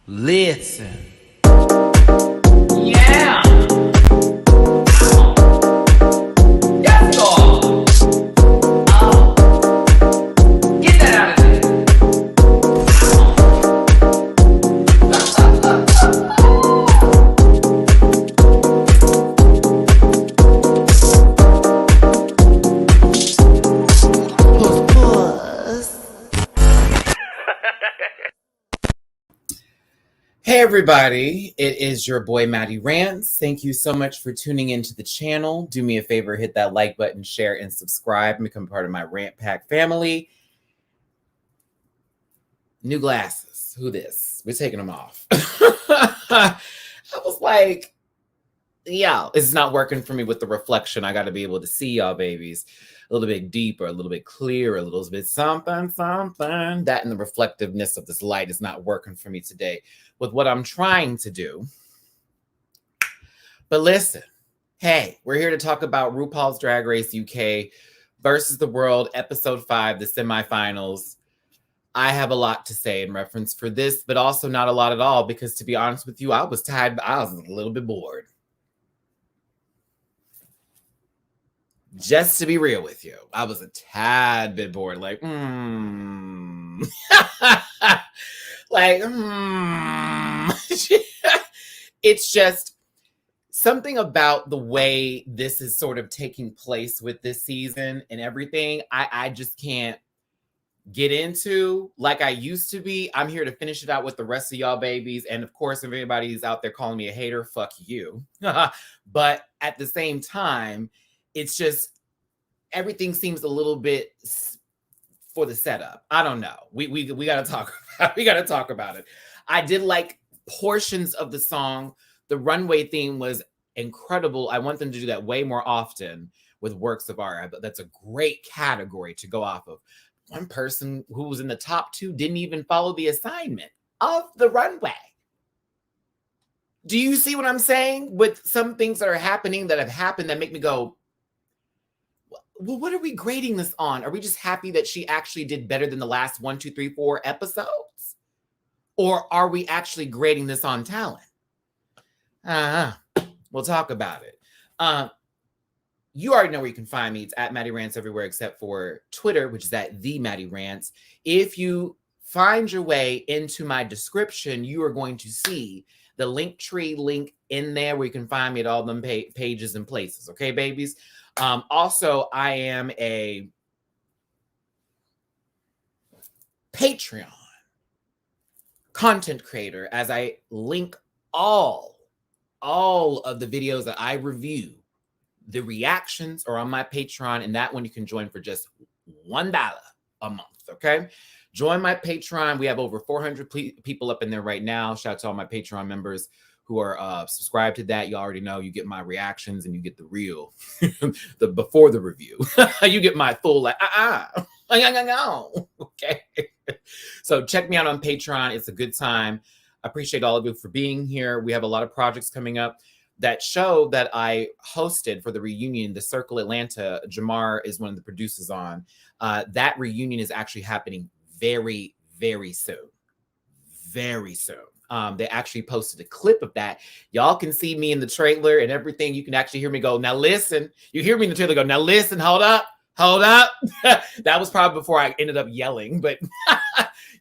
Listen. Yeah. Yes, Lord. Get that out of there. Hey everybody, it is your boy Matty Rants. Thank you so much for tuning into the channel. Do me a favor, hit that like button, share, and subscribe, and become part of my Rant Pack family. New glasses. Who this? We're taking them off. I was like, yeah, it's not working for me with the reflection. I got to be able to see y'all babies a little bit deeper, a little bit clearer, a little bit something. That and the reflectiveness of this light is not working for me today with what I'm trying to do. But listen, hey, we're here to talk about RuPaul's Drag Race UK versus the World, Ep.5, the semifinals. I have a lot to say in reference for this, but also not a lot at all, because to be honest with you, I was tired. I was a little bit bored. Just to be real with you, I was a tad bit bored. Like, It's just something about the way this is sort of taking place with this season and everything. I just can't get into like I used to be. I'm here to finish it out with the rest of y'all babies. And of course, if anybody's out there calling me a hater, fuck you. But at the same time, it's just everything seems a little bit for the setup. I don't know. We got to talk about, we got to talk about it. I did like portions of the song. The Runway theme was incredible. I want them to do that way more often with works of art. That's a great category to go off of. One person who was in the top 2 didn't even follow the assignment of the runway. Do you see what I'm saying? With some things that are happening that have happened that make me go, well, what are we grading this on? Are we just happy that she actually did better than the last 1, 2, 3, 4 episodes? Or are we actually grading this on talent? We'll talk about it. You already know where you can find me. It's at Matty Rants everywhere except for Twitter, which is at the Matty Rants. If you find your way into my description, you are going to see the Linktree link in there where you can find me at all them pages and places. Okay, babies? Also, I am a Patreon content creator, as I link all of the videos that I review. The reactions are on my Patreon, and that one you can join for just $1 a month, okay? Join my Patreon. We have over 400 people up in there right now. Shout out to all my Patreon members who are subscribed to that. You already know you get my reactions and you get the real, the before the review. You get my full, like, okay? So check me out on Patreon. It's a good time. I appreciate all of you for being here. We have a lot of projects coming up. That show that I hosted for the reunion, the Circle Atlanta, Jamar is one of the producers on. That reunion is actually happening very, very soon. Very soon. They actually posted a clip of that. Y'all can see me in the trailer and everything. You can actually hear me go, now listen. You hear me in the trailer go, now listen, hold up. That was probably before I ended up yelling, but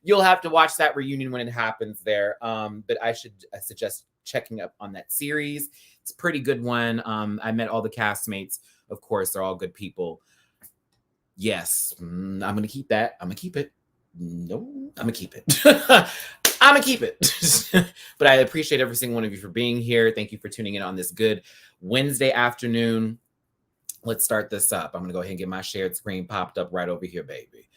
you'll have to watch that reunion when it happens there. But I suggest checking up on that series. It's a pretty good one. I met all the castmates. Of course, they're all good people. Yes, I'm going to keep that. I'm going to keep it. No, I'm going to keep it. I'm going to keep it. But I appreciate every single one of you for being here. Thank you for tuning in on this good Wednesday afternoon. Let's start this up. I'm going to go ahead and get my shared screen popped up right over here, baby.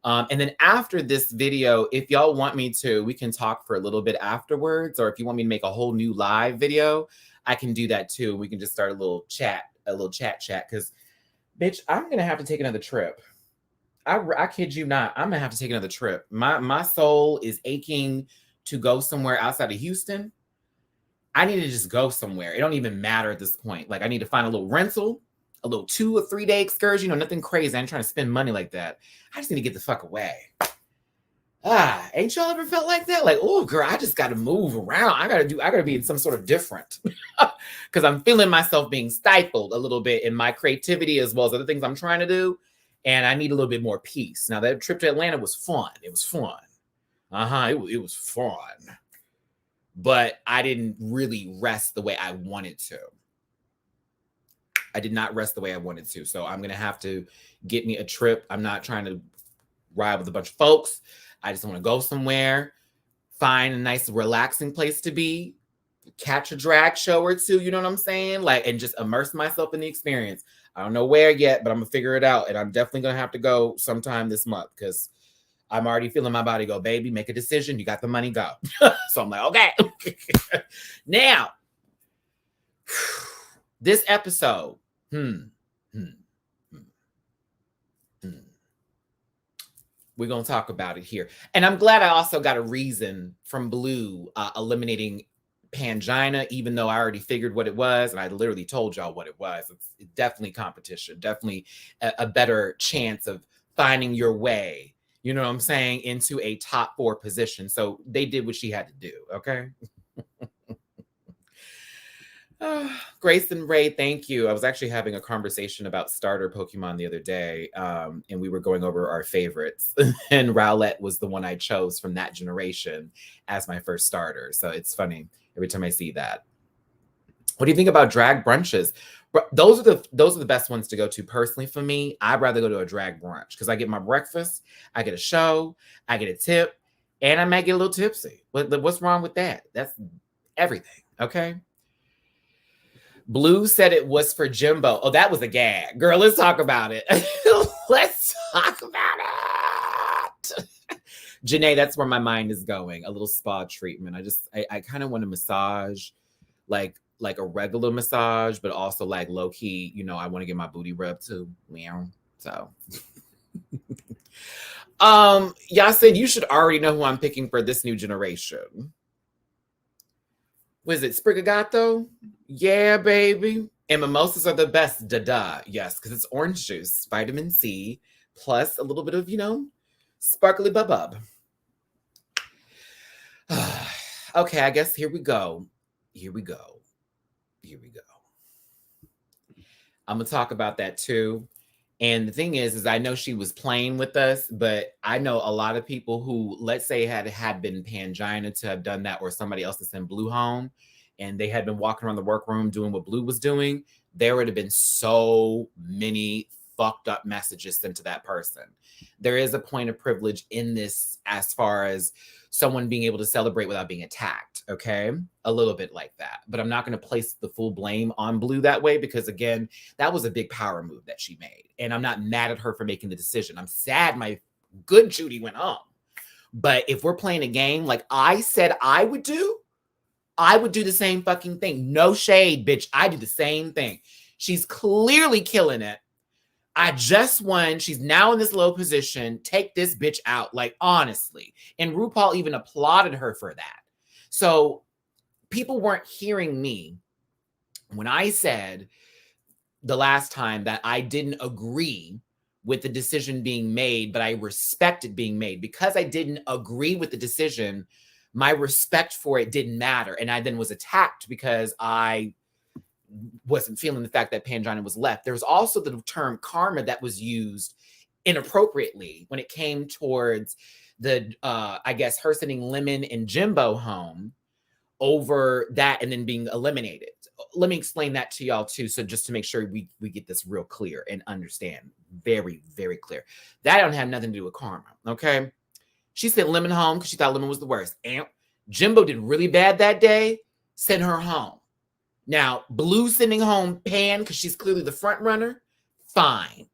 And then after this video, if y'all want me to, we can talk for a little bit afterwards. Or if you want me to make a whole new live video, I can do that too. We can just start a little chat. Because, bitch, I'm going to have to take another trip. I kid you not. I'm going to have to take another trip. My soul is aching to go somewhere outside of Houston. I need to just go somewhere. It don't even matter at this point. Like, I need to find a little rental. A little 2 or 3 day excursion, nothing crazy. I'm trying to spend money like that. I just need to get the fuck away. Ain't y'all ever felt like that? Like, oh girl, I just gotta move around. I gotta be in some sort of different. Because I'm feeling myself being stifled a little bit in my creativity as well as other things I'm trying to do. And I need a little bit more peace. Now, that trip to Atlanta was fun. It was fun. It was fun. But I didn't really rest the way I wanted to. I did not rest the way I wanted to. So I'm going to have to get me a trip. I'm not trying to ride with a bunch of folks. I just want to go somewhere, find a nice, relaxing place to be, catch a drag show or two, you know what I'm saying? Like, and just immerse myself in the experience. I don't know where yet, but I'm gonna figure it out. And I'm definitely gonna have to go sometime this month because I'm already feeling my body go, baby, make a decision. You got the money, go. So I'm like, okay. Now, this episode, we're going to talk about it here. And I'm glad I also got a reason from Blue eliminating Pangina, even though I already figured what it was. And I literally told y'all what it was. It's definitely competition, definitely a better chance of finding your way, you know what I'm saying, into a top 4 position. So they did what she had to do, okay? Grace and Ray, thank you. I was actually having a conversation about starter Pokemon the other day, and we were going over our favorites. And Rowlett was the one I chose from that generation as my first starter. So it's funny every time I see that. What do you think about drag brunches? Those are the best ones to go to personally for me. I'd rather go to a drag brunch because I get my breakfast, I get a show, I get a tip, and I might get a little tipsy. What's wrong with that? That's everything, okay? Blue said it was for Jimbo. Oh, that was a gag. Girl, let's talk about it. Let's talk about it. Janae, that's where my mind is going. A little spa treatment. I kind of want a massage, like a regular massage, but also like low key, you know, I want to get my booty rubbed too. So y'all said you should already know who I'm picking for this new generation. Was it Sprigato? Yeah, baby. And mimosas are the best. Da-da. Yes, because it's orange juice, vitamin C, plus a little bit of, you know, sparkly bub. Okay, I guess here we go. I'm going to talk about that too. And the thing is I know she was playing with us, but I know a lot of people who, let's say, had been Pangina to have done that, or somebody else that's in Blue home, and they had been walking around the workroom doing what Blue was doing, there would have been so many fucked up messages sent to that person. There is a point of privilege in this as far as someone being able to celebrate without being attacked, okay? A little bit like that. But I'm not going to place the full blame on Blue that way because, again, that was a big power move that she made. And I'm not mad at her for making the decision. I'm sad my good Judy went home. But if we're playing a game like I said I would do the same fucking thing. No shade, bitch. I do the same thing. She's clearly killing it. I just won. She's now in this low position. Take this bitch out. Like, honestly. And RuPaul even applauded her for that. So people weren't hearing me when I said the last time that I didn't agree with the decision being made, but I respect it being made. Because I didn't agree with the decision, my respect for it didn't matter. And I then was attacked because I wasn't feeling the fact that Pangina was left. There's also the term karma that was used inappropriately when it came towards the, I guess, her sending Lemon and Jimbo home over that and then being eliminated. Let me explain that to y'all too. So just to make sure we get this real clear and understand very, very clear. That don't have nothing to do with karma, okay? She sent Lemon home because she thought Lemon was the worst. And Jimbo did really bad that day, sent her home. Now, Blue sending home Pan because she's clearly the front runner, fine.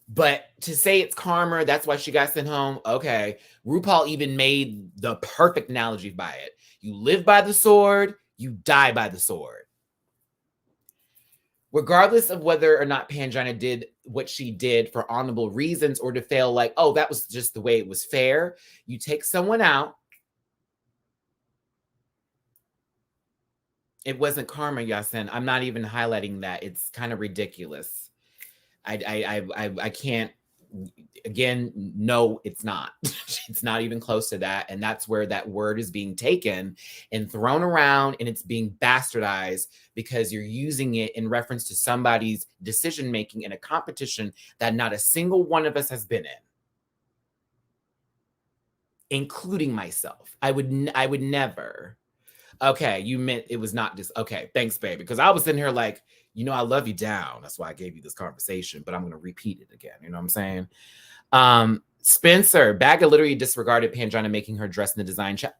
But to say it's karma, that's why she got sent home, okay. RuPaul even made the perfect analogy by it. You live by the sword, you die by the sword. Regardless of whether or not Pangina did what she did for honorable reasons or to feel like, oh, that was just the way it was fair, you take someone out. It wasn't karma, Yasin. I'm not even highlighting that. It's kind of ridiculous. I can't. Again, no, it's not. It's not even close to that. And that's where that word is being taken and thrown around, and it's being bastardized because you're using it in reference to somebody's decision making in a competition that not a single one of us has been in, including myself. I would never. Okay, you meant it was not just okay. Thanks, baby. Because I was sitting here like, I love you down. That's why I gave you this conversation, but I'm going to repeat it again. You know what I'm saying? Spencer, Baga literally disregarded Pangina making her dress in the design check.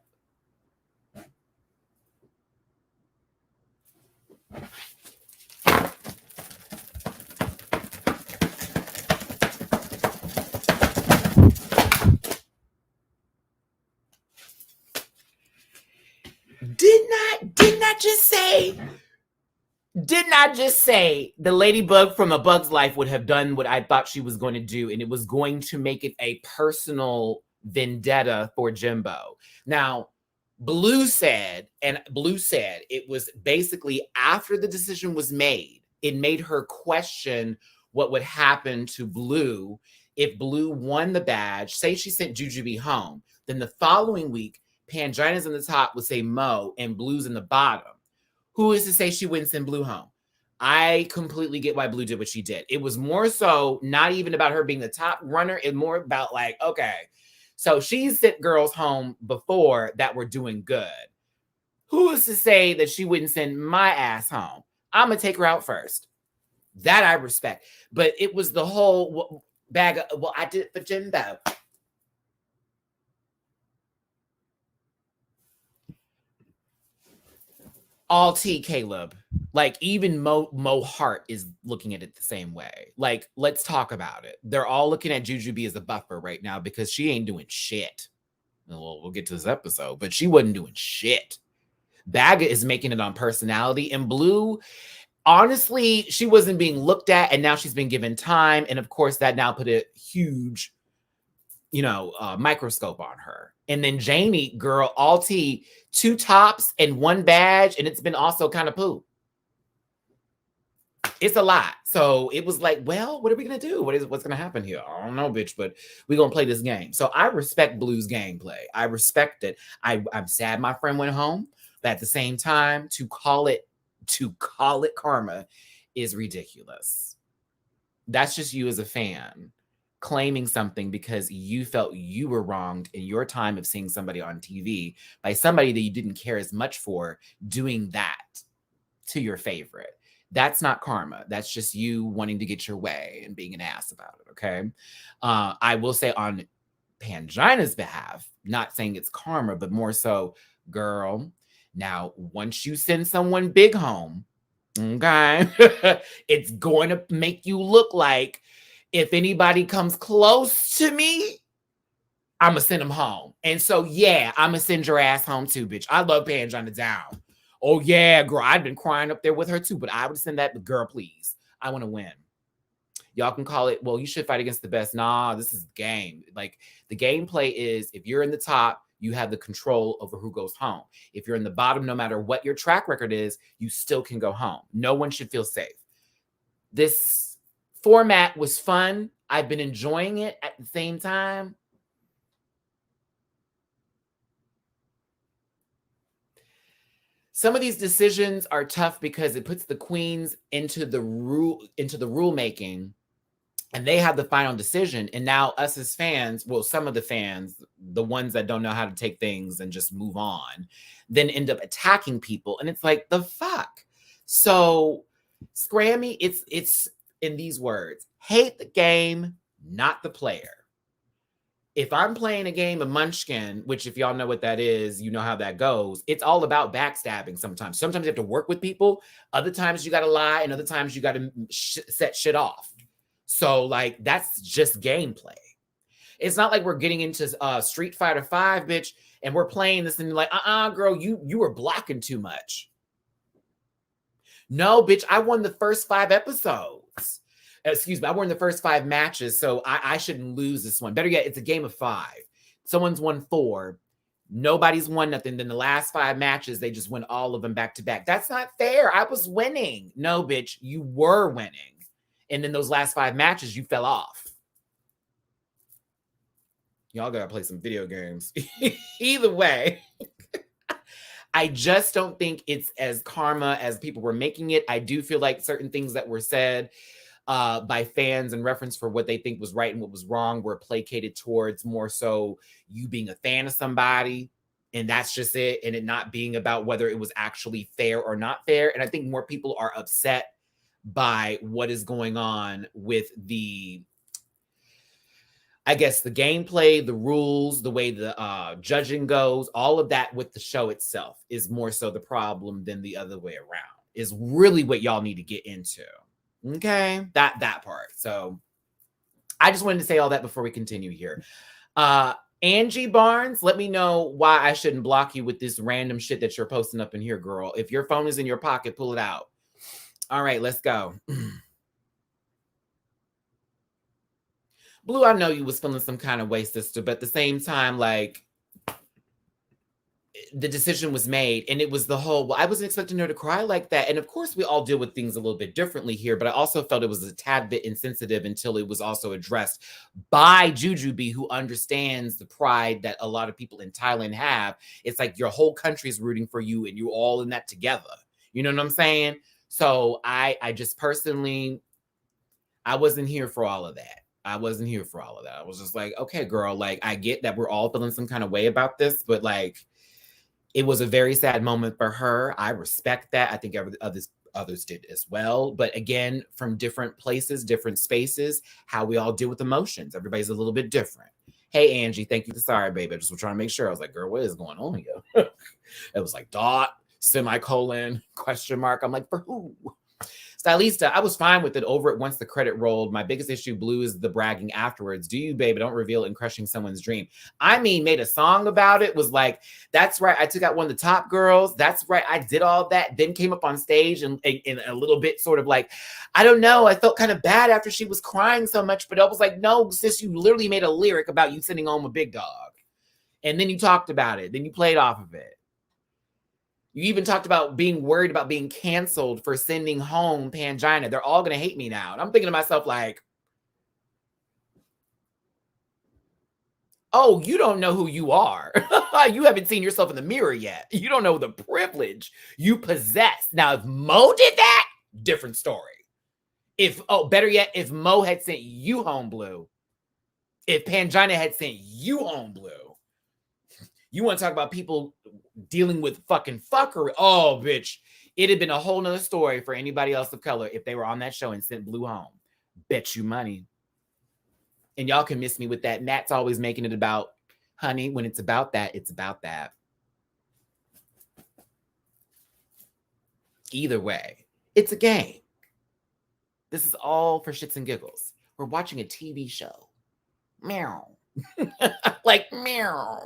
Did not just say the ladybug from A Bug's Life would have done what I thought she was going to do, and it was going to make it a personal vendetta for Jimbo. Now, Blue said it was basically after the decision was made, it made her question what would happen to Blue if Blue won the badge. Say she sent Jujubee home, then the following week, Pangina's in the top would say Mo, and Blue's in the bottom. Who is to say she wouldn't send Blue home? I completely get why Blue did what she did. It was more so not even about her being the top runner. It's more about like, okay, so she's sent girls home before that were doing good. Who is to say that she wouldn't send my ass home? I'm going to take her out first. That I respect. But it was the whole bag of, well, I did it for Jimbo. All tea, Caleb. Like, even Mo Hart is looking at it the same way. Like, let's talk about it. They're all looking at Jujubee as a buffer right now because she ain't doing shit. Well, we'll get to this episode, but she wasn't doing shit. Baga is making it on personality, and Blue, honestly, she wasn't being looked at, and now she's been given time, and of course, that now put a huge, microscope on her. And then Janey, girl, all tea, 2 tops and 1 badge, and it's been also kind of poo. It's a lot. So it was like, well, what are we gonna do? What's gonna happen here? I don't know, bitch, but we're gonna play this game. So I respect Blue's gameplay. I respect it. I'm sad my friend went home, but at the same time, to call it karma is ridiculous. That's just you as a fan claiming something because you felt you were wronged in your time of seeing somebody on TV by somebody that you didn't care as much for doing that to your favorite. That's not karma. That's just you wanting to get your way and being an ass about it, okay? I will say on Pangina's behalf, not saying it's karma, but more so, girl, now once you send someone big home, okay, it's going to make you look like if anybody comes close to me, I'm going to send them home. And so, yeah, I'm going to send your ass home too, bitch. I love Pangina down. Oh, yeah, girl, I've been crying up there with her too, but I would send that, but girl, please. I want to win. Y'all can call it, well, you should fight against the best. Nah, this is the game. Like, the gameplay is if you're in the top, you have the control over who goes home. If you're in the bottom, no matter what your track record is, you still can go home. No one should feel safe. This format was fun. I've been enjoying it at the same time. Some of these decisions are tough because it puts the queens into the rulemaking, and they have the final decision. And now us as fans, well, some of the fans, the ones that don't know how to take things and just move on, then end up attacking people. And it's like, the fuck? So Scrammy, it's in these words: hate the game, not the player. If I'm playing a game of Munchkin, which if y'all know what that is, you know how that goes. It's all about backstabbing sometimes. Sometimes you have to work with people. Other times you got to lie, and other times you got to set shit off. So, like, that's just gameplay. It's not like we're getting into Street Fighter 5, bitch, and we're playing this and you're like, girl, you were blocking too much. No, bitch, I won the first 5 episodes. Excuse me, I won the first 5 matches, so I shouldn't lose this one. Better yet, it's a game of 5. Someone's won 4. Nobody's won nothing. Then the last 5 matches, they just win all of them back to back. That's not fair. I was winning. No, bitch, you were winning. And then those last 5 matches, you fell off. Y'all gotta play some video games. Either way, I just don't think it's as karma as people were making it. I do feel like certain things that were said by fans in reference for what they think was right and what was wrong were placated towards more so you being a fan of somebody. And that's just it. And it not being about whether it was actually fair or not fair. And I think more people are upset by what is going on with the, I guess, the gameplay, the rules, the way the judging goes, all of that with the show itself is more so the problem than the other way around, is really what y'all need to get into. Okay, that part. So I just wanted to say all that before we continue here. Angie Barnes, let me know why I shouldn't block you with this random shit that you're posting up in here, girl. If your phone is in your pocket, pull it out. All right, let's go. Blue, I know you was feeling some kind of way, sister, but at the same time, like, the decision was made and it was the whole, well, I wasn't expecting her to cry like that. And of course, we all deal with things a little bit differently here, but I also felt it was a tad bit insensitive until it was also addressed by Jujubee, who understands the pride that a lot of people in Thailand have. It's like your whole country is rooting for you and you're all in that together. You know what I'm saying? So I just personally, I wasn't here for all of that. I wasn't here for all of that. I was just like, okay, girl, like, I get that we're all feeling some kind of way about this, but like, it was a very sad moment for her. I respect that. I think others did as well. But again, from different places, different spaces, how we all deal with emotions. Everybody's a little bit different. Hey, Angie, thank you for sorry, baby. I just was trying to make sure. I was like, girl, what is going on here? It was like dot, semicolon, question mark. I'm like, for who? Stylista, I was fine with it over it once the credit rolled. My biggest issue, Blue, is the bragging afterwards. Do you, baby? Don't reveal in crushing someone's dream. I mean, made a song about it, was like, that's right, I took out one of the top girls. That's right, I did all that. Then came up on stage and a little bit sort of like, I don't know, I felt kind of bad after she was crying so much, but I was like, no, sis, you literally made a lyric about you sitting home with Big Dog. And then you talked about it. Then you played off of it. You even talked about being worried about being canceled for sending home Pangina. They're all going to hate me now. And I'm thinking to myself like, oh, you don't know who you are. You haven't seen yourself in the mirror yet. You don't know the privilege you possess. Now, if Mo did that, different story. Better yet, if Mo had sent you home, Blue. If Pangina had sent you home, Blue. You want to talk about people dealing with fucking fuckery? Oh, bitch. It'd have been a whole nother story for anybody else of color if they were on that show and sent Blue home. Bet you money. And y'all can miss me with that. Nat's always making it about, honey, when it's about that, it's about that. Either way, it's a game. This is all for shits and giggles. We're watching a TV show. Meow. Like, meow.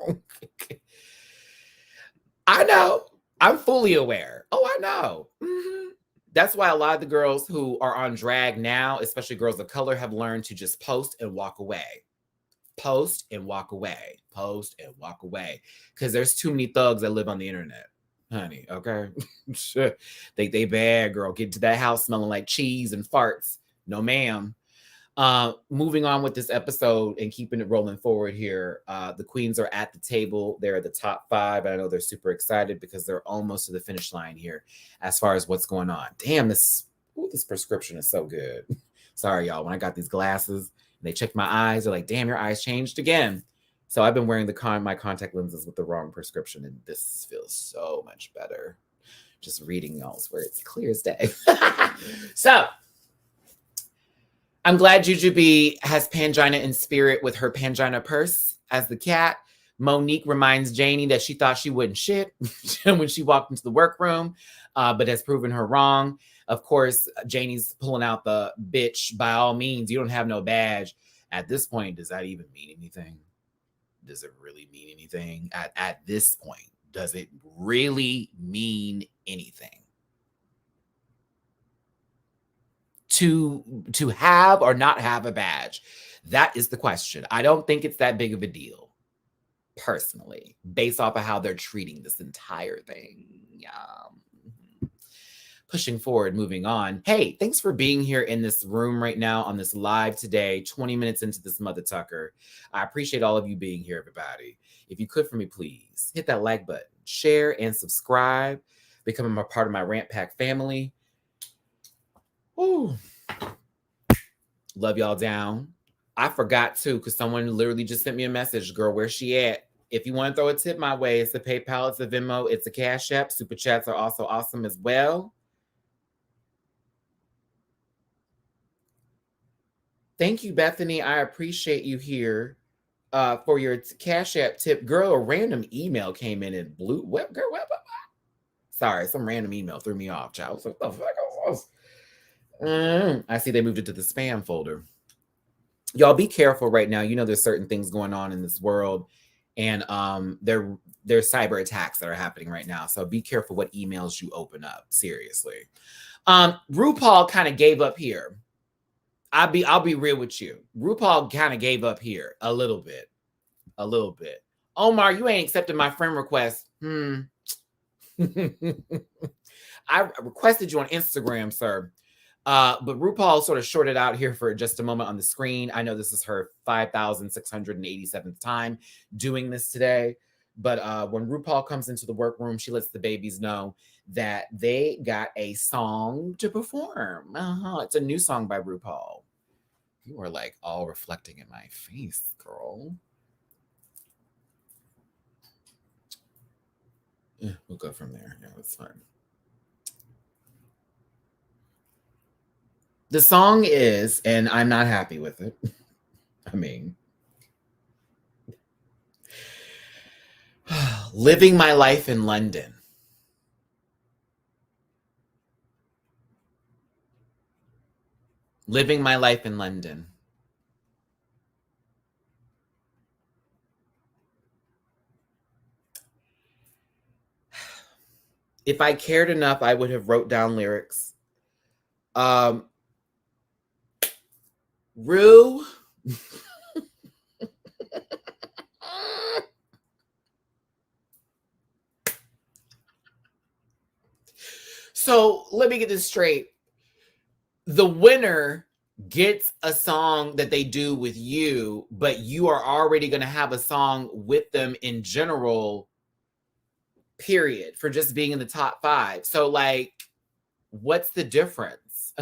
I know. I'm fully aware. Oh, I know. Mm-hmm. That's why a lot of the girls who are on drag now, especially girls of color, have learned to just post and walk away. Post and walk away. Post and walk away. Because there's too many thugs that live on the internet. Honey, okay? they bad, girl. Get to that house smelling like cheese and farts. No, ma'am. Moving on with this episode and keeping it rolling forward here. The queens are at the table. They're at the top 5. I know they're super excited because they're almost to the finish line here as far as what's going on. Damn, this prescription is so good. Sorry, y'all. When I got these glasses and they checked my eyes, they're like, damn, your eyes changed again. So I've been wearing my contact lenses with the wrong prescription, and this feels so much better. Just reading y'all's words, clear as day. So I'm glad Jujubee has Pangina in spirit with her Pangina purse as the cat. Monique reminds Janey that she thought she wouldn't shit when she walked into the workroom, but has proven her wrong. Of course, Janey's pulling out the bitch, by all means, you don't have no badge. At this point, does that even mean anything? Does it really mean anything? At this point, does it really mean anything? To have or not have a badge? That is the question. I don't think it's that big of a deal, personally, based off of how they're treating this entire thing. pushing forward, moving on. Hey, thanks for being here in this room right now on this live today, 20 minutes into this mother tucker. I appreciate all of you being here, everybody. If you could for me, please hit that like button, share and subscribe, become a part of my Rant Pack family. Ooh. Love y'all down. I forgot too, because someone literally just sent me a message. Girl, where's she at? If you want to throw a tip my way, it's a PayPal, it's a Venmo, it's a Cash App. Super chats are also awesome as well. Thank you, Bethany. I appreciate you here for your Cash App tip. Girl, a random email came in and blew. What, girl? What? Sorry, some random email threw me off, child. What the fuck? I see they moved it to the spam folder. Y'all be careful right now. You know, there's certain things going on in this world, and there's cyber attacks that are happening right now. So be careful what emails you open up. Seriously. RuPaul kind of gave up here. I'll be real with you. RuPaul kind of gave up here a little bit. Omar, you ain't accepted my friend request. I requested you on Instagram, sir. But RuPaul sort of shorted out here for just a moment on the screen. I know this is her 5,687th time doing this today. But when RuPaul comes into the workroom, she lets the babies know that they got a song to perform. It's a new song by RuPaul. You are like all reflecting in my face, girl. We'll go from there. Yeah, that's fine. The song is, and I'm not happy with it. I mean, living my life in London. Living my life in London. If I cared enough, I would have wrote down lyrics. Ru. So let me get this straight. The winner gets a song that they do with you, but you are already going to have a song with them in general, period, for just being in the top 5. So, like, what's the difference?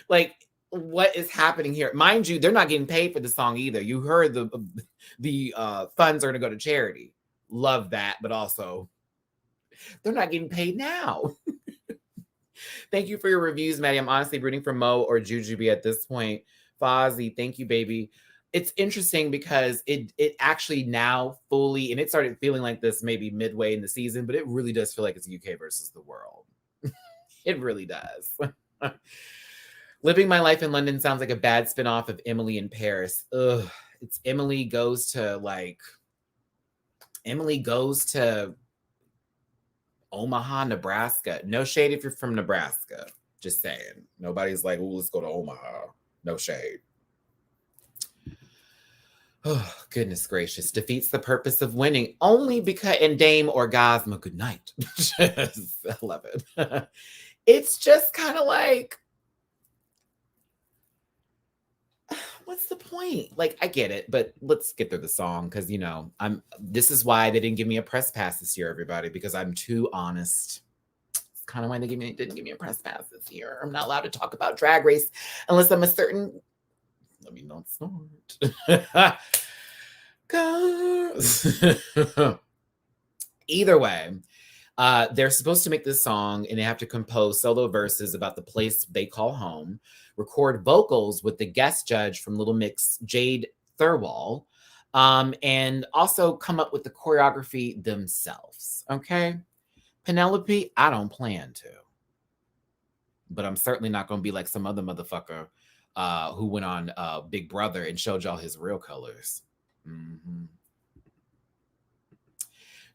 Like, what is happening here? Mind you, they're not getting paid for the song either. You heard the funds are going to go to charity. Love that, but also they're not getting paid now. Thank you for your reviews, Matty. I'm honestly rooting for Mo or Jujubee at this point. Fozzie, thank you, baby. It's interesting because it actually now fully, and it started feeling like this maybe midway in the season, but it really does feel like it's UK versus the world. It really does. Living my life in London sounds like a bad spinoff of Emily in Paris. Ugh. It's Emily goes to Omaha, Nebraska. No shade if you're from Nebraska. Just saying. Nobody's like, oh, let's go to Omaha. No shade. Oh, goodness gracious. Defeats the purpose of winning only because, and Dame Orgasma, good night. I love it. It's just kind of like, what's the point? Like, I get it, but let's get through the song because, you know, this is why they didn't give me a press pass this year, everybody, because I'm too honest. It's kind of why they didn't give me a press pass this year. I'm not allowed to talk about Drag Race unless I'm a certain, let me not snort. Either way, they're supposed to make this song and they have to compose solo verses about the place they call home, record vocals with the guest judge from Little Mix, Jade Thirlwall, and also come up with the choreography themselves. Okay. Penelope, I don't plan to. But I'm certainly not going to be like some other motherfucker who went on Big Brother and showed y'all his real colors. Mm-hmm.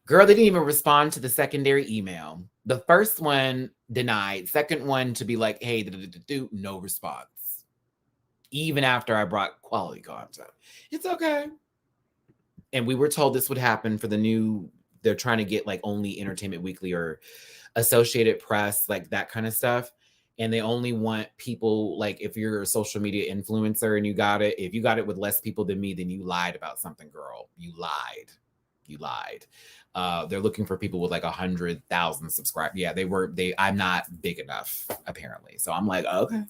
Girl, they didn't even respond to the secondary email. The first one denied. Second one to be like, hey, no response. Even after I brought quality content. It's okay. And we were told this would happen for the new, they're trying to get like only Entertainment Weekly or Associated Press, like that kind of stuff. And they only want people, like if you're a social media influencer and you got it, if you got it with less people than me, then you lied about something, girl. You lied. You lied. They're looking for people with like 100,000 subscribers. Yeah, I'm not big enough, apparently. So I'm like, okay,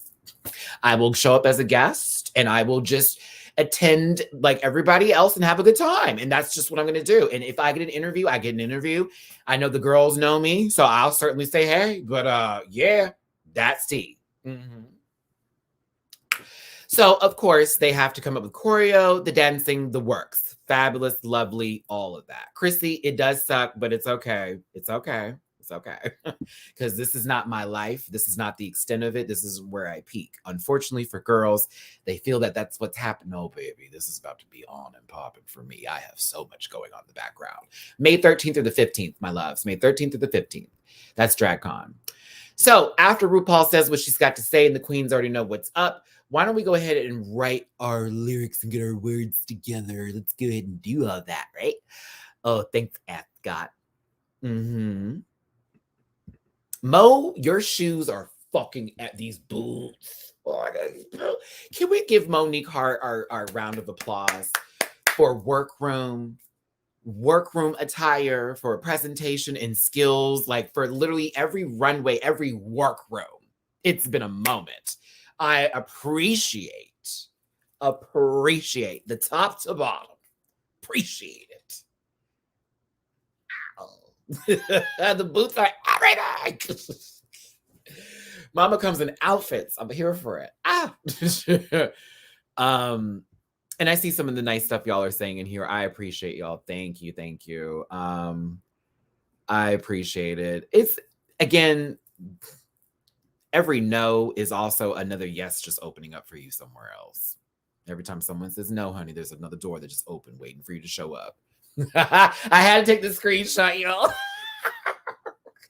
I will show up as a guest and I will just attend like everybody else and have a good time. And that's just what I'm going to do. And if I get an interview, I get an interview. I know the girls know me, so I'll certainly say, hey, but yeah, that's tea. Mm-hmm. So, of course, they have to come up with choreo, the dancing, the works. Fabulous, lovely, all of that. Chrissy, it does suck, but it's okay. It's okay. It's okay. Because this is not my life. This is not the extent of it. This is where I peak. Unfortunately for girls, they feel that that's what's happening. Oh, baby, this is about to be on and popping for me. I have so much going on in the background. May 13th through the 15th, my loves. May 13th through the 15th. That's DragCon. So after RuPaul says what she's got to say and the queens already know what's up, why don't we go ahead and write our lyrics and get our words together? Let's go ahead and do all that, right? Oh, thanks, Scott. Mm-hmm. Mo, your shoes are fucking at these boots. Oh, can we give Monique Hart our round of applause for workroom attire, for presentation and skills, like for literally every runway, every workroom? It's been a moment. I appreciate the top to bottom. Appreciate it. Ow. The boots are everything. Mama comes in outfits. I'm here for it. And I see some of the nice stuff y'all are saying in here. I appreciate y'all. Thank you. Thank you. I appreciate it. It's, again, every no is also another yes just opening up for you somewhere else. Every time someone says no, honey, there's another door that just opened waiting for you to show up. I had to take the screenshot, y'all.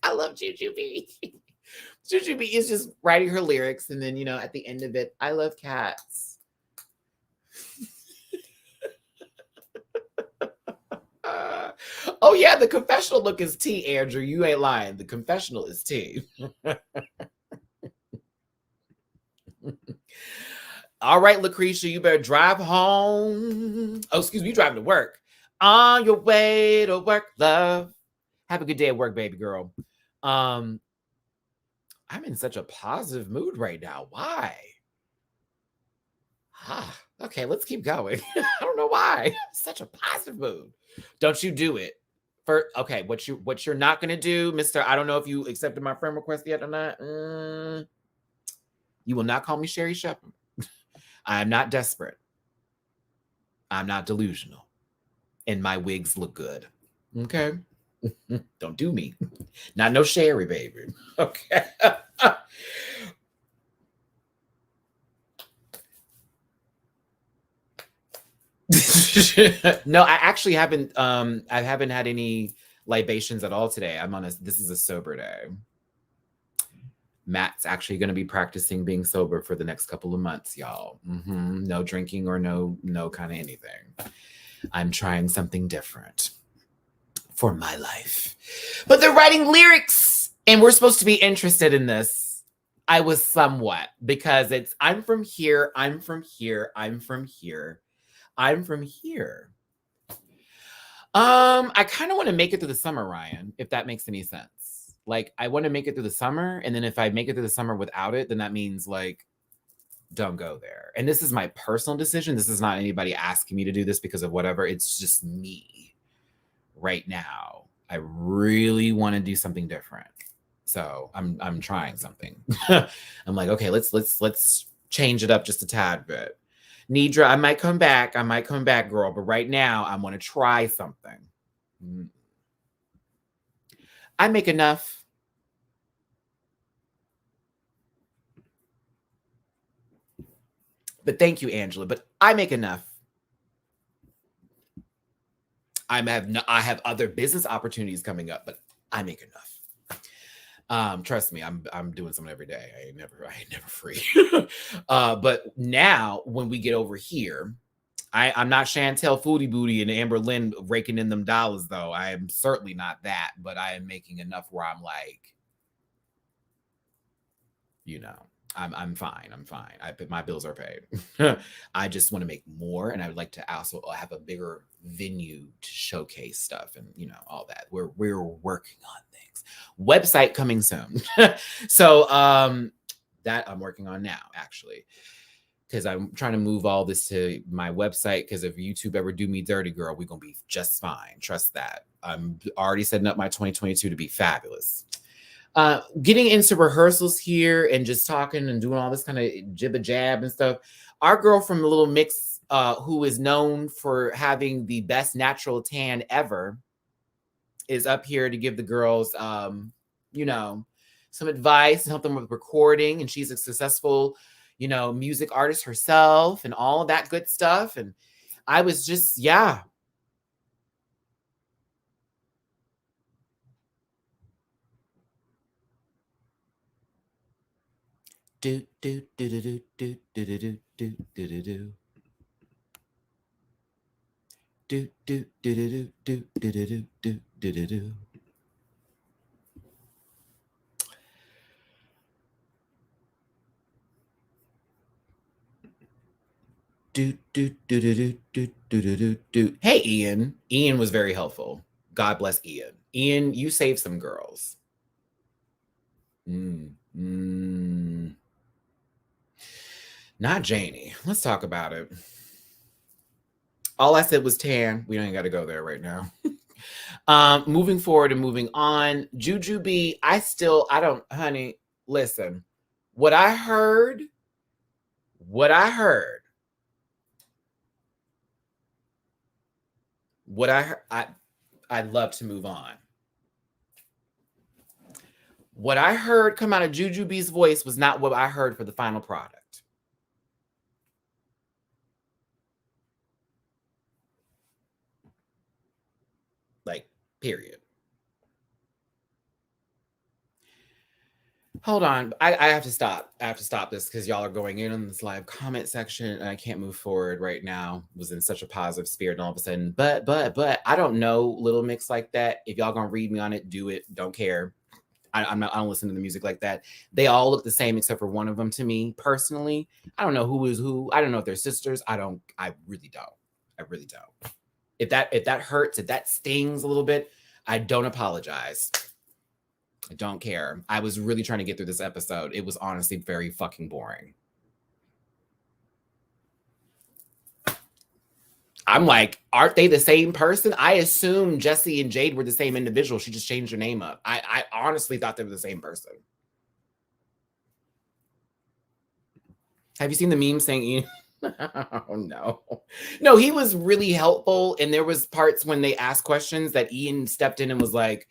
I love Jujubee. Jujubee is just writing her lyrics, and then, at the end of it, I love cats. Oh, yeah, the confessional look is tea, Andrew. You ain't lying. The confessional is tea. All right, Lucretia, you better drive home. Oh, excuse me, you driving to work. On your way to work, love. Have a good day at work, baby girl. I'm in such a positive mood right now. Why? Okay, let's keep going. I don't know why. Such a positive mood. Don't you do it. Okay, what you're not gonna do, Mr. I don't know if you accepted my friend request yet or not. You will not call me Sherry Shepherd. I'm not desperate. I'm not delusional. And my wigs look good. Okay? Don't do me. Not no Sherry, baby. Okay. No, I actually haven't I haven't had any libations at all today. This is a sober day. Matt's actually going to be practicing being sober for the next couple of months, y'all. No drinking or no kind of anything. I'm trying something different for my life. But they're writing lyrics, and we're supposed to be interested in this. I was somewhat, because it's I'm from here, I'm from here, I'm from here, I'm from here. I kind of want to make it through the summer, Ryan, if that makes any sense. Like, I want to make it through the summer, and then if I make it through the summer without it, then that means, like, don't go there. And this is my personal decision. This is not anybody asking me to do this because of whatever. It's just me right now. I really want to do something different. So I'm trying something. I'm like, okay, let's change it up just a tad bit. Nidra, I might come back, girl. But right now, I want to try something. I make enough. But thank you, Angela. But I make enough. I have other business opportunities coming up, but I make enough. Trust me, I'm doing something every day. I ain't never free. But now when we get over here, I'm not Chantel Foodie Booty and Amber Lynn raking in them dollars, though. I am certainly not that, but I am making enough where I'm like, you know, I'm fine. I'm fine. My bills are paid. I just want to make more, and I would like to also have a bigger venue to showcase stuff and all that. We're working on things. Website coming soon. So that I'm working on now, actually, because I'm trying to move all this to my website. Because if YouTube ever do me dirty, girl, we're gonna be just fine. Trust that. I'm already setting up my 2022 to be fabulous. Getting into rehearsals here and just talking and doing all this kind of jibba jab and stuff. Our girl from the Little Mix, who is known for having the best natural tan ever, is up here to give the girls, some advice and help them with recording. And she's a successful, music artist herself and all of that good stuff. And I was just, yeah. Do do do do do do do do do do do do. Do do do do do do do do do do do do. Do do do do do do do do do. Hey, Ian. Ian was very helpful. God bless Ian. Ian, you saved some girls. Not Janey. Let's talk about it. All I said was tan. We don't got to go there right now. Moving forward and moving on. Jujubee, I don't, honey, listen. What I heard, I'd love to move on. What I heard come out of Jujubee's voice was not what I heard for the final product. Like, period. Hold on. I have to stop. I have to stop this because y'all are going in on this live comment section and I can't move forward right now. Was in such a positive spirit and all of a sudden, but I don't know Little Mix like that. If y'all gonna read me on it, do it. Don't care. I don't listen to the music like that. They all look the same except for one of them to me personally. I don't know who is who. I don't know if they're sisters. I really don't. I really don't. If that hurts, if that stings a little bit, I don't apologize. I don't care. I was really trying to get through this episode. It was honestly very fucking boring. I'm like, aren't they the same person? I assume Jessie and Jade were the same individual. She just changed her name up. I honestly thought they were the same person. Have you seen the meme saying, oh no, he was really helpful. And there was parts when they asked questions that Ian stepped in and was like,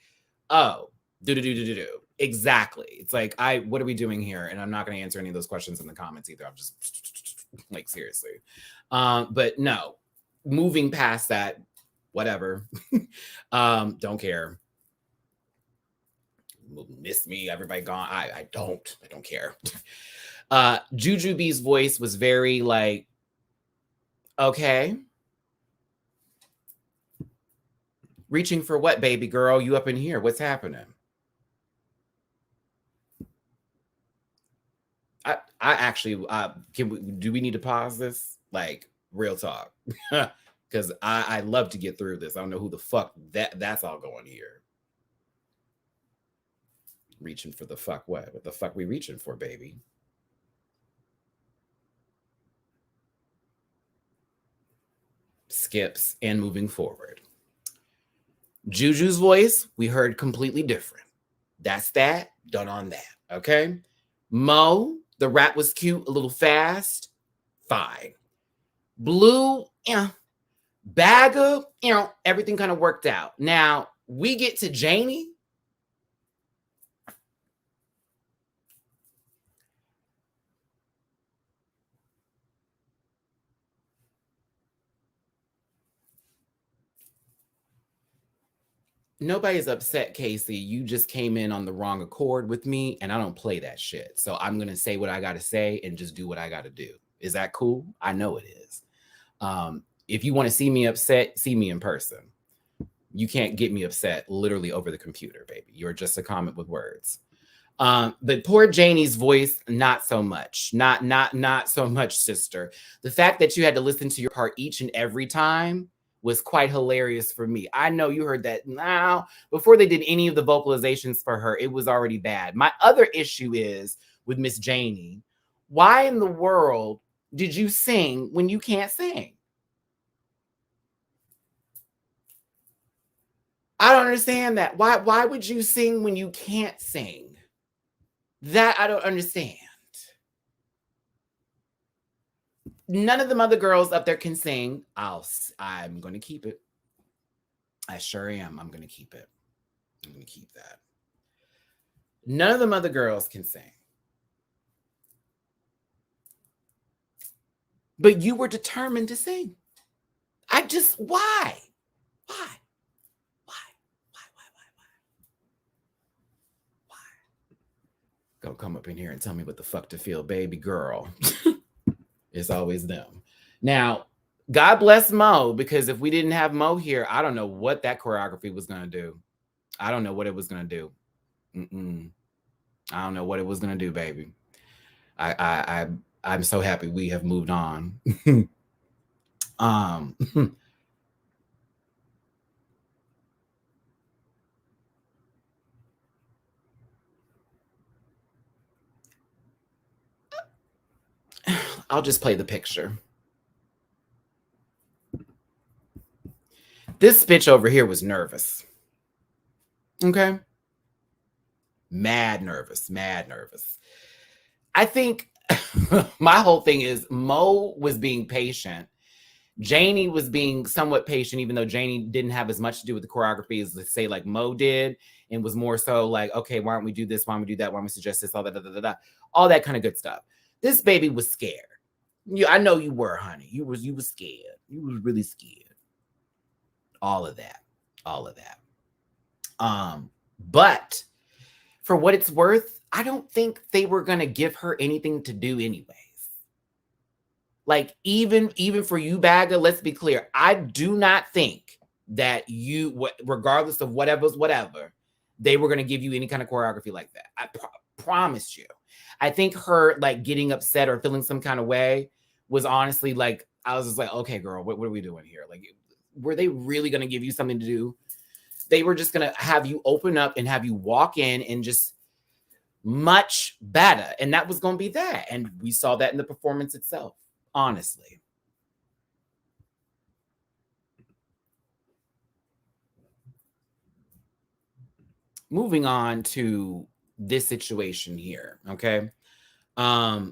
oh, do. Exactly. It's like, what are we doing here? And I'm not going to answer any of those questions in the comments either. I'm just like, seriously. But no, moving past that, whatever. Don't care. Miss me, everybody gone. I don't care. Jujubee's voice was very like, okay. Reaching for what, baby girl? You up in here? What's happening? I actually, do we need to pause this? Like, real talk. Because I love to get through this. I don't know who the fuck that's all going here. Reaching for the fuck what? What the fuck we reaching for, baby? Skips and moving forward. Juju's voice, we heard completely different. That's that, done on that. Okay. Mo, the rap was cute, a little fast. Fine. Blue, Baga, everything kind of worked out. Now we get to Janey. Nobody's upset, Casey. You just came in on the wrong accord with me, and I don't play that shit. So I'm going to say what I got to say and just do what I got to do. Is that cool? I know it is. If you want to see me upset, see me in person. You can't get me upset literally over the computer, baby. You're just a comment with words. But poor Janey's voice, not so much. Not so much, sister. The fact that you had to listen to your part each and every time was quite hilarious for me. I know you heard that now. Before they did any of the vocalizations for her, it was already bad. My other issue is with Miss Janey. Why in the world did you sing when you can't sing? I don't understand that. Why would you sing when you can't sing? That I don't understand. None of them other girls up there can sing. I'm going to keep it. I sure am. I'm going to keep it. I'm going to keep that. None of them other girls can sing. But you were determined to sing. Why? Why? Gonna come up in here and tell me what the fuck to feel, baby girl. It's always them. Now, God bless Mo, because if we didn't have Mo here, I don't know what that choreography was gonna do. I don't know what it was gonna do. I don't know what it was gonna do, baby. I'm so happy we have moved on. I'll just play the picture. This bitch over here was nervous. Okay. Mad nervous. I think my whole thing is Mo was being patient. Janey was being somewhat patient, even though Janey didn't have as much to do with the choreography as, let's say, like Mo did, and was more so like, okay, why don't we do this? Why don't we do that? Why don't we suggest this? All that kind of good stuff. This baby was scared. I know you were, honey. You was scared. You was really scared. All of that. But for what it's worth, I don't think they were gonna give her anything to do anyways. Like, even for you, Baga, let's be clear. I do not think that regardless of whatever, they were gonna give you any kind of choreography like that. I promise you. I think her like getting upset or feeling some kind of way was honestly like, I was just like, okay, girl, what are we doing here? Like, were they really going to give you something to do? They were just going to have you open up and have you walk in and just much better. And that was going to be that. And we saw that in the performance itself, honestly. Moving on to this situation here, okay? I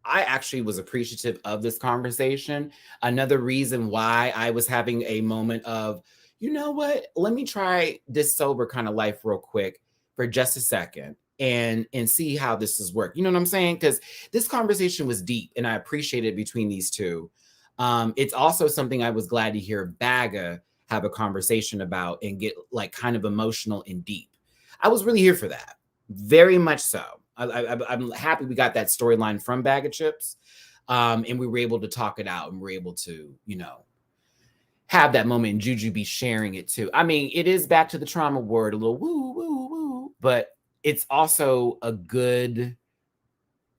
actually was appreciative of this conversation. Another reason why I was having a moment of, you know what? Let me try this sober kind of life real quick for just a second and see how this is work. You know what I'm saying? Because this conversation was deep and I appreciate it between these two. It's also something I was glad to hear Baga have a conversation about and get like kind of emotional and deep. I was really here for that. Very much so. I'm happy we got that storyline from Bag of Chips. And we were able to talk it out and we're able to, have that moment and Jujubee sharing it too. I mean, it is back to the trauma word, a little woo, woo, woo, but it's also a good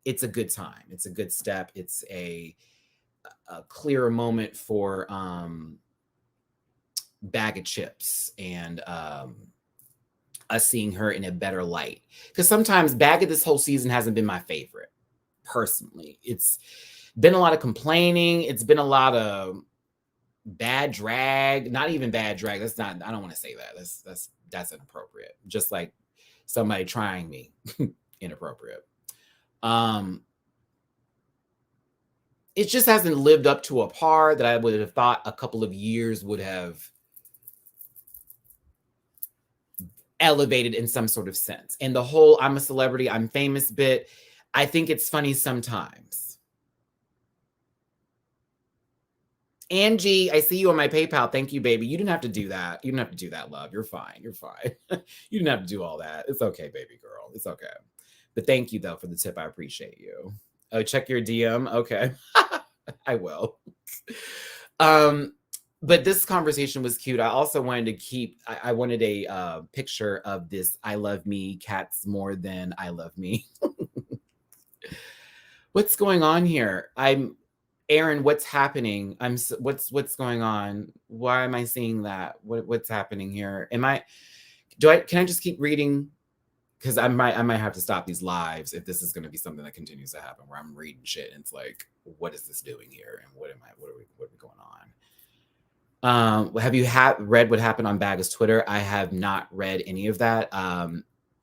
time. It's a good step. It's a clearer moment for Bag of Chips and us seeing her in a better light. Because sometimes Baga this whole season hasn't been my favorite, personally. It's been a lot of complaining. It's been a lot of bad drag. Not even bad drag. That's not, I don't want to say that. That's inappropriate. Just like somebody trying me. Inappropriate. It just hasn't lived up to a par that I would have thought a couple of years would have elevated in some sort of sense. And the whole I'm a celebrity, I'm famous bit, I think it's funny sometimes. Angie, I see you on my PayPal. Thank you, baby. You didn't have to do that. You didn't have to do that, love. You're fine. You didn't have to do all that. It's okay, baby girl. It's okay. But thank you, though, for the tip. I appreciate you. Oh, check your DM. Okay. I will. But this conversation was cute. I also wanted to keep, I wanted a picture of this I love me cats more than I love me. What's going on here? Aaron, what's happening? What's going on? Why am I seeing that? What's happening here? Can I just keep reading? Because I might have to stop these lives if this is going to be something that continues to happen where I'm reading shit and it's like, what is this doing here? And what are we going on? Have you read what happened on Baga's Twitter? I have not read any of that.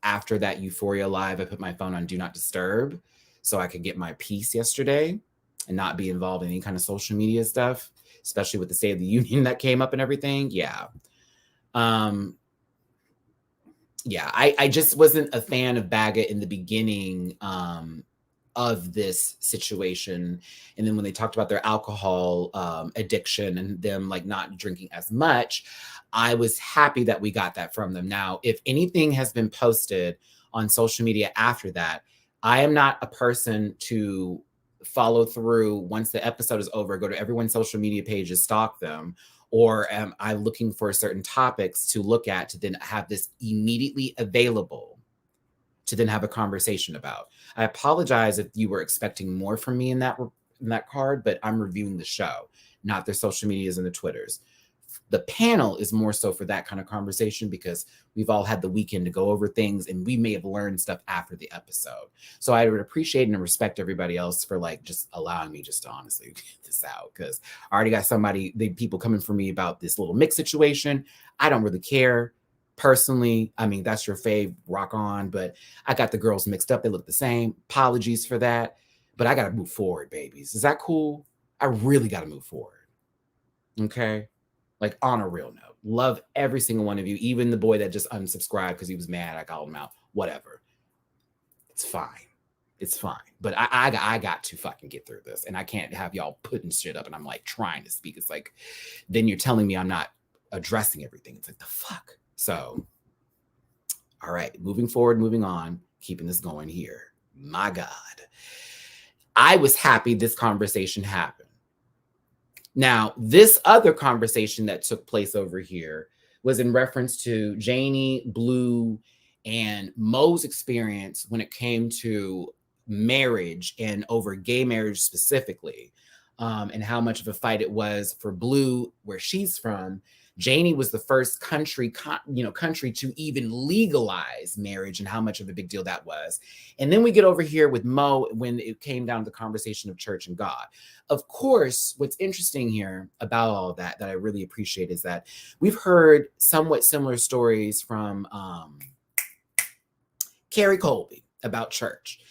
After that Euphoria live, I put my phone on Do Not Disturb so I could get my peace yesterday and not be involved in any kind of social media stuff, especially with the State of the Union that came up and everything. Yeah. Yeah, I just wasn't a fan of Baga in the beginning of this situation. And then when they talked about their alcohol addiction and them like not drinking as much, I was happy that we got that from them. Now, if anything has been posted on social media after that, I am not a person to follow through once the episode is over, go to everyone's social media pages, stalk them, or am I looking for certain topics to look at to then have this immediately available to then have a conversation about. I apologize if you were expecting more from me in that card, but I'm reviewing the show, not their social medias and the Twitters. The panel is more so for that kind of conversation because we've all had the weekend to go over things and we may have learned stuff after the episode. So I would appreciate and respect everybody else for like just allowing me just to honestly get this out, because I already got people coming for me about this little mix situation. I don't really care personally. I mean, that's your fave, rock on, but I got the girls mixed up. They look the same. Apologies for that, but I got to move forward, babies. Is that cool? I really got to move forward. Okay. Like on a real note, love every single one of you, even the boy that just unsubscribed because he was mad I called him out. Whatever. It's fine. It's fine. But I got to fucking get through this. And I can't have y'all putting shit up and I'm like trying to speak. It's like, then you're telling me I'm not addressing everything. It's like, the fuck? So, all right, moving forward, moving on, keeping this going here. My God. I was happy this conversation happened. Now, this other conversation that took place over here was in reference to Janey, Blue, and Mo's experience when it came to marriage and over gay marriage specifically, and how much of a fight it was for Blue, where she's from. Janey was the first country to even legalize marriage and how much of a big deal that was. And then we get over here with Mo when it came down to the conversation of church and God. Of course, what's interesting here about all that I really appreciate is that we've heard somewhat similar stories from Carrie Colby about church.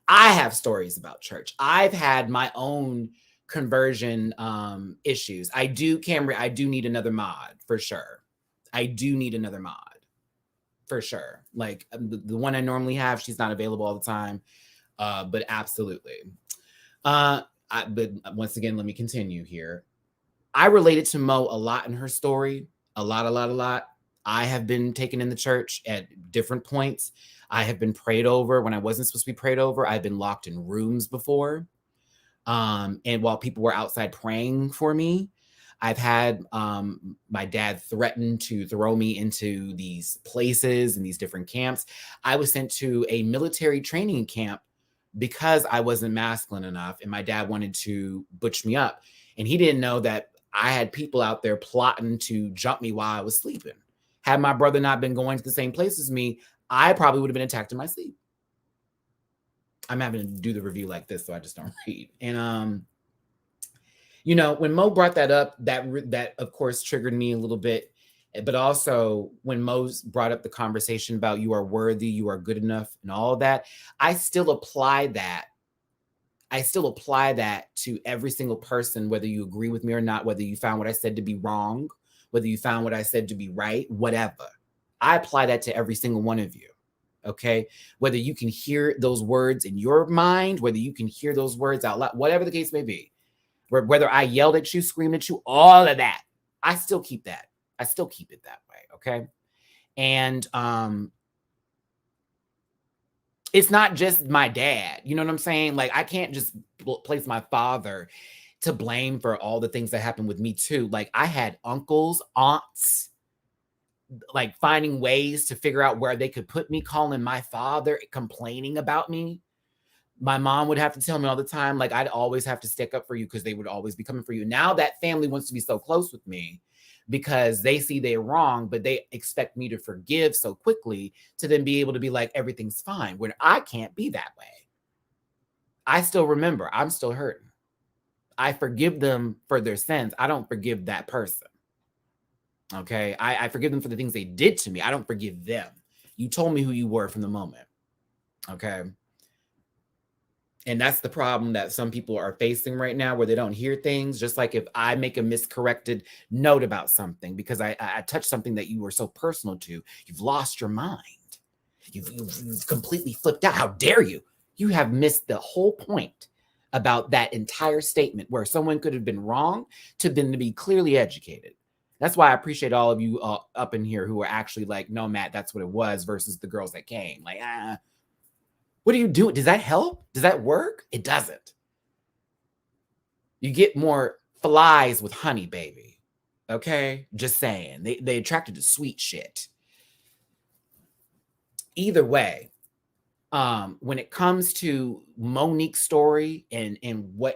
I have stories about church. I've had my own conversion issues. I do need another mod for sure. I do need another mod for sure. Like the one I normally have, she's not available all the time, but absolutely. But once again, let me continue here. I related to Mo a lot in her story, a lot. I have been taken in the church at different points. I have been prayed over when I wasn't supposed to be prayed over. I've been locked in rooms before. And while people were outside praying for me, I've had my dad threaten to throw me into these places and these different camps. I was sent to a military training camp because I wasn't masculine enough and my dad wanted to butch me up. And he didn't know that I had people out there plotting to jump me while I was sleeping. Had my brother not been going to the same place as me, I probably would have been attacked in my sleep. I'm having to do the review like this, so I just don't read. And, when Mo brought that up, that of course triggered me a little bit. But also when Mo brought up the conversation about you are worthy, you are good enough and all of that, I still apply that to every single person, whether you agree with me or not, whether you found what I said to be wrong, whether you found what I said to be right, whatever. I apply that to every single one of you. Okay. Whether you can hear those words in your mind, whether you can hear those words out loud, whatever the case may be, whether I yelled at you, screamed at you, all of that, I still keep that. I still keep it that way. Okay. And, it's not just my dad. You know what I'm saying? Like I can't just place my father to blame for all the things that happened with me too. Like I had uncles, aunts, like finding ways to figure out where they could put me, calling my father, complaining about me. My mom would have to tell me all the time, like I'd always have to stick up for you because they would always be coming for you. Now that family wants to be so close with me because they see they're wrong, but they expect me to forgive so quickly to then be able to be like, everything's fine, when I can't be that way. I still remember, I'm still hurting. I forgive them for their sins. I don't forgive that person. Okay. I forgive them for the things they did to me. I don't forgive them. You told me who you were from the moment. Okay. And that's the problem that some people are facing right now, where they don't hear things. Just like if I make a miscorrected note about something because I touched something that you were so personal to, you've lost your mind. You've completely flipped out. How dare you? You have missed the whole point about that entire statement, where someone could have been wrong to then to be clearly educated. That's why I appreciate all of you up in here who are actually like, no, Matt, that's what it was, versus the girls that came. Like, what are you doing? Does that help? Does that work? It doesn't. You get more flies with honey, baby. Okay? Just saying. They attracted to sweet shit. Either way, when it comes to Monique's story and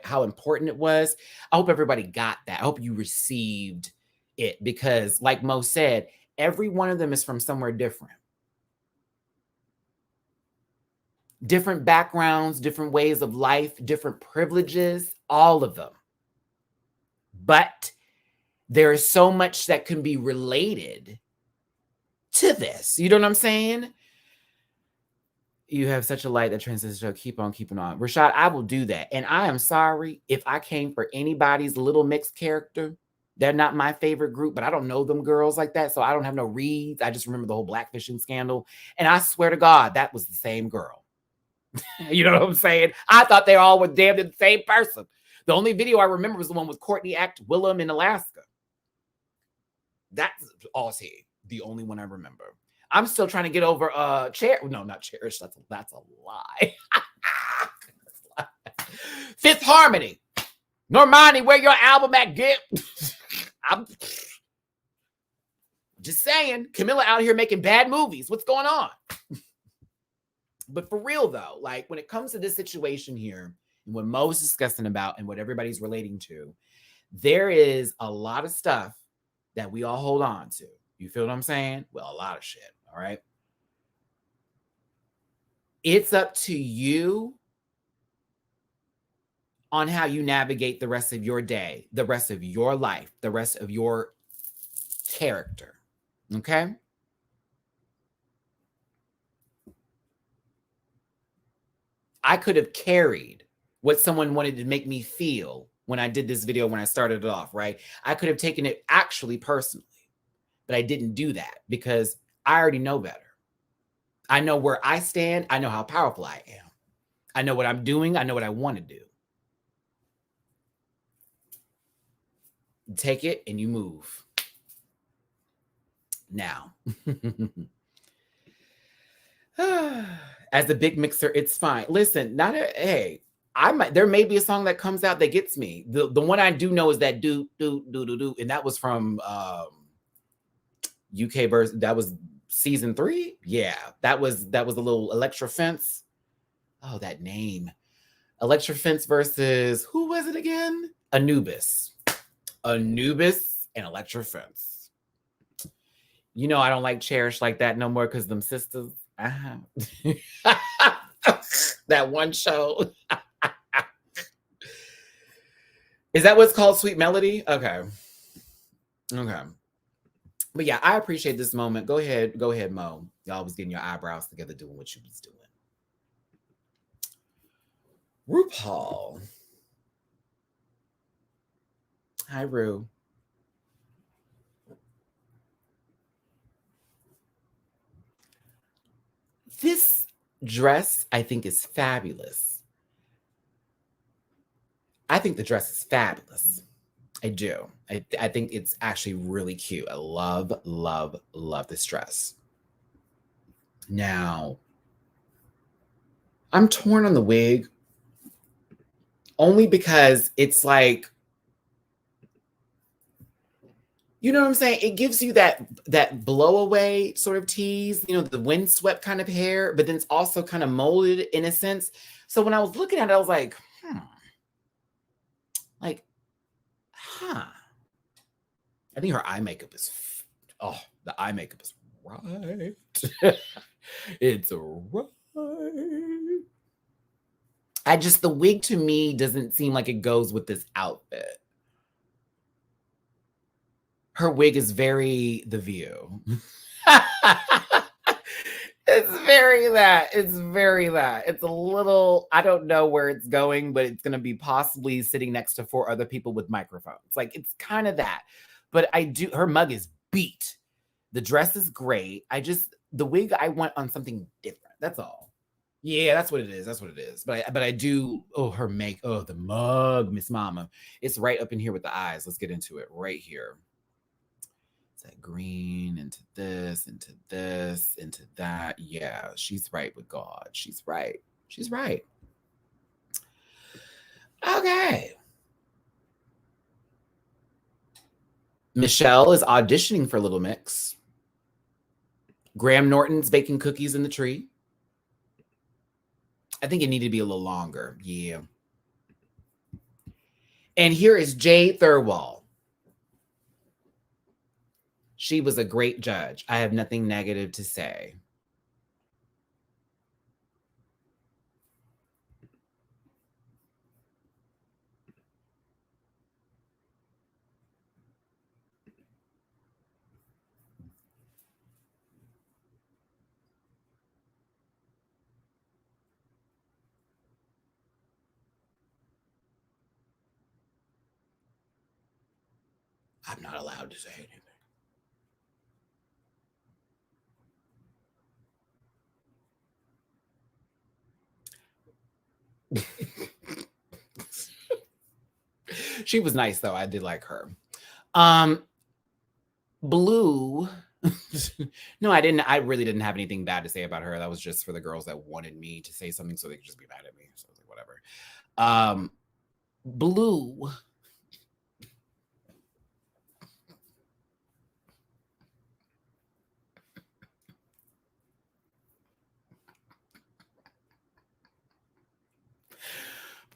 how important it was, I hope everybody got that. I hope you received it, because like Mo said, every one of them is from somewhere different. Different backgrounds, different ways of life, different privileges, all of them. But there is so much that can be related to this. You know what I'm saying? You have such a light that transcends the show. Keep on keeping on. Rashad, I will do that. And I am sorry if I came for anybody's Little Mix character. They're not my favorite group, but I don't know them girls like that, so I don't have no reads. I just remember the whole blackfishing scandal. And I swear to God, that was the same girl. You know what I'm saying? I thought they all were damn the same person. The only video I remember was the one with Courtney Act Willem in Alaska. That's Aussie. The only one I remember. I'm still trying to get over no, not Cherish. That's a lie. Fifth Harmony. Normani, where your album at, Gip? I'm just saying, Camilla out here making bad movies. What's going on? But for real though, like when it comes to this situation here, and what Mo's discussing about and what everybody's relating to, there is a lot of stuff that we all hold on to. You feel what I'm saying? Well, a lot of shit, all right? It's up to you on how you navigate the rest of your day, the rest of your life, the rest of your character, okay? I could have carried what someone wanted to make me feel when I did this video, when I started it off, right? I could have taken it actually personally, but I didn't do that because I already know better. I know where I stand. I know how powerful I am. I know what I'm doing. I know what I want to do. You take it and you move. Now. As the big mixer, it's fine. Listen, hey, there may be a song that comes out that gets me. The one I do know is that do, and that was from UK version. That was season 3. Yeah, that was a little Electra Fence. Oh, that name. Electra Fence versus who was it again? Anubis and Electra Fence. You know, I don't like Cherish like that no more because them sisters. That one show. Is that what's called Sweet Melody? Okay. But yeah, I appreciate this moment. Go ahead, Mo. Y'all was getting your eyebrows together doing what you was doing. RuPaul. Hi, Ru. This dress, I think, is fabulous. I think the dress is fabulous. I do. I think it's actually really cute. I love, love, love this dress. Now, I'm torn on the wig only because it's like You know what I'm saying? It gives you that blow away sort of tease, you know, the windswept kind of hair, but then it's also kind of molded in a sense. So when I was looking at it, I was like, like, huh. I think her eye makeup is, the eye makeup is right. It's right. The wig to me doesn't seem like it goes with this outfit. Her wig is very The View. It's very that. It's very that. It's a little, I don't know where it's going, but it's going to be possibly sitting next to 4 other people with microphones. Like, it's kind of that. But her mug is beat. The dress is great. The wig, I want on something different. That's all. Yeah, that's what it is. That's what it is. But I do, the mug, Miss Mama. It's right up in here with the eyes. Let's get into it right here. That green into this, into this, into that. Yeah, she's right with God. She's right. She's right. Okay. Michelle is auditioning for Little Mix. Graham Norton's baking cookies in the tree. I think it needed to be a little longer. Yeah. And here is Jade Thirlwall. She was a great judge. I have nothing negative to say. I'm not allowed to say anything. She was nice though. I did like her. Blue. No, I didn't. I really didn't have anything bad to say about her. That was just for the girls that wanted me to say something so they could just be mad at me. So I was like, whatever. Blue.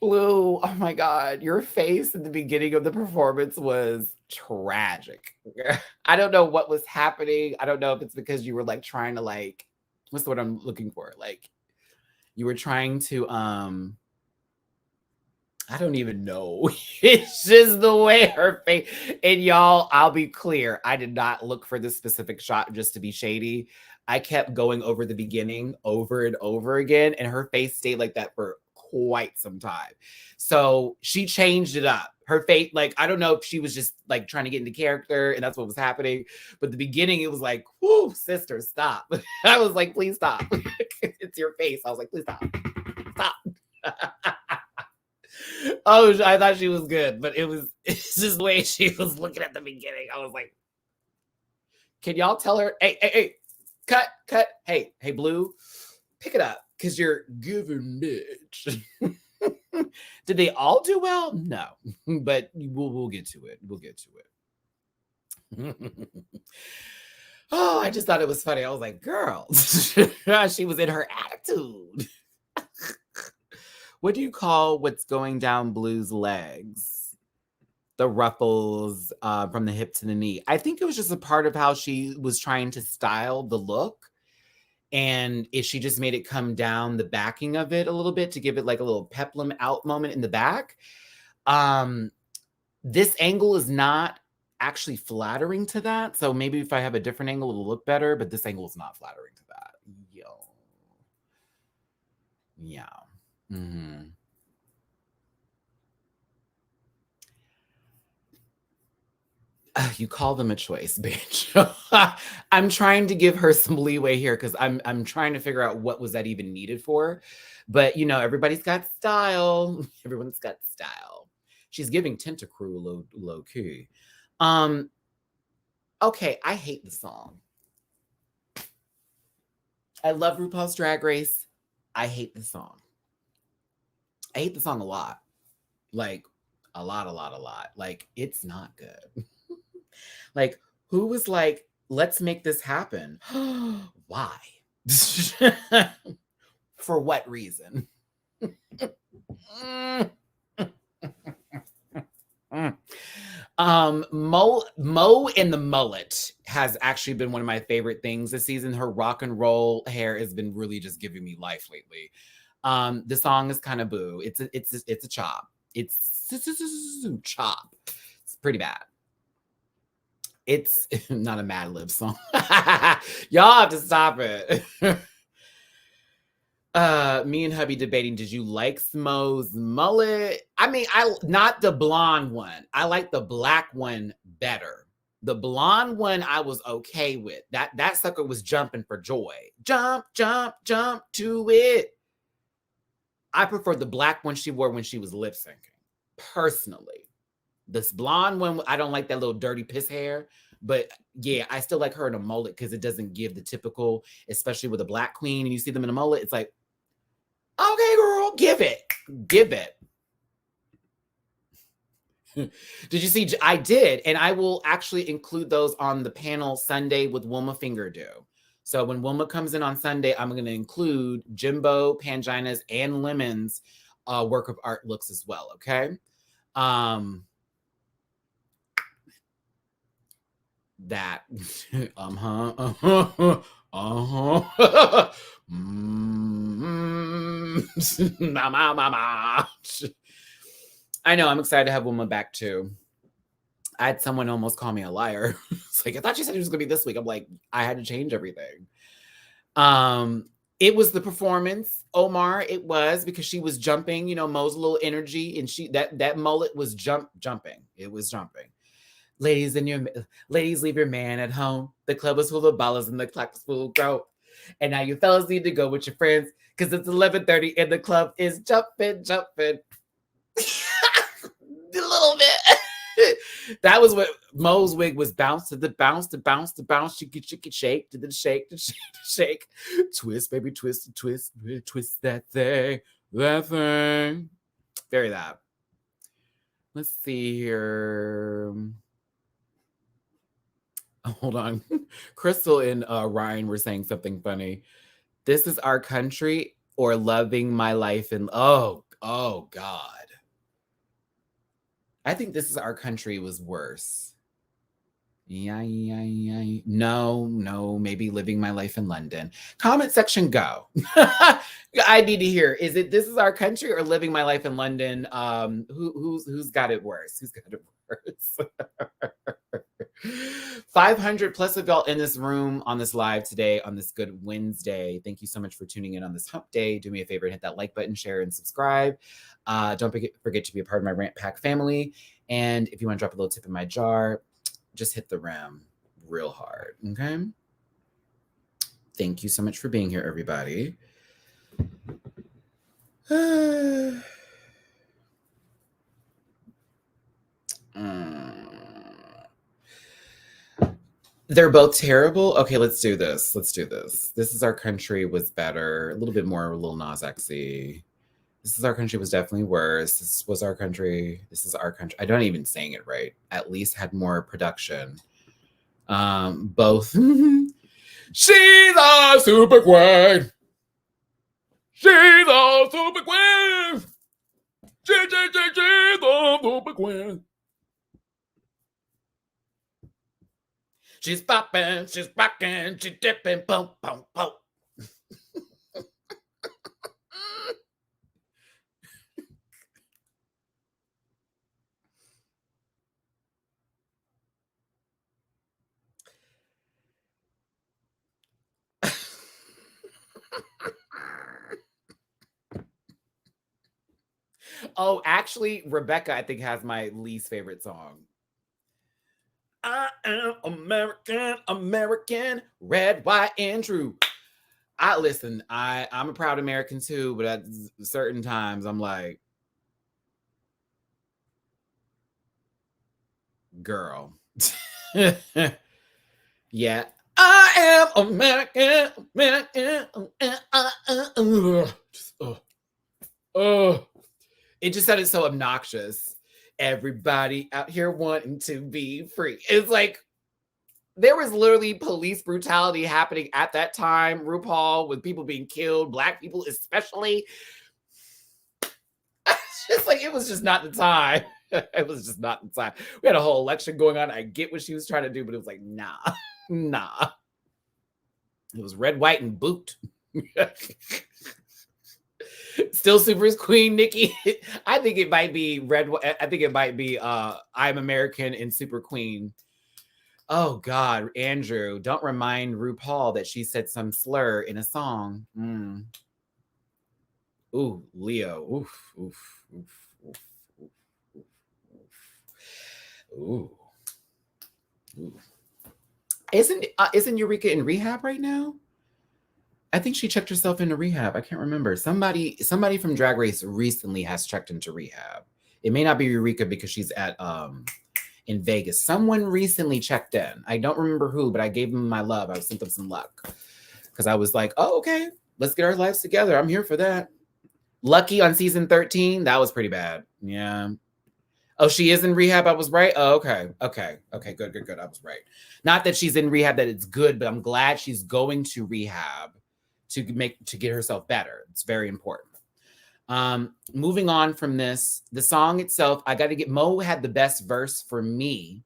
Blue, oh my God, your face at the beginning of the performance was tragic. I don't know what was happening. I don't know if it's because you were like trying to like, what's the word I'm looking for? Like you were trying to, I don't even know. It's just the way her face, and y'all, I'll be clear. I did not look for this specific shot just to be shady. I kept going over the beginning over and over again, and her face stayed like that for quite some time. So she changed it up. Her face, like, I don't know if she was just like trying to get into character and that's what was happening. But the beginning, it was like, whoo, sister, stop. I was like, please stop. It's your face. I was like, please stop. Stop. Oh, I thought she was good, but it's just the way she was looking at the beginning. I was like, can y'all tell her, hey, cut. Hey, Blue, pick it up. Because you're giving bitch. Did they all do well? No, but we'll get to it. We'll get to it. Oh, I just thought it was funny. I was like, girl, she was in her attitude. What do you call what's going down Blue's legs? The ruffles from the hip to the knee. I think it was just a part of how she was trying to style the look. And if she just made it come down the backing of it a little bit to give it like a little peplum out moment in the back. This angle is not actually flattering to that. So maybe if I have a different angle, it'll look better, but this angle is not flattering to that. Yeah. Mm-hmm. You call them a choice, bitch. I'm trying to give her some leeway here because I'm trying to figure out what was that even needed for. But you know, everybody's got style. Everyone's got style. She's giving Tentacruel low key. Okay, I hate the song. I love RuPaul's Drag Race. I hate the song. I hate the song a lot. Like a lot. Like it's not good. Like, who was like, let's make this happen? Why? For what reason? Mo and the mullet has actually been one of my favorite things this season. Her rock and roll hair has been really just giving me life lately. The song is kind of boo. It's a chop. It's chop. It's pretty bad. It's not a Mad Lib song. Y'all have to stop it. Me and hubby debating, did you like Smo's mullet? I mean, not the blonde one. I like the black one better. The blonde one I was okay with. That sucker was jumping for joy. Jump, jump, jump to it. I prefer the black one she wore when she was lip syncing, personally. This blonde one, I don't like that little dirty piss hair. But yeah, I still like her in a mullet because it doesn't give the typical, especially with a black queen and you see them in a mullet. It's like, okay, girl, give it. Give it. Did you see? I did. And I will actually include those on the panel Sunday with Wilma Fingerdo. So when Wilma comes in on Sunday, I'm going to include Jimbo, Pangina's, and Lemon's work of art looks as well. Okay. That. I know. I'm excited to have Wilma back too. I had someone almost call me a liar. It's like, I thought you said it was gonna be this week. I'm like, I had to change everything. It was the performance, Omar. It was because she was jumping, you know, Mo's little energy, and that mullet was jumping. It was jumping. Ladies, leave your man at home. The club was full of ballers and the clock was full of grow. And now you fellas need to go with your friends because it's 11:30 and the club is jumping. A little bit. That was what Mo's wig was. Bounce to the bounce to bounce to bounce. She could shake to the shake to shake. Twist, baby, twist, twist that thing. Very that. Let's see here. Hold on. Crystal and Ryan were saying something funny. This is our country or loving my life in oh God. I think this is our country was worse. Yeah. No, maybe living my life in London. Comment section, go. I need to hear. Is it this is our country or living my life in London? Who's got it worse? Who's got it worse? 500 plus of y'all in this room on this live today on this Good Wednesday. Thank you so much for tuning in on this hump day. Do me a favor and hit that like button, share, and subscribe. Don't forget to be a part of my Rant Pack family. And if you want to drop a little tip in my jar, just hit the ram real hard. Okay. Thank you so much for being here, everybody. They're both terrible. Okay, let's do this. This is our country was better. A little bit more Lil Nas X-y. This is our country was definitely worse. This was our country. This is our country. I don't even saying it right. At least had more production. Both. She's a super queen. She's a super queen. She's a super queen. She's popping, she's rocking, she's dipping, boom, boom, boom. Oh, actually, Rebecca, I think, has my least favorite song. I am American, red, white, and true. I'm a proud American too, but at certain times I'm like, girl. Yeah. I am American. It just sounded so obnoxious. Everybody out here wanting to be free. It's like, there was literally police brutality happening at that time, RuPaul, with people being killed, Black people especially. It's just like, it was just not the time. It was just not the time. We had a whole election going on. I get what she was trying to do, but it was like, nah, nah. It was red, white, and boot. Still Super's Queen, Nikki. I think it might be red. I think it might be I'm American and Super Queen. Oh God, Andrew, don't remind RuPaul that she said some slur in a song. Ooh, Leo. Oof, oof, oof, oof, oof, oof, oof. Ooh. Ooh. Isn't Eureka in rehab right now? I think she checked herself into rehab. I can't remember. Somebody from Drag Race recently has checked into rehab. It may not be Eureka because she's at in Vegas. Someone recently checked in. I don't remember who, but I gave them my love. I sent them some luck because I was like, oh, okay, let's get our lives together. I'm here for that. Lucky on season 13. That was pretty bad. Yeah. Oh, she is in rehab. I was right. Oh, okay. Good. I was right. Not that she's in rehab, that it's good, but I'm glad she's going to rehab to get herself better. It's very important. Moving on from this, the song itself, I got to get, Mo had the best verse for me.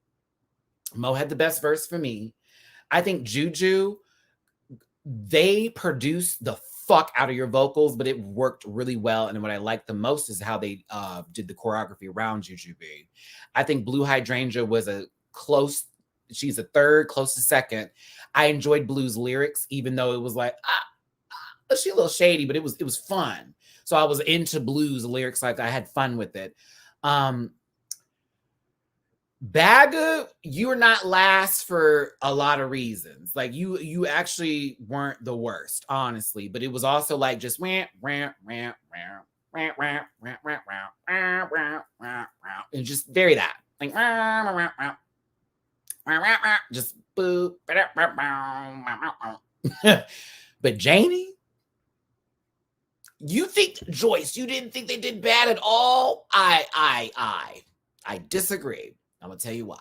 I think Juju, they produced the fuck out of your vocals, but it worked really well. And what I liked the most is how they did the choreography around Jujubee. I think Blue Hydrangea was she's a third, close to second. I enjoyed Blue's lyrics, even though it was like, she's a little shady, but it was fun. So I was into Blue's lyrics, like I had fun with it. Baga, you're not last for a lot of reasons. Like you actually weren't the worst, honestly. But it was also like just and just very that. Like just boo. But Janey, you think, Joyce, you didn't think they did bad at all? I disagree. I'm gonna tell you why.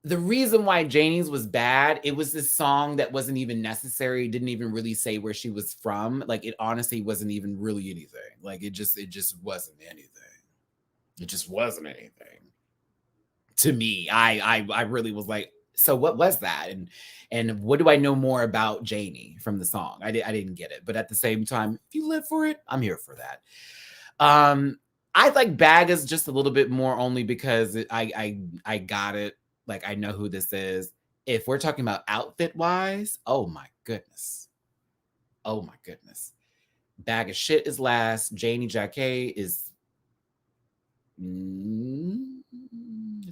The reason why Janey's was bad, it was this song that wasn't even necessary. It didn't even really say where she was from. Like, it honestly wasn't even really anything. Like, it just wasn't anything. It just wasn't anything. To me, I really was like, so what was that? And what do I know more about Janey from the song? I didn't get it. But at the same time, if you live for it, I'm here for that. I like Baga's just a little bit more only because I got it. Like, I know who this is. If we're talking about outfit wise, oh my goodness. Bag of shit is last. Janey Jacquet is. I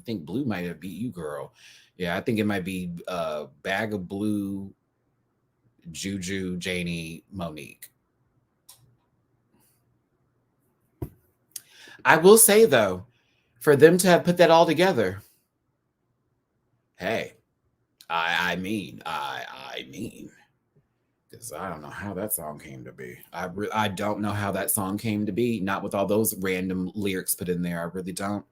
think Blue might have beat you, girl. Yeah, I think it might be Bag of Blue, Juju, Janey, Monique. I will say, though, for them to have put that all together, hey, I mean, because I don't know how that song came to be. I don't know how that song came to be. Not with all those random lyrics put in there. I really don't.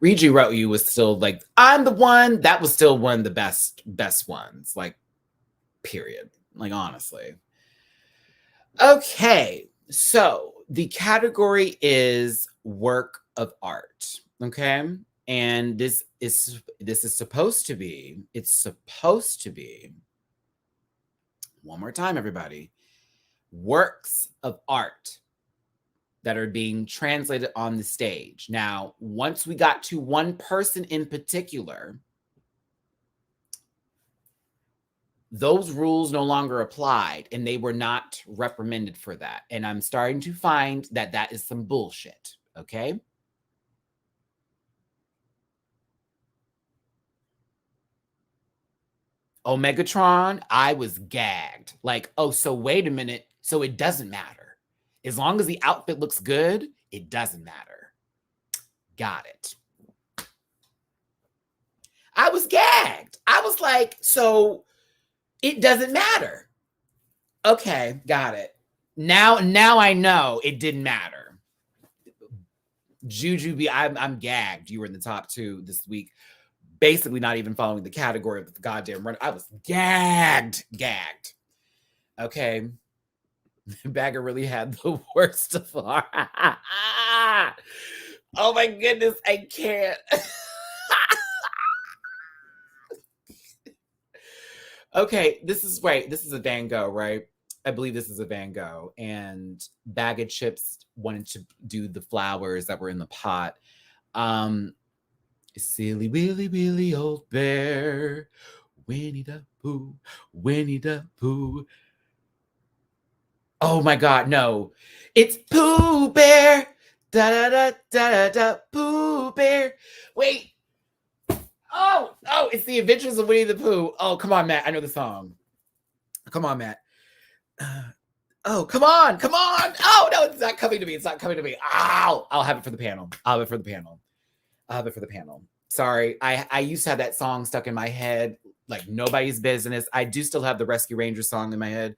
Read You Wrote You was still like, I'm the one. That was still one of the best ones. Like, period. Like, honestly. Okay. So the category is work of art. Okay. And this is supposed to be, one more time, everybody, works of art that are being translated on the stage. Now, once we got to one person in particular, those rules no longer applied and they were not reprimanded for that. And I'm starting to find that that is some bullshit, okay? Omegatron, I was gagged. Like, oh, so wait a minute. So it doesn't matter. As long as the outfit looks good, it doesn't matter. Got it. I was gagged. I was like, so it doesn't matter. Okay, got it. Now I know it didn't matter. Jujubee, I'm gagged. You were in the top 2 this week. Basically not even following the category of the goddamn run. I was gagged. Okay. Baga really had the worst of all. Oh my goodness, I can't. Okay, this is a Van Gogh, right? I believe this is a Van Gogh. And Baga Chips wanted to do the flowers that were in the pot. Silly Willy Willy Old Bear, Winnie the Pooh, Winnie the Pooh. Oh my God, no. It's Pooh Bear. Da da da da da Pooh Bear. Wait. Oh, it's the Adventures of Winnie the Pooh. Oh, come on, Matt. I know the song. Come on, Matt. Oh, come on. Oh, no, it's not coming to me. Ow. I'll have it for the panel. Sorry. I used to have that song stuck in my head like nobody's business. I do still have the Rescue Rangers song in my head.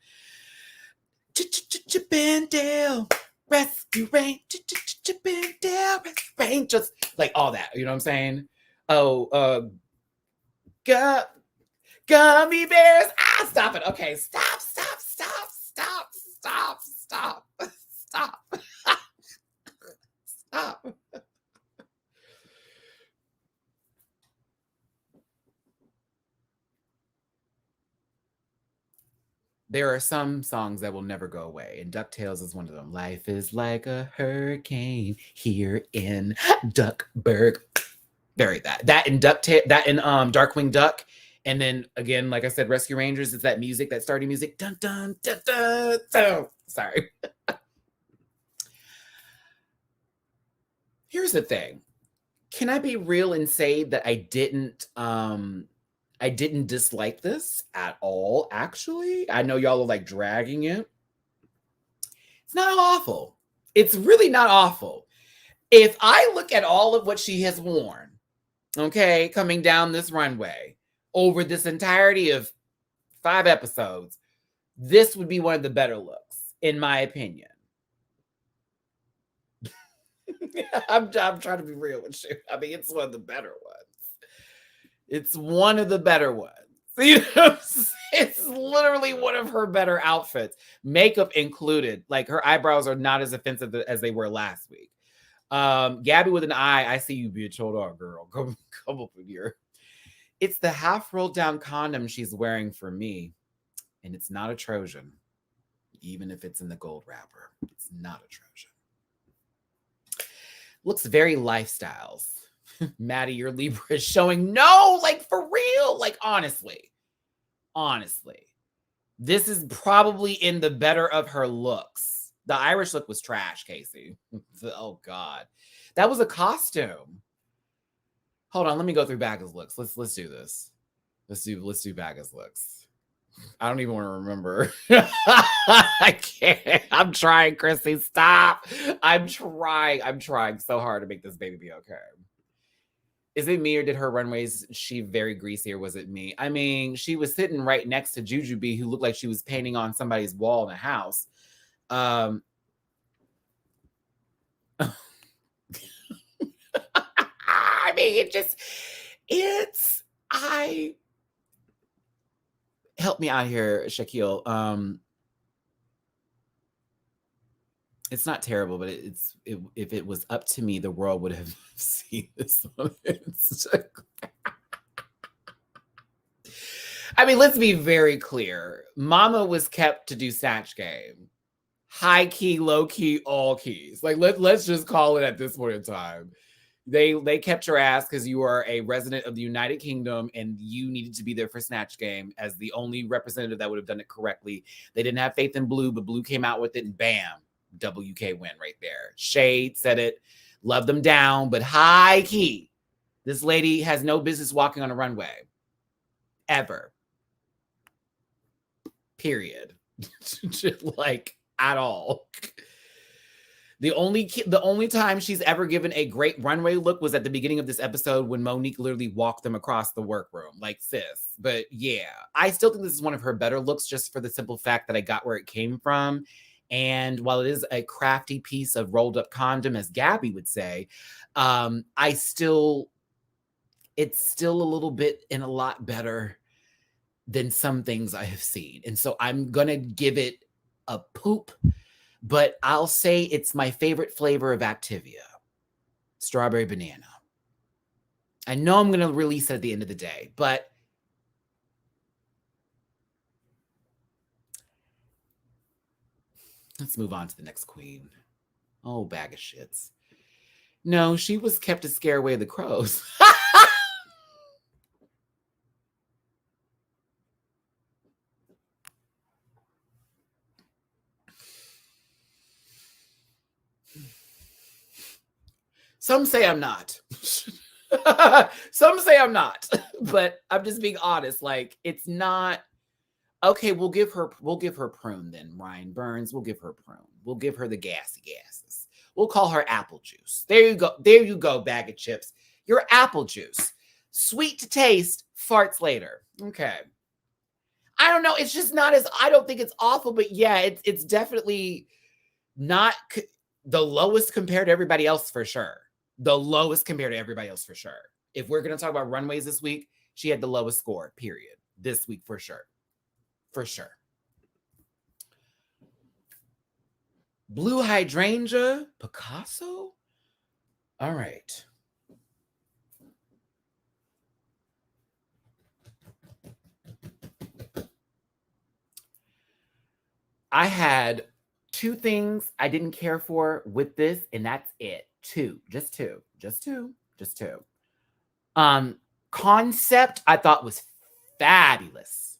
Bandale, Rescue Rangers, Bandale, Rescue Rangers. Like all that. You know what I'm saying? Oh, gummy bears. Stop it. Okay, stop. There are some songs that will never go away, and DuckTales is one of them. Life is like a hurricane here in Duckburg. Bury that. That in Darkwing Duck. And then again, like I said, Rescue Rangers, it's that music, that starting music. Dun dun dun dun dun. Sorry. Here's the thing. Can I be real and say that I didn't dislike this at all, actually? I know y'all are like dragging it. It's not awful. It's really not awful. If I look at all of what she has worn, okay, coming down this runway over this entirety of 5 episodes, this would be one of the better looks, in my opinion. I'm trying to be real with you. I mean, it's one of the better ones. You know, it's literally one of her better outfits, makeup included. Like her eyebrows are not as offensive as they were last week. Gabby with an eye, I see you, bitch. Hold on, girl. Come up with here. It's the half rolled down condom she's wearing for me, and it's not a Trojan, even if it's in the gold wrapper. It's not a Trojan. Looks very lifestyles. Matty, your Libra is showing. No, like for real. Like honestly. This is probably in the better of her looks. The Irish look was trash, Casey. Oh God. That was a costume. Hold on, let me go through Baga's looks. Let's do this. Let's do Baga's looks. I don't even want to remember. I can't. I'm trying, Chrissy. Stop. I'm trying so hard to make this baby be okay. Is it me or did her runways, she very greasy, or was it me? I mean, she was sitting right next to Jujubee, who looked like she was painting on somebody's wall in a house. I mean, help me out here, Shaquille. It's not terrible, but if it was up to me, the world would have seen this on Instagram. I mean, let's be very clear. Mama was kept to do Satch Game. High key, low key, all keys. Like let's just call it at this point in time. They kept your ass because you are a resident of the United Kingdom and you needed to be there for Snatch Game as the only representative that would have done it correctly. They didn't have faith in Blue, but Blue came out with it and bam, WK win right there. Shade said it, love them down, but high key. This lady has no business walking on a runway. Ever. Period. Like at all. The only time she's ever given a great runway look was at the beginning of this episode when Monique literally walked them across the workroom. Like, sis. But yeah, I still think this is one of her better looks just for the simple fact that I got where it came from. And while it is a crafty piece of rolled up condom, as Gabby would say, it's still a little bit and a lot better than some things I have seen. And so I'm going to give it a poop, but I'll say it's my favorite flavor of Activia, strawberry banana. I know I'm going to release it at the end of the day, but let's move on to the next queen. Oh, bag of shits. No, she was kept to scare away the crows. Some say I'm not. Some say I'm not, but I'm just being honest. Like, it's not okay. We'll give her prune then. Ryan Burns, we'll give her prune. We'll give her the gassy gases. We'll call her apple juice. There you go. There you go, bag of chips. You're apple juice. Sweet to taste, farts later. Okay. I don't know. It's just not as, I don't think it's awful, but yeah, it's definitely not the lowest compared to everybody else for sure. The lowest compared to everybody else for sure. If we're going to talk about runways this week, she had the lowest score, period. This week for sure. For sure. Blue hydrangea, Picasso? All right. I had two things I didn't care for with this, and that's it. Just two. Concept I thought was fabulous.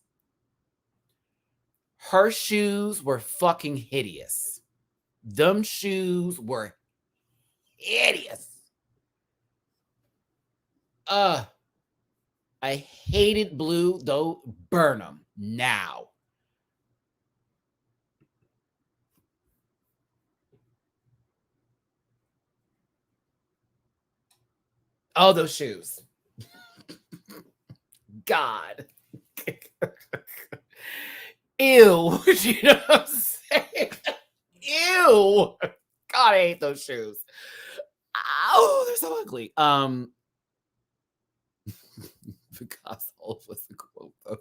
Her shoes were fucking hideous. Them shoes were hideous. I hated blue, though. Burn them now. Oh, those shoes. God. Ew. You know what I'm saying? Ew. God, I hate those shoes. Oh, they're so ugly. Picasso was the quote though.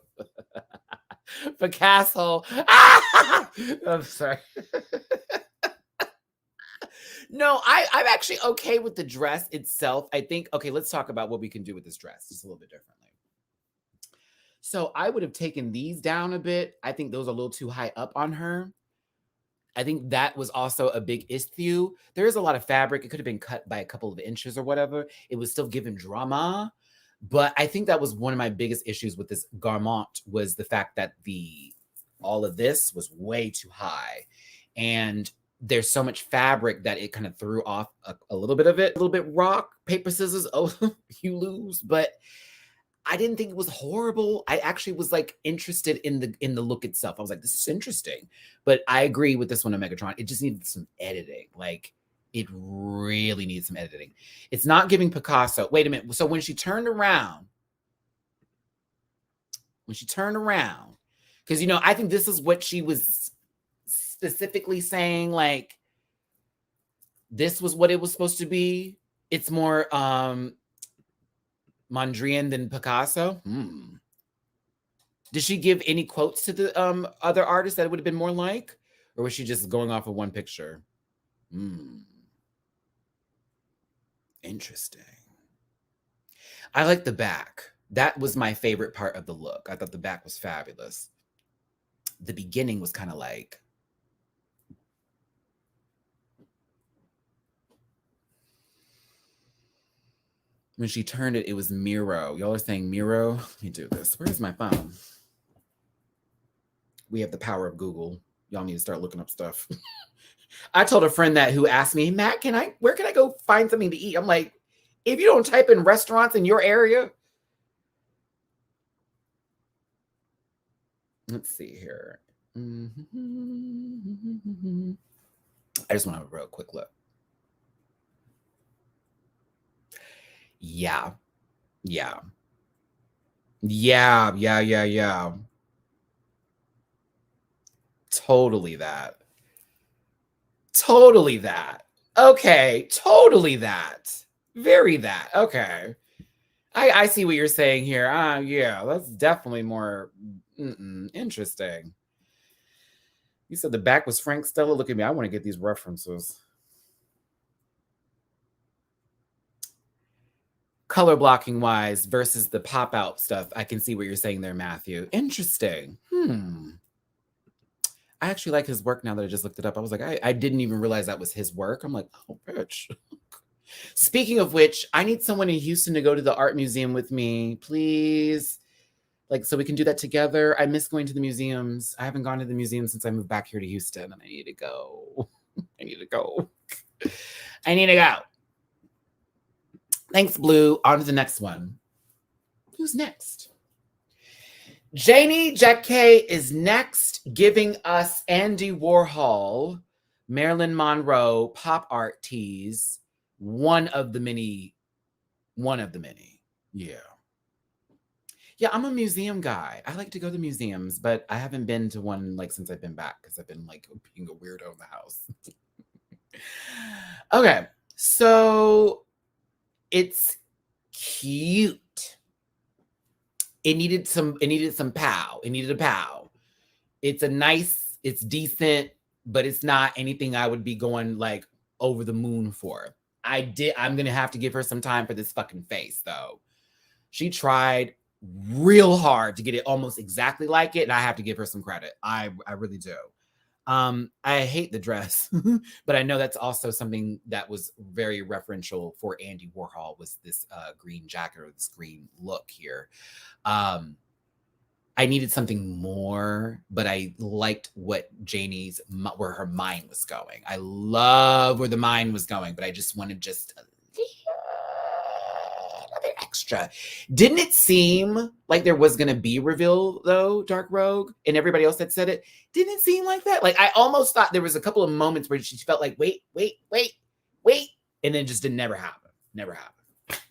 Picasso. I'm sorry. No, I'm actually okay with the dress itself. I think, okay, let's talk about what we can do with this dress just a little bit differently. So I would have taken these down a bit. I think those are a little too high up on her. I think that was also a big issue. There is a lot of fabric. It could have been cut by a couple of inches or whatever. It was still given drama. But I think that was one of my biggest issues with this garment was the fact that all of this was way too high. And there's so much fabric that it kind of threw off a little bit of it. A little bit rock, paper, scissors. Oh, you lose. But I didn't think it was horrible. I actually was like interested in the look itself. I was like, this is interesting. But I agree with this one on Megatron. It just needed some editing. Like, it really needs some editing. It's not giving Picasso. Wait a minute. So when she turned around, because, I think this is what she was specifically saying, like, this was what it was supposed to be. It's more Mondrian than Picasso. Did she give any quotes to the other artists that it would have been more like? Or was she just going off of one picture? Interesting. I like the back. That was my favorite part of the look. I thought the back was fabulous. The beginning was kind of like, when she turned it, it was Miro. Y'all are saying Miro? Let me do this. Where's my phone? We have the power of Google. Y'all need to start looking up stuff. I told a friend that who asked me, Matt, where can I go find something to eat? I'm like, if you don't type in restaurants in your area. Let's see here. I just want to have a real quick look. Yeah. Totally that. Totally that. Okay, totally that. Very that. Okay. I see what you're saying here. Yeah, that's definitely more interesting. You said the back was Frank Stella. Look at me. I want to get these references. Color blocking wise versus the pop out stuff. I can see what you're saying there, Matthew. Interesting. I actually like his work now that I just looked it up. I was like, I didn't even realize that was his work. I'm like, oh, bitch. Speaking of which, I need someone in Houston to go to the art museum with me, please. Like, so we can do that together. I miss going to the museums. I haven't gone to the museum since I moved back here to Houston, and I need to go. I need to go. I need to go. Thanks, Blue. On to the next one. Who's next? Janey Jacquet is next, giving us Andy Warhol, Marilyn Monroe pop art tees. One of the many. Yeah. Yeah, I'm a museum guy. I like to go to museums, but I haven't been to one like since I've been back because I've been like being a weirdo in the house. Okay, so it's cute. It needed some pow. It needed a pow. It's it's decent, but it's not anything I would be going like over the moon for. I'm gonna have to give her some time for this fucking face though. She tried real hard to get it almost exactly like it, and I have to give her some credit. I really do. I hate the dress, but I know that's also something that was very referential for Andy Warhol was this green jacket or this green look here. I needed something more, but I liked what where her mind was going. I love where the mind was going, but I just wanted just a little extra. Didn't it seem like there was going to be a reveal though, Dark Rogue, and everybody else that said it? Didn't it seem like that? Like I almost thought there was a couple of moments where she felt like, wait, and then just didn't never happen. Never happened.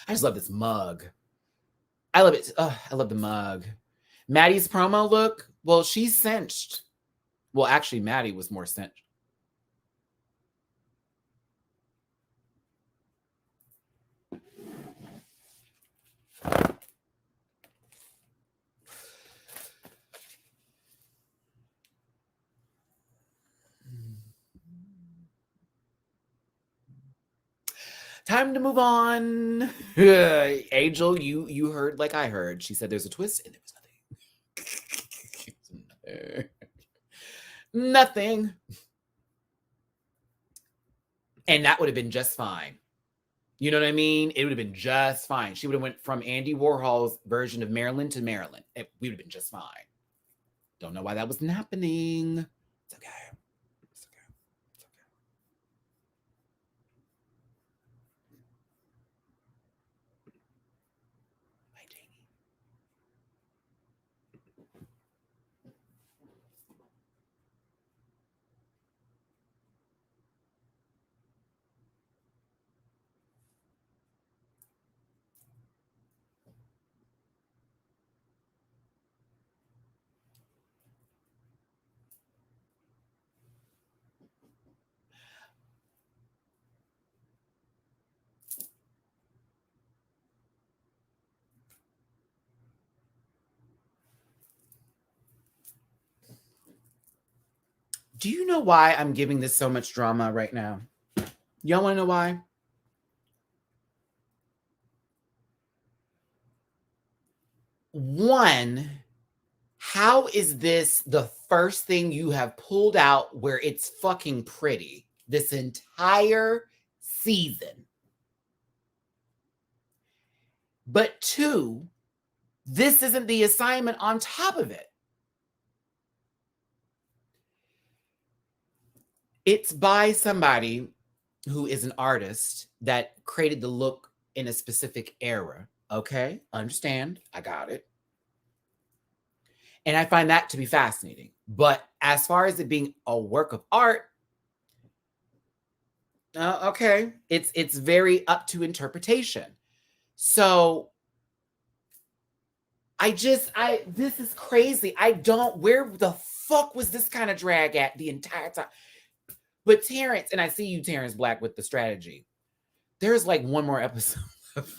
I just love this mug. I love it. Oh, I love the mug. Maddie's promo look. Well, she's cinched. Well, actually, Matty was more cinched. Time to move on. Angel, you heard like I heard. She said there's a twist and there was nothing. Nothing. And that would have been just fine. You know what I mean? It would have been just fine. She would have went from Andy Warhol's version of Marilyn to Marilyn. We would have been just fine. Don't know why that wasn't happening. It's okay. It's okay. It's okay. Hi, Janey. Do you know why I'm giving this so much drama right now? Y'all want to know why? One, how is this the first thing you have pulled out where it's fucking pretty this entire season? But two, this isn't the assignment on top of it. It's by somebody who is an artist that created the look in a specific era. Okay, understand. I got it. And I find that to be fascinating. But as far as it being a work of art, okay, it's very up to interpretation. So this is crazy. Where the fuck was this kind of drag at the entire time? But Terrence, and I see you, Terrence Black, with the strategy. There's like one more episode.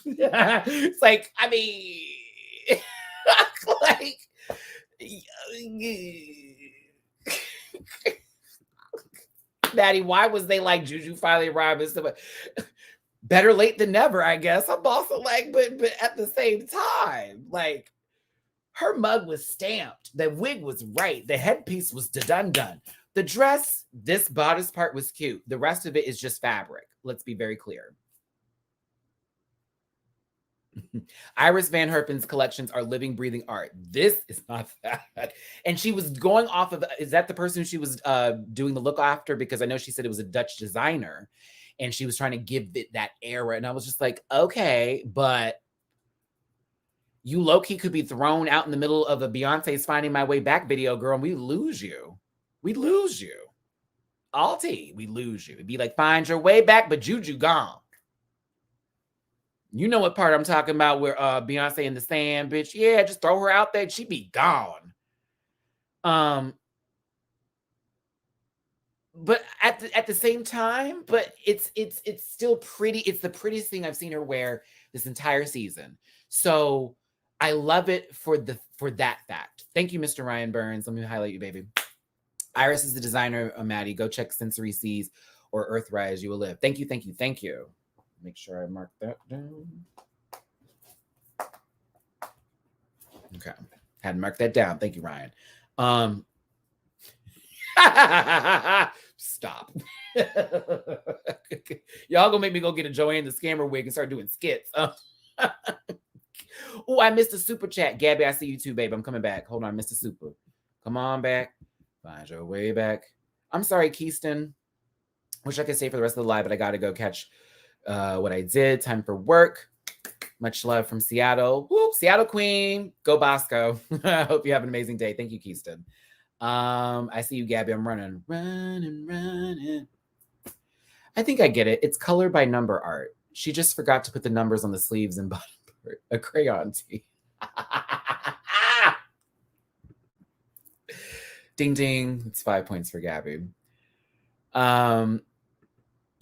It's like, I mean, like, Daddy, why was they like Juju finally arrived? Better late than never, I guess. I'm also like, but at the same time, like, her mug was stamped. The wig was right. The headpiece was done. The dress, this bodice part was cute. The rest of it is just fabric. Let's be very clear. Iris Van Herpen's collections are living, breathing art. This is not that. And she was going off of, is that the person she was doing the look after? Because I know she said it was a Dutch designer and she was trying to give it that era. And I was just like, okay, but you low-key could be thrown out in the middle of a Beyonce's Finding My Way Back video, girl, and we lose you. We lose you. Alti, we lose you. It'd be like, find your way back, but Juju gone. You know what part I'm talking about where Beyonce in the sand, bitch. Yeah, just throw her out there. She'd be gone. But at the same time, but it's still pretty. It's the prettiest thing I've seen her wear this entire season. So I love it for that fact. Thank you, Mr. Ryan Burns. Let me highlight you, baby. Iris is the designer of Matty. Go check Sensory Seas or Earthrise. You will live. Thank you, thank you, thank you. Make sure I mark that down. Okay. Had to mark that down. Thank you, Ryan. Stop. Y'all gonna make me go get a Joanne the Scammer wig and start doing skits. Oh, I missed a super chat. Gabby, I see you too, babe. I'm coming back. Hold on, Mr. Super. Come on back. Find your way back. I'm sorry, Keyston. Wish I could stay for the rest of the live, but I gotta go catch what I did. Time for work. Much love from Seattle. Whoop, Seattle Queen. Go Bosco. I hope you have an amazing day. Thank you, Keyston. I see you, Gabby. I'm running. I think I get it. It's color by number art. She just forgot to put the numbers on the sleeves and bottom part. A crayon tee. Ding, ding. It's 5 points for Gabby.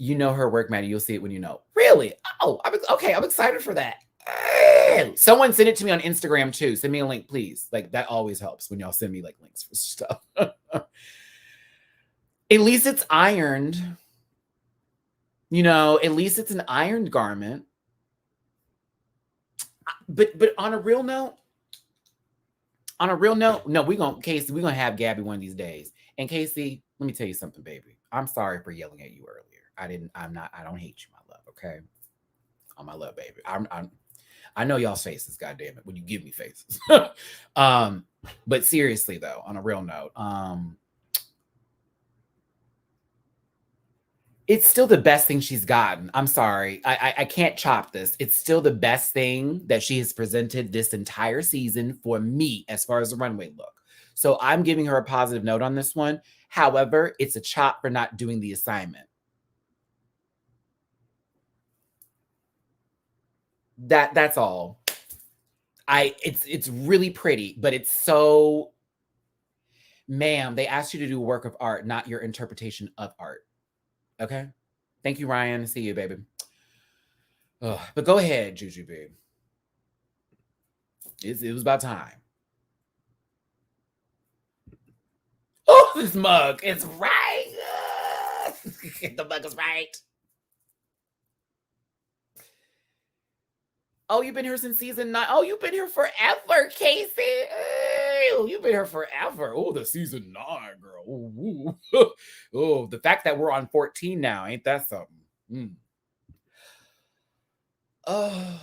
You know her work, Matty. You'll see it when you know. Really? Oh, I'm excited for that. Someone send it to me on Instagram too. Send me a link, please. Like, that always helps when y'all send me like links for stuff. At least it's ironed. You know, at least it's an ironed garment. But on a real note, no, Casey, we're gonna have Gabby one of these days. And Casey, let me tell you something, baby. I'm sorry for yelling at you earlier. I don't hate you, my love, okay? Oh, my love, baby. I know y'all's faces, goddamn it, when you give me faces. But seriously though, on a real note, it's still the best thing she's gotten. I'm sorry. I can't chop this. It's still the best thing that she has presented this entire season for me as far as the runway look. So I'm giving her a positive note on this one. However, it's a chop for not doing the assignment. That's all. It's really pretty, but it's so, ma'am, they asked you to do work of art, not your interpretation of art. Okay? Thank you, Ryan. See you, baby. Oh, but go ahead, Jujubee. It was about time. Oh, this mug. It's right. The mug is right. Oh, you've been here since season 9. Oh, you've been here forever, Casey. Oh, you've been here forever. Oh, the season 9, girl. Ooh. Oh, the fact that we're on 14 now, ain't that something? Oh.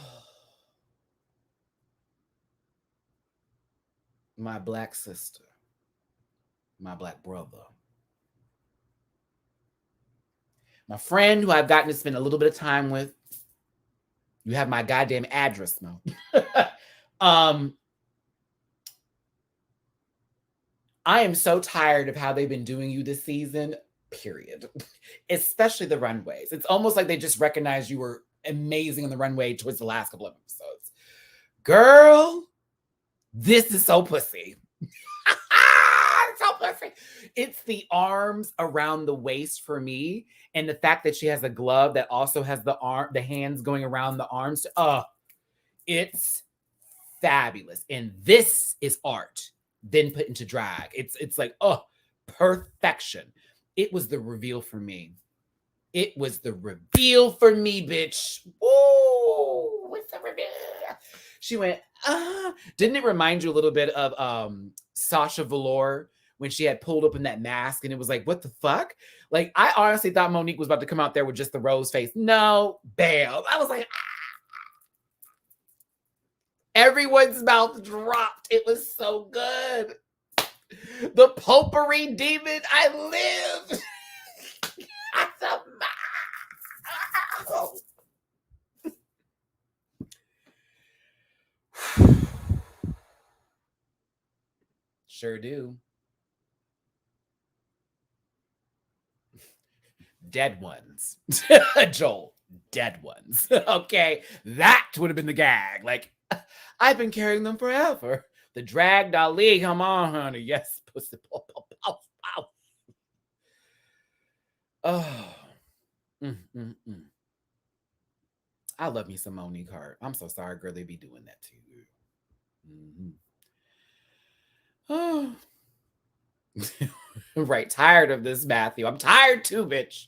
My black sister. My black brother. My friend who I've gotten to spend a little bit of time with. You have my goddamn address, Mo. I am so tired of how they've been doing you this season, period. Especially the runways. It's almost like they just recognized you were amazing on the runway towards the last couple of episodes. Girl, this is so pussy. So pussy. It's the arms around the waist for me, and the fact that she has a glove that also has the hands going around the arms. It's fabulous. And this is art then put into drag. It's like, perfection. It was the reveal for me. It was the reveal for me, bitch. Woo! What's the reveal? She went, Didn't it remind you a little bit of Sasha Velour when she had pulled open that mask and it was like, what the fuck? Like, I honestly thought Monique was about to come out there with just the rose face. No, bam. I was like, Everyone's mouth dropped. It was so good. The potpourri demon, I lived. Sure do. Dead ones. Joel, dead ones. Okay, that would have been the gag. Like, I've been carrying them forever. The drag dolly, come on, honey. Yes, pussy. Oh. I love me some Monique Hart. I'm so sorry, girl, they be doing that to you. Oh. Right, tired of this, Matthew. I'm tired too, bitch.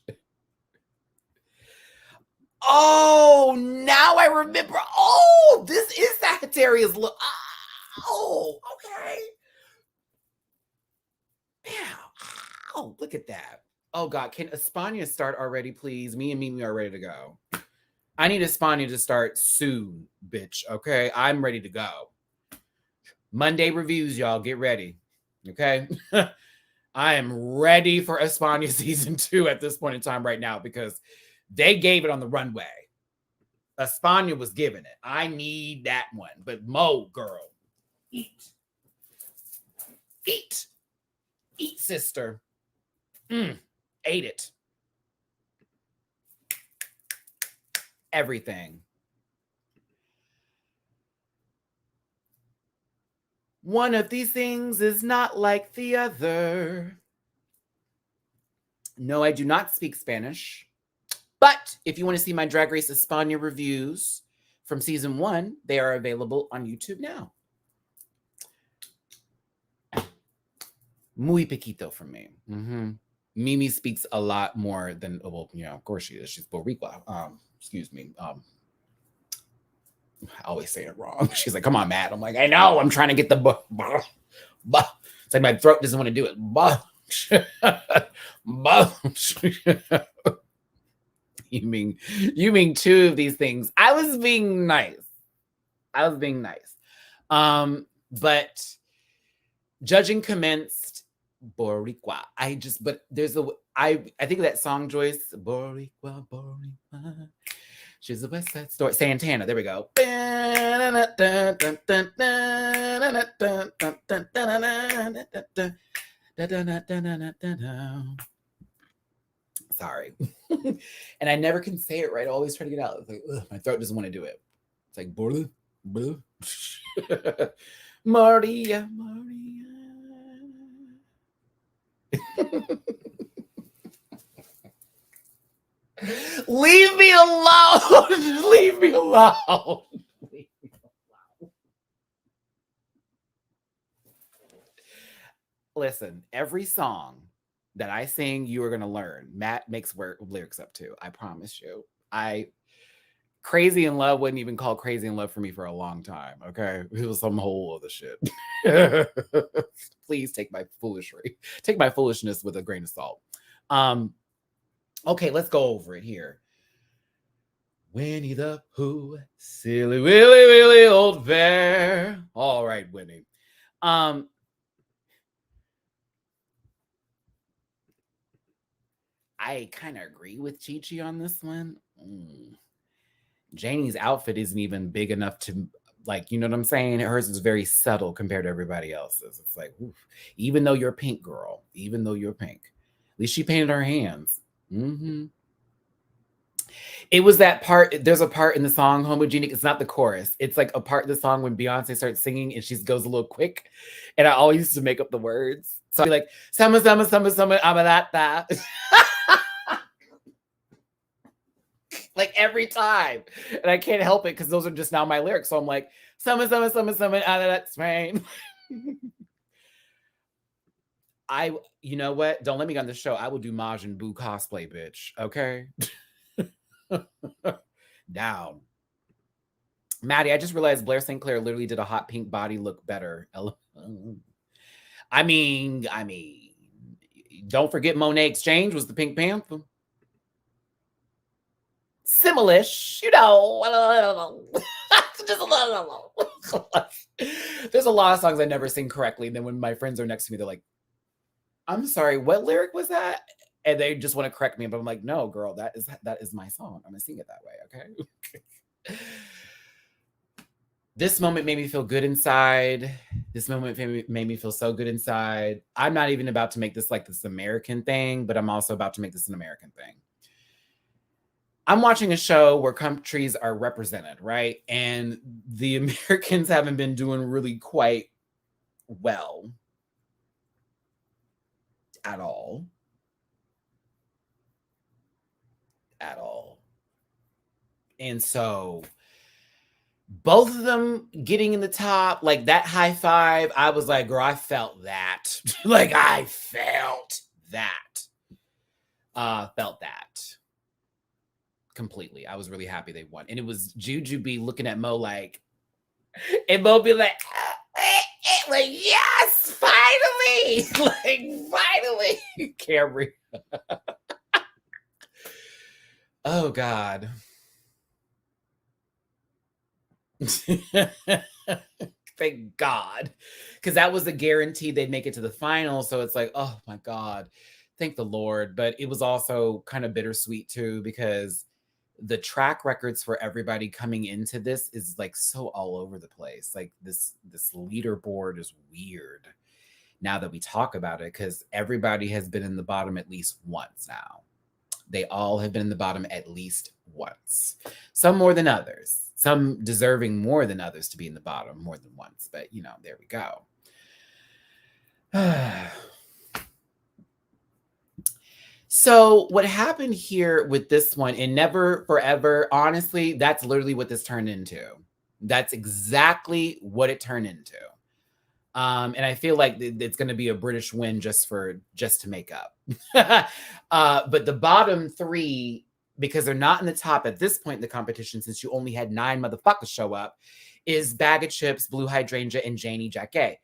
Oh, now I remember. Oh, this is Sagittarius look. Oh, okay. Yeah. Oh, look at that. Oh, God. Can Espana start already, please? Me and Mimi are ready to go. I need Espana to start soon, bitch. Okay? I'm ready to go. Monday reviews, y'all. Get ready. Okay? I am ready for Espana season 2 at this point in time right now because they gave it on the runway. Espana was giving it. I need that one. But Mo, girl, eat. Eat. Eat, sister. Ate it. Everything. One of these things is not like the other. No, I do not speak Spanish. But if you want to see my Drag Race España reviews from season 1, they are available on YouTube now. Muy poquito for me. Mimi speaks a lot more than, well, you know, of course she is. She's Boricua. Excuse me. I always say it wrong. She's like, come on, Matt. I'm like, I know. I'm trying to get the It's like my throat doesn't want to do it. You mean 2 of these things. I was being nice. But judging commenced. Boricua. I think of that song, Joyce. Boricua. She's a West Side Story. Santana. There we go. Sorry. And I never can say it right. I always try to get out. It's like, my throat doesn't want to do it. It's like, Maria. Leave me alone. Leave me alone. Listen, every song that I sing, you are going to learn. Matt makes lyrics up to. I promise you. Crazy in Love wasn't even called Crazy in Love for me for a long time. Okay. It was some whole other shit. Please take my foolishness with a grain of salt. Okay, let's go over it here. Winnie the Pooh, silly willy old bear. All right, Winnie. I kind of agree with Chi-Chi on this one. Janie's outfit isn't even big enough to, like, you know what I'm saying? Hers is very subtle compared to everybody else's. It's like, oof. Even though you're pink, girl, at least she painted her hands. It was that part. There's a part in the song Homogenic. It's not the chorus. It's like a part of the song when Beyonce starts singing and she goes a little quick. And I always used to make up the words. So I'll be like, summer, summer, summer, summer, I'm that. Like every time. And I can't help it because those are just now my lyrics. So I'm like, summer, summer, summer, summer, out of that rain. You know what? Don't let me get on the show. I will do Majin Buu cosplay, bitch. Okay? Down. Maddie, I just realized Blair St. Clair literally did a hot pink body look better. I mean, don't forget Monet Exchange was the Pink Panther. Similish, you know. There's a lot of songs I never sing correctly. And then when my friends are next to me, they're like, I'm sorry, what lyric was that? And they just want to correct me. But I'm like, no, girl, that is my song. I'm going to sing it that way, okay? This moment made me feel good inside. This moment made me feel so good inside. I'm not even about to make this like this American thing, but I'm also about to make this an American thing. I'm watching a show where countries are represented, right? And the Americans haven't been doing really quite well at all. At all. And so both of them getting in the top, like that high five, I was like, girl, I felt that. Like I felt that. Felt that. Completely. I was really happy they won. And it was Jujubee looking at Mo like, and Mo be like, yes, finally. Like, finally. Camry. Oh, God. Thank God. Because that was a guarantee they'd make it to the final. So it's like, oh, my God. Thank the Lord. But it was also kind of bittersweet, too, because the track records for everybody coming into this is like so all over the place. Like this leaderboard is weird now that we talk about it, because everybody has been in the bottom at least once now. They all have been in the bottom at least once. Some more than others. Some deserving more than others to be in the bottom more than once. But, you know, there we go. So what happened here with this one, and Never Forever, honestly, that's literally what this turned into. That's exactly what it turned into. And I feel like it's going to be a British win just to make up. But the bottom three, because they're not in the top at this point in the competition, since you only had 9 motherfuckers show up, is Baga Chips, Blue Hydrangea, and Janey Jacquet.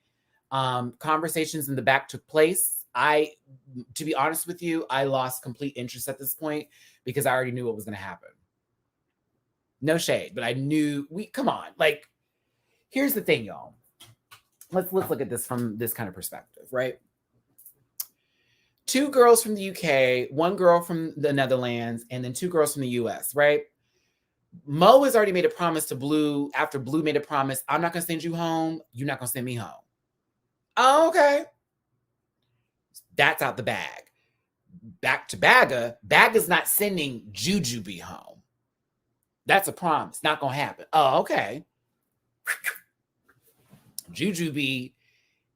Conversations in the back took place. To be honest with you, I lost complete interest at this point because I already knew what was going to happen. No shade, but I knew come on. Like, here's the thing, y'all. Let's look at this from this kind of perspective, right? 2 girls from the UK, 1 girl from the Netherlands, and then 2 girls from the US, right? Mo has already made a promise to Blue. After Blue made a promise, I'm not going to send you home. You're not going to send me home. Oh, okay. That's out the bag. Back to Baga. Baga's not sending Jujubee home. That's a promise. Not going to happen. Oh, okay. Jujubee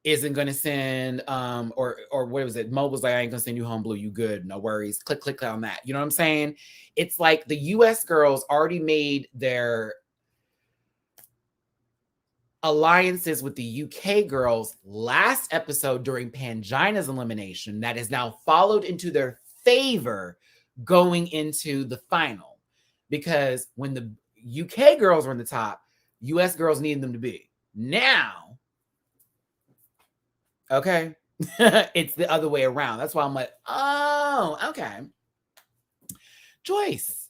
isn't going to send, or what was it? Mo was like, I ain't going to send you home, Blue. You good. No worries. Click on that. You know what I'm saying? It's like the US girls already made their alliances with the UK girls last episode during Pangina's elimination that is now followed into their favor going into the final. Because when the UK girls were in the top, US girls needed them to be. Now, okay, it's the other way around. That's why I'm like, oh, okay. Joyce.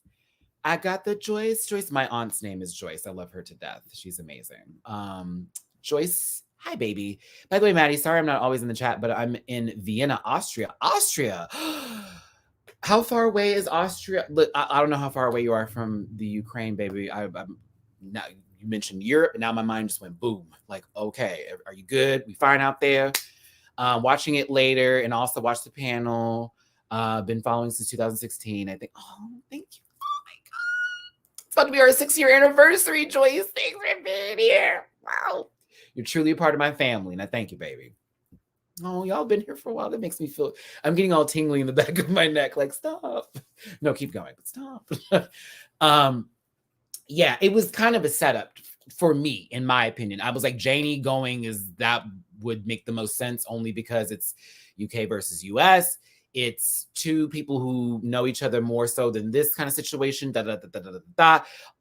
I got the Joyce. Joyce, my aunt's name is Joyce. I love her to death. She's amazing. Joyce, hi, baby. By the way, Maddie, sorry I'm not always in the chat, but I'm in Vienna, Austria. Austria! How far away is Austria? Look, I don't know how far away you are from the Ukraine, baby. Now, you mentioned Europe, and now my mind just went boom. Like, okay, are you good? We fine out there? Watching it later, and also watch the panel. Been following since 2016. I think, oh, thank you. It's about to be our 6-year anniversary, Joyce. Thanks for being here. Wow. You're truly a part of my family, and I thank you, baby. Oh, y'all been here for a while. That makes me feel, I'm getting all tingly in the back of my neck. Like, stop. No, keep going, but stop. Yeah, it was kind of a setup for me, in my opinion. I was like, Janey going that would make the most sense only because it's UK versus US. It's two people who know each other more so than this kind of situation.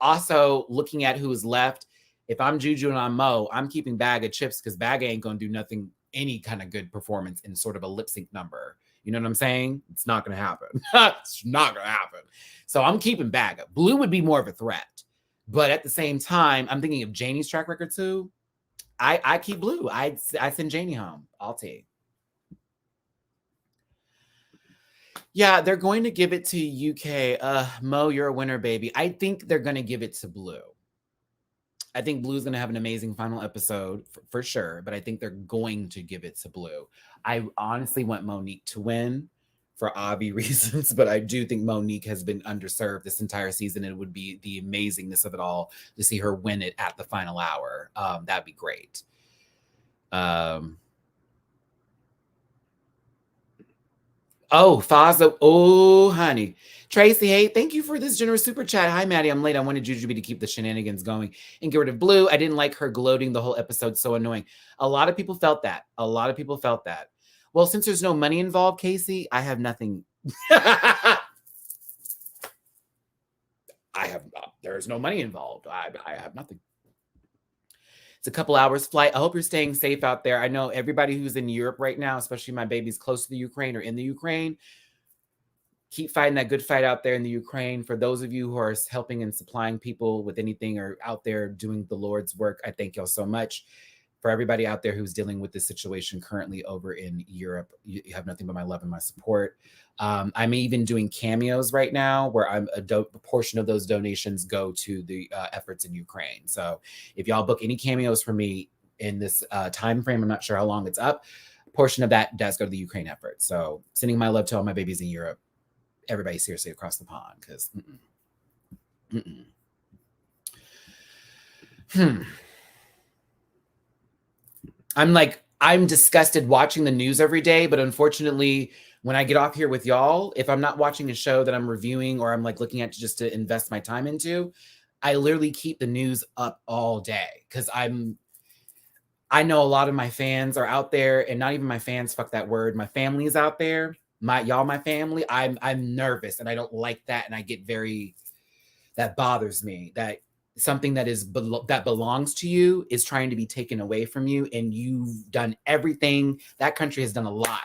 Also, looking at who's left, if I'm Juju and I'm Mo, I'm keeping Baga chips because Baga ain't gonna do nothing, any kind of good performance in sort of a lip sync number. You know what I'm saying? It's not gonna happen. It's not gonna happen. So I'm keeping Baga. Blue would be more of a threat. But at the same time, I'm thinking of Janey's track record too. I keep Blue. I send Janey home. I'll take. Yeah, they're going to give it to UK. Mo, you're a winner, baby. I think they're going to give it to Blue. I think Blue's going to have an amazing final episode for sure, but I think they're going to give it to Blue. I honestly want Monique to win for obvious reasons, but I do think Monique has been underserved this entire season, and it would be the amazingness of it all to see her win it at the final hour. That'd be great. Oh, Faza. Oh, honey. Tracy, hey, thank you for this generous super chat. Hi, Matty. I'm late. I wanted Jujubee to keep the shenanigans going and get rid of Blue. I didn't like her gloating the whole episode. So annoying. A lot of people felt that. Well, since there's no money involved, Casey, I have nothing. There's no money involved. I have nothing. It's a couple hours flight. I hope you're staying safe out there. I know everybody who's in Europe right now, especially my babies close to the Ukraine or in the Ukraine, keep fighting that good fight out there in the Ukraine. For those of you who are helping and supplying people with anything or out there doing the Lord's work, I thank y'all so much. For everybody out there who's dealing with this situation currently over in Europe, you have nothing but my love and my support. I'm even doing cameos right now where a portion of those donations go to the efforts in Ukraine. So if y'all book any cameos for me in this time frame, I'm not sure how long it's up, a portion of that does go to the Ukraine effort. So sending my love to all my babies in Europe, everybody seriously across the pond, because I'm disgusted watching the news every day, but unfortunately, when I get off here with y'all, if I'm not watching a show that I'm reviewing or I'm like looking at just to invest my time into, I literally keep the news up all day because I know a lot of my fans are out there, and not even my fans, fuck that word. My family is out there. My family. I'm nervous and I don't like that, and I get that bothers me that something that belongs to you is trying to be taken away from you, and you've done everything. That country has done a lot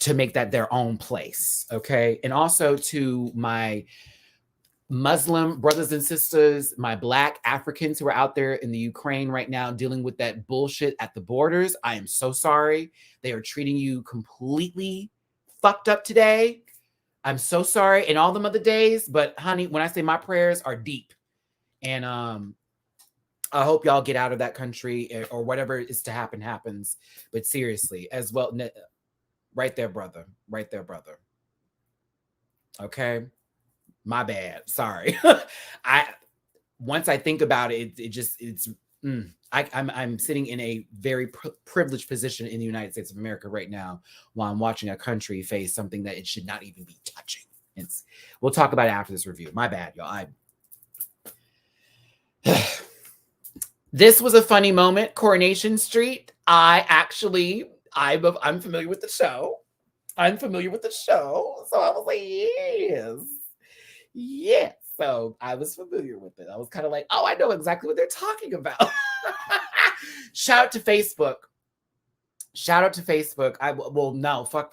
to make that their own place. Okay. And also to my Muslim brothers and sisters, my Black Africans who are out there in the Ukraine right now dealing with that bullshit at the borders. I am so sorry. They are treating you completely fucked up today. I'm so sorry. And all them other days, but honey, when I say my prayers are deep, and I hope y'all get out of that country, or whatever is to happen happens. But seriously, as well, right there, brother. Okay, my bad. Sorry. Once I think about it, I'm sitting in a very privileged position in the United States of America right now, while I'm watching a country face something that it should not even be touching. We'll talk about it after this review. My bad, y'all. This was a funny moment. Coronation Street. I'm familiar with the show. So I was like, yes. So I was familiar with it. I was kind of like, oh, I know exactly what they're talking about. Shout out to Facebook.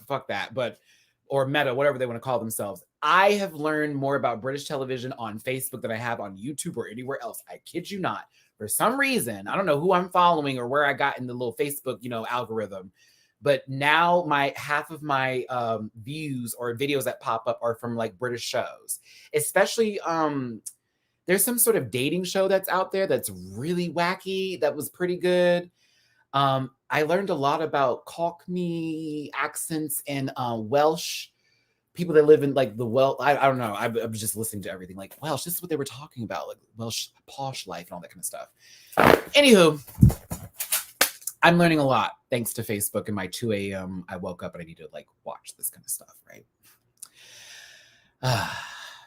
Fuck that. But, or Meta, whatever they want to call themselves. I have learned more about British television on Facebook than I have on YouTube or anywhere else. I kid you not. For some reason, I don't know who I'm following or where I got in the little Facebook, algorithm. But now half of my views or videos that pop up are from like British shows. Especially there's some sort of dating show that's out there that's really wacky. That was pretty good. I learned a lot about Cockney accents and Welsh people that live in like the Welsh. I don't know. I was just listening to everything like Welsh. This is what they were talking about, like Welsh posh life and all that kind of stuff. Anywho, I'm learning a lot thanks to Facebook. In my 2 a.m. I woke up and I need to like watch this kind of stuff, right?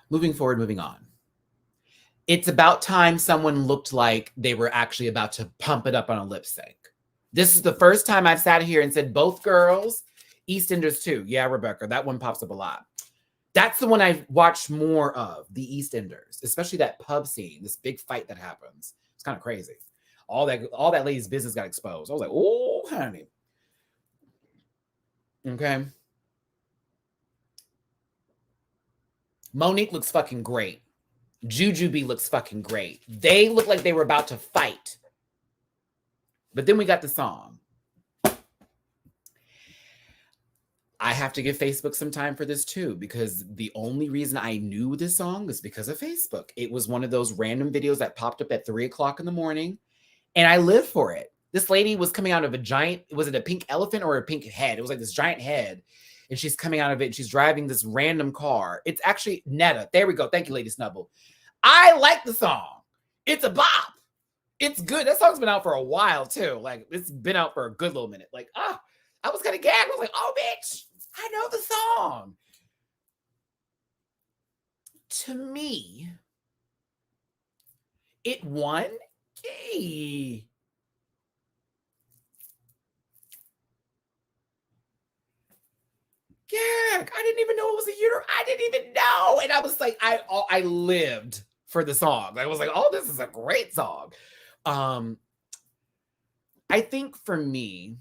Moving forward, moving on. It's about time someone looked like they were actually about to pump it up on a lip sync. This is the first time I've sat here and said both girls, EastEnders too. Yeah, Rebecca, that one pops up a lot. That's the one I've watched more of, the EastEnders, especially that pub scene, this big fight that happens. It's kind of crazy. All that lady's business got exposed. I was like, oh, honey. Okay. Monique looks fucking great. Jujubee looks fucking great. They look like they were about to fight. But then we got the song. I have to give Facebook some time for this too, because the only reason I knew this song is because of Facebook. It was one of those random videos that popped up at 3 o'clock in the morning, and I lived for it. This lady was coming out of a giant, was it a pink elephant or a pink head? It was like this giant head, and she's coming out of it, and she's driving this random car. It's actually Netta. There we go. Thank you, Lady Snubble. I like the song. It's a bop. It's good. That song's been out for a while too. Like, it's been out for a good little minute. Like, I was kind of gagged. I was like, oh, bitch, I know the song. To me, it won. Yay. Gag. I didn't even know it was a uterus. I didn't even know. And I was like, I lived for the song. I was like, oh, this is a great song. I think for me,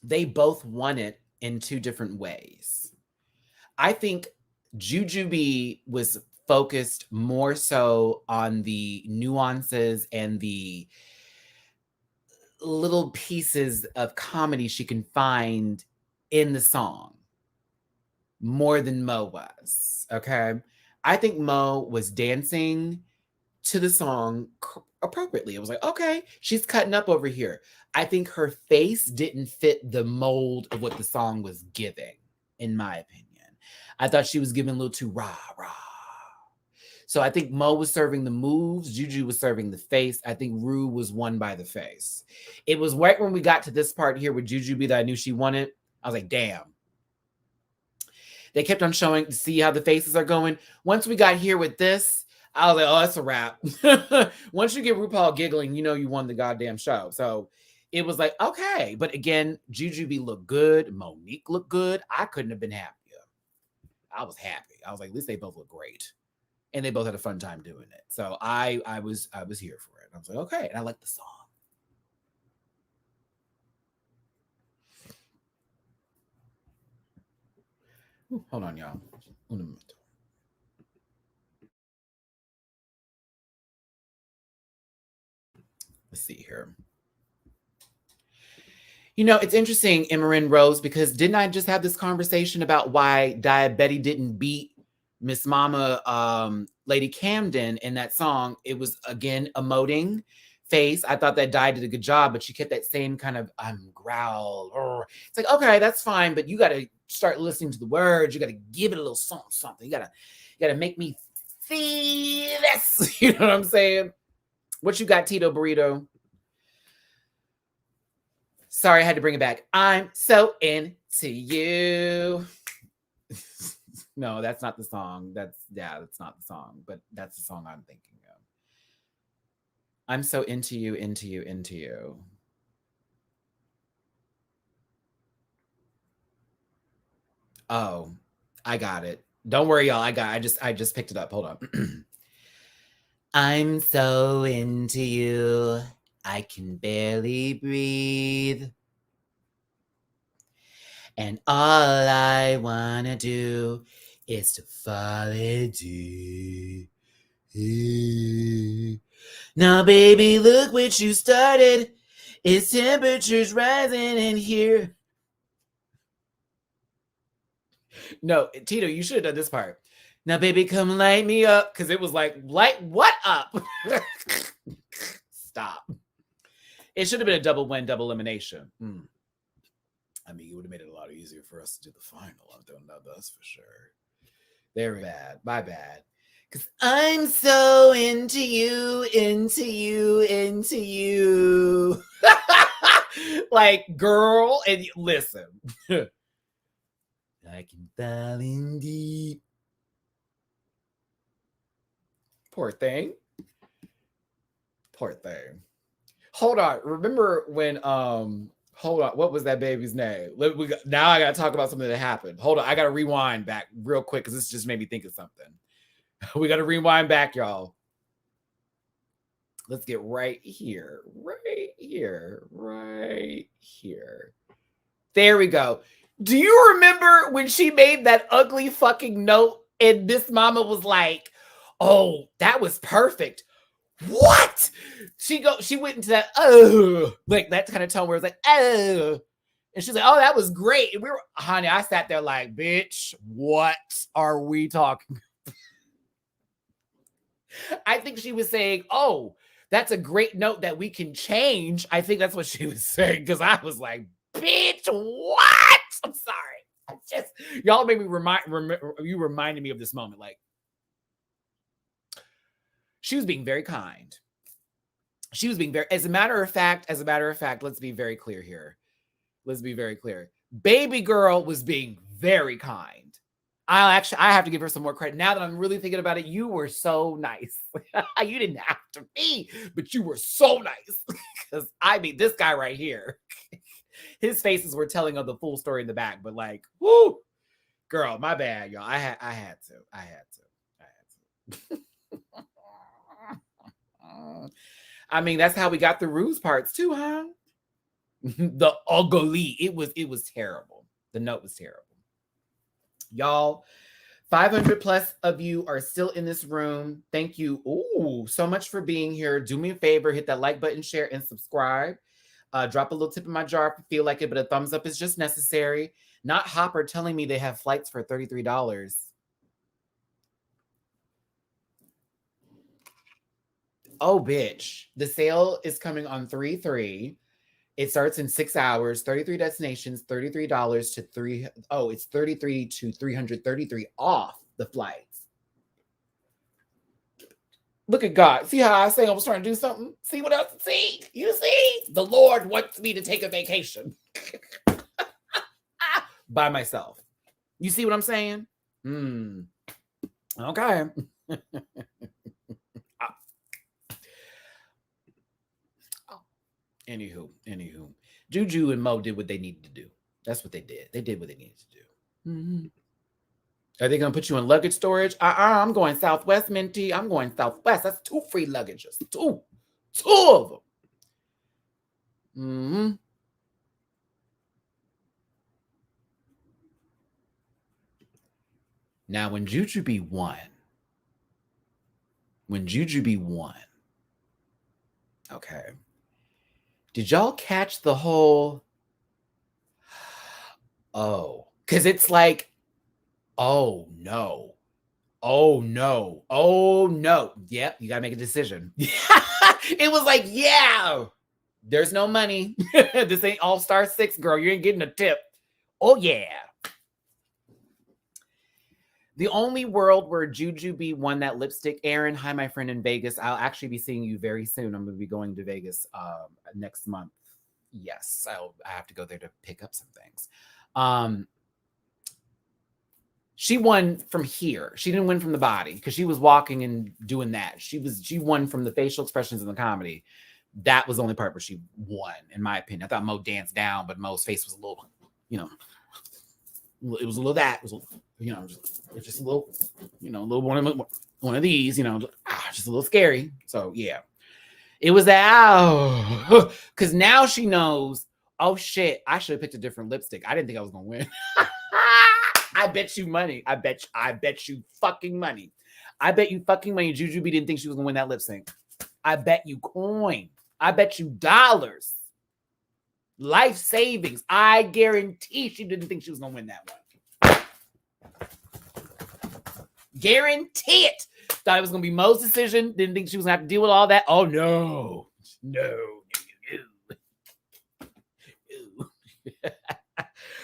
they both won it in two different ways. I think Jujubee was focused more so on the nuances and the little pieces of comedy she can find in the song more than Mo was. Okay. I think Mo was dancing to the song appropriately. It was like, okay, she's cutting up over here. I think her face didn't fit the mold of what the song was giving, in my opinion. I thought she was giving a little too rah. So I think Mo was serving the moves. Juju was serving the face. I think Rue was won by the face. It was right when we got to this part here with Jujubee that I knew she won it. I was like, damn. They kept on showing to see how the faces are going. Once we got here with this, I was like, oh, that's a wrap. Once you get RuPaul giggling, you know you won the goddamn show. So it was like, okay. But again, Jujubee looked good. Monique looked good. I couldn't have been happier. I was happy. I was like, at least they both look great. And they both had a fun time doing it. So I was here for it. I was like, okay. And I like the song. Ooh, hold on, y'all. Let's see here. You know, it's interesting, Emerin Rose, because didn't I just have this conversation about why Diabetti didn't beat Miss Mama, Lady Camden in that song? It was, again, emoting face. I thought that Di did a good job, but she kept that same kind of growl. It's like, okay, that's fine, but you got to start listening to the words. You got to give it a little something. You got to make me see this. You know what I'm saying? What you got, Tito Burrito? Sorry, I had to bring it back. I'm so into you. No, that's not the song. That's not the song, but that's the song I'm thinking of. I'm so into you, into you, into you. Oh, I got it. Don't worry, y'all. I just picked it up. Hold on. I'm so into you. I can barely breathe. And all I wanna do is to fall deep. Now, baby, look what you started. It's temperatures rising in here. No, Tito, you should have done this part. Now, baby, come light me up. Because it was like, light what up? Stop. It should have been a double win, double elimination. I mean, it would have made it a lot easier for us to do the final. I've done that, that's for sure. Very bad. My bad. Cause I'm so into you, into you, into you. Like, girl, and listen. I can fall in deep. Poor thing. Poor thing. Hold on. Remember when hold on, what was that baby's name? Now I gotta talk about something that happened. Hold on, I gotta rewind back real quick because this just made me think of something. We gotta rewind back, y'all. Let's get right here. Right here. Right here. There we go. Do you remember when she made that ugly fucking note and this mama was like, oh, that was perfect. What? She went into that, oh, like that kind of tone where it's like, oh. And she's like, oh, that was great. And we were, honey, I sat there like, bitch, what are we talking? I think she was saying, oh, that's a great note that we can change. I think that's what she was saying. Cause I was like, bitch, what? I'm sorry. Y'all made me you reminded me of this moment. Like, she was being very kind. She was being very, as a matter of fact, let's be very clear here. Let's be very clear. Baby girl was being very kind. I have to give her some more credit. Now that I'm really thinking about it, you were so nice. You didn't have to be, but you were so nice. Because I mean, this guy right here, his faces were telling of the full story in the back, but like, whoo, girl, my bad, y'all. I had to. I mean, that's how we got the ruse parts too, huh? The ugly. It was terrible. The note was terrible. Y'all, 500 plus of you are still in this room. Thank you so much for being here. Do me a favor, hit that like button, share, and subscribe. Drop a little tip in my jar if you feel like it, but a thumbs up is just necessary. Not Hopper telling me they have flights for $33. Oh, bitch. The sale is coming on 3/3. It starts in 6 hours, 33 destinations, $33 to it's 33 to 333 off the flights. Look at God. See how I say I was trying to do something? See what else? See? You see? The Lord wants me to take a vacation. By myself. You see what I'm saying? Okay. Anywho, Juju and Mo did what they needed to do. That's what they did. They did what they needed to do. Mm-hmm. Are they going to put you in luggage storage? I'm going Southwest, Minty. I'm going Southwest. That's 2 free luggages. Two of them. Mm-hmm. Now, when Jujubee won, okay. Did y'all catch the whole, because it's like, oh no. Yep, you gotta make a decision. It was like, yeah, there's no money. This ain't All-Star 6, girl. You ain't getting a tip. Oh yeah. The only world where Jujubee won that lipstick, Aaron, hi, my friend in Vegas. I'll actually be seeing you very soon. I'm going to be going to Vegas next month. Yes, I have to go there to pick up some things. She won from here. She didn't win from the body because she was walking and doing that. She won from the facial expressions in the comedy. That was the only part where she won, in my opinion. I thought Mo danced down, but Mo's face was a little, it was a little that. It was, it's just a little, a little one of these, just a little scary. So yeah, it was that. Because now she knows. Oh shit! I should have picked a different lipstick. I didn't think I was gonna win. I bet you money. I bet you fucking money. I bet you fucking money. Jujubee didn't think she was gonna win that lip sync. I bet you coin. I bet you dollars. Life savings. I guarantee she didn't think she was gonna win that one. Guarantee it. Thought it was gonna be Mo's decision. Didn't think she was gonna have to deal with all that. Oh no.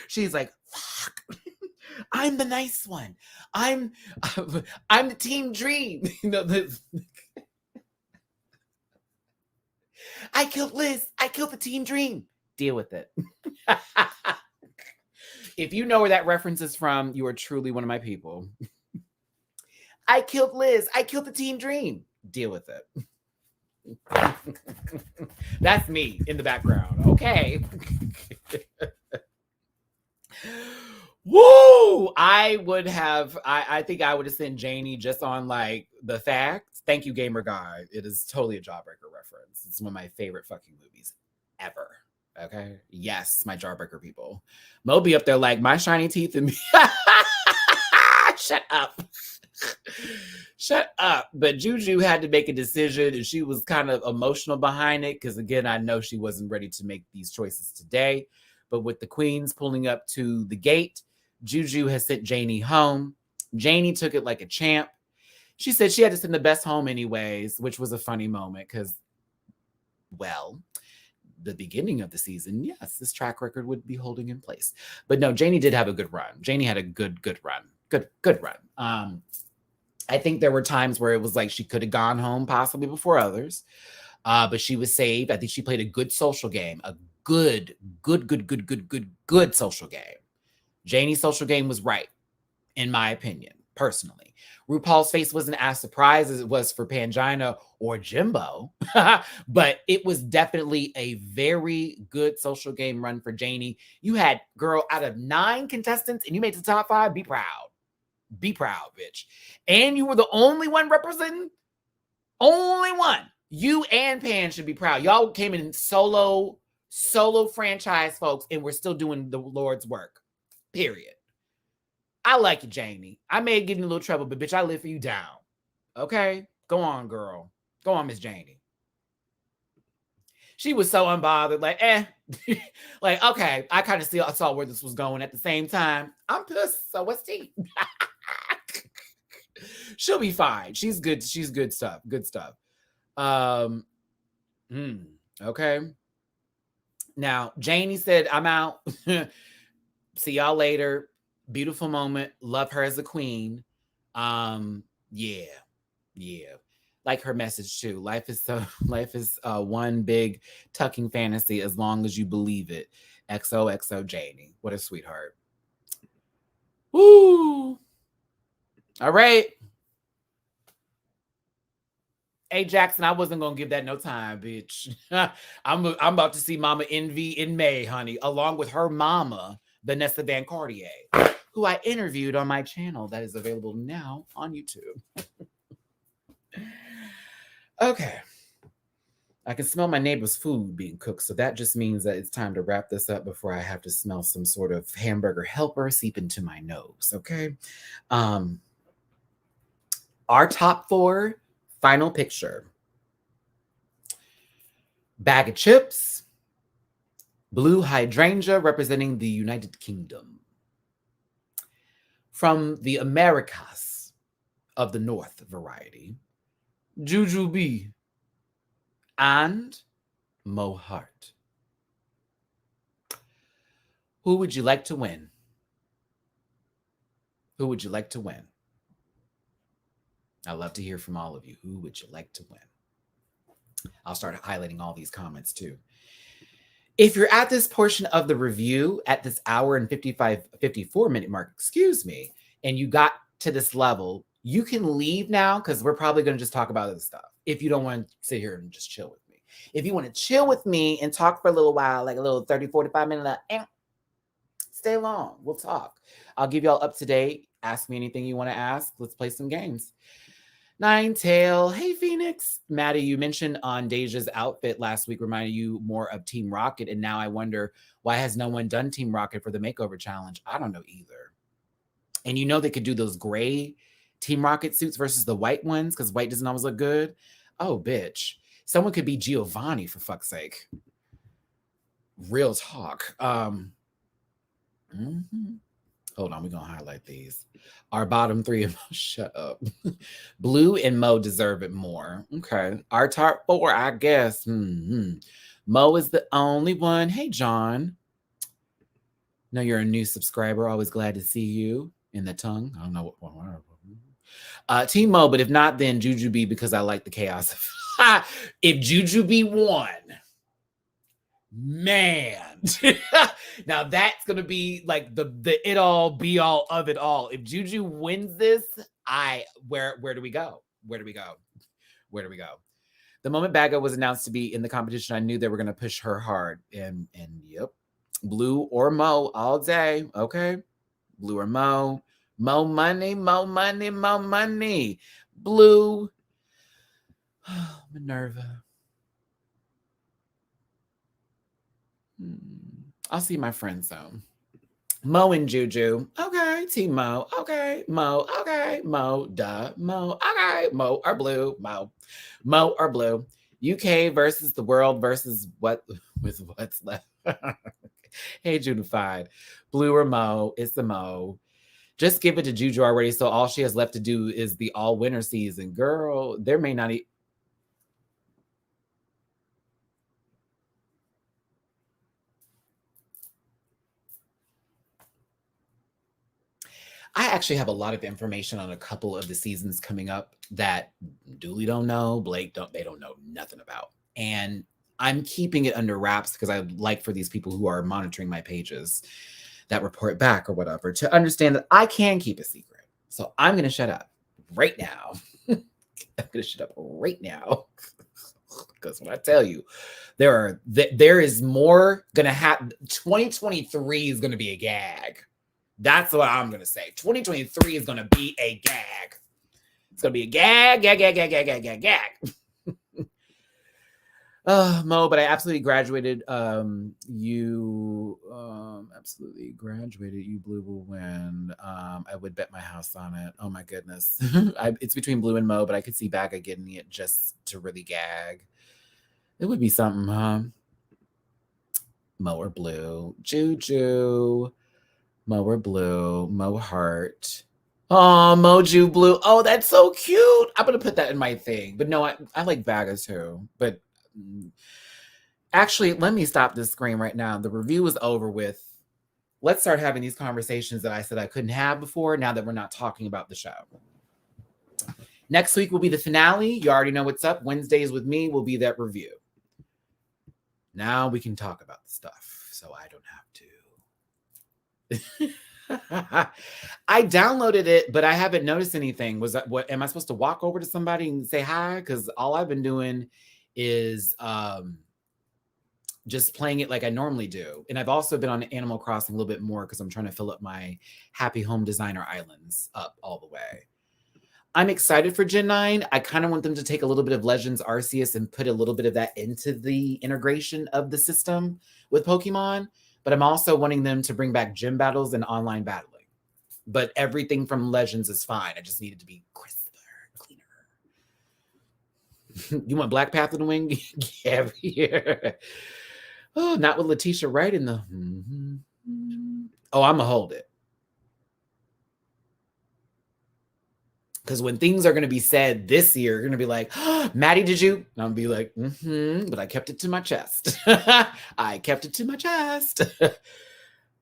She's like, fuck. I'm the nice one. I'm the team dream. I killed Liz. I killed the team dream. Deal with it. If you know where that reference is from, you are truly one of my people. I killed Liz. I killed the team dream. Deal with it. That's me in the background. Okay. Woo! I think I would have sent Janey just on like the facts. Thank you, Gamer Guy. It is totally a Jawbreaker reference. It's one of my favorite fucking movies ever. Okay. Yes, my Jawbreaker people. Moby up there like my shiny teeth and me. Shut up. Shut up. But Juju had to make a decision and she was kind of emotional behind it because, again, I know she wasn't ready to make these choices today. But with the queens pulling up to the gate, Juju has sent Janey home. Janey took it like a champ. She said she had to send the best home anyways, which was a funny moment because, well, the beginning of the season, yes, this track record would be holding in place. But no, Janey did have a good run. Janey had a good run. Good run. I think there were times where it was like she could have gone home possibly before others, but she was saved. I think she played a good social game, a good social game. Janey's social game was right, in my opinion, personally. RuPaul's face wasn't as surprised as it was for Pangina or Jimbo, but it was definitely a very good social game run for Janey. You had, girl, out of 9 contestants and you made the top 5, be proud. Be proud, bitch. And you were the only one representing. Only one. You and Pan should be proud. Y'all came in solo franchise, folks, and we're still doing the Lord's work. Period. I like you, Janey. I may get in a little trouble, but bitch, I live for you down. Okay? Go on, girl. Go on, Miss Janey. She was so unbothered, like, like, okay, I kind of saw where this was going at the same time. I'm pissed, so what's tea? She'll be fine. She's good. She's good stuff. Good stuff. Okay. Now, Janey said, I'm out. See y'all later. Beautiful moment. Love her as a queen. Yeah. Like her message too. Life is one big tucking fantasy as long as you believe it. XOXO Janey. What a sweetheart. Woo. All right. Hey, Jackson, I wasn't going to give that no time, bitch. I'm about to see Mama Envy in May, honey, along with her mama, Vanessa Van Cartier, who I interviewed on my channel that is available now on YouTube. Okay. I can smell my neighbor's food being cooked, so that just means that it's time to wrap this up before I have to smell some sort of hamburger helper seep into my nose, okay? Our top 4 final picture. Bag of chips. Blue hydrangea representing the United Kingdom. From the Americas of the North variety, Jujubee and Mo Hart. Who would you like to win? Who would you like to win? I'd love to hear from all of you. Who would you like to win? I'll start highlighting all these comments too. If you're at this portion of the review at this hour and 54 minute mark, and you got to this level, you can leave now because we're probably going to just talk about this stuff. If you don't want to sit here and just chill with me. If you want to chill with me and talk for a little while, like a little 30, 45 minute, stay long. We'll talk. I'll give y'all up to date. Ask me anything you want to ask. Let's play some games. Ninetail. Hey, Phoenix. Matty, you mentioned on Deja's outfit last week reminded you more of Team Rocket. And now I wonder, why has no one done Team Rocket for the makeover challenge? I don't know either. And you know they could do those gray Team Rocket suits versus the white ones because white doesn't always look good. Oh, bitch. Someone could be Giovanni, for fuck's sake. Real talk. Hold on, we're going to highlight these. Our bottom 3, shut up. Blue and Mo deserve it more. Okay. Our top 4, I guess. Mo is the only one. Hey, John. Know you're a new subscriber. Always glad to see you. in the tongue. I don't know what. Team Mo, but if not, then Jujubee because I like the chaos. If Jujubee won, man, now that's gonna be like the it all be all of it all. If Juju wins this, where do we go? Where do we go? Where do we go? The moment Baga was announced to be in the competition, I knew they were gonna push her hard. And yep, Blue or Mo all day. Okay, Blue or Mo. Mo money, Mo money, Mo money. Blue. Minerva. I'll see my friends though. Mo and Juju. Okay, Team Mo. Okay, Mo. Okay, Mo. Duh. Mo. Okay, Mo or Blue. Mo. Mo or Blue. UK versus the world versus what with what's left. Hey, Junified. Blue or Mo. It's the Mo. Just give it to Juju already, so all she has left to do is the all-winner season. Girl, there may not I actually have a lot of information on a couple of the seasons coming up that Dooley don't know, they don't know nothing about. And I'm keeping it under wraps because I'd like for these people who are monitoring my pages that report back or whatever to understand that I can keep a secret. So I'm going to shut up right now. I'm going to shut up right now. Because when I tell you, there is more going to happen. 2023 is going to be a gag. That's what I'm going to say. 2023 is going to be a gag. It's going to be a gag. Mo, but I absolutely graduated. You absolutely graduated. You Blue will win. I would bet my house on it. Oh my goodness. It's between Blue and Mo, but I could see Baga getting it just to really gag. It would be something, huh? Mo or Blue. Juju. Mo or Blue. Mo Heart. Oh, Moju Blue. Oh, that's so cute. I'm going to put that in my thing. But no, I like Baga too. But actually, let me stop this screen right now. The review is over with. Let's start having these conversations that I said I couldn't have before now that we're not talking about the show. Next week will be the finale. You already know what's up. Wednesdays with me will be that review. Now we can talk about the stuff so I don't have to. I downloaded it, but I haven't noticed anything. Was that what? Am I supposed to walk over to somebody and say hi? Because all I've been doing is just playing it like I normally do. And I've also been on Animal Crossing a little bit more because I'm trying to fill up my Happy Home Designer Islands up all the way. I'm excited for Gen 9. I kind of want them to take a little bit of Legends Arceus and put a little bit of that into the integration of the system with Pokemon. But I'm also wanting them to bring back gym battles and online battling. But everything from Legends is fine. I just need it to be crisper, cleaner. You want Black Panther to win? Yeah, here. Oh, not with Letitia right in the... Oh, I'm going to hold it. Because when things are going to be said this year, you're going to be like, oh, Matty, did you? And I'm going to be like, but I kept it to my chest. I kept it to my chest.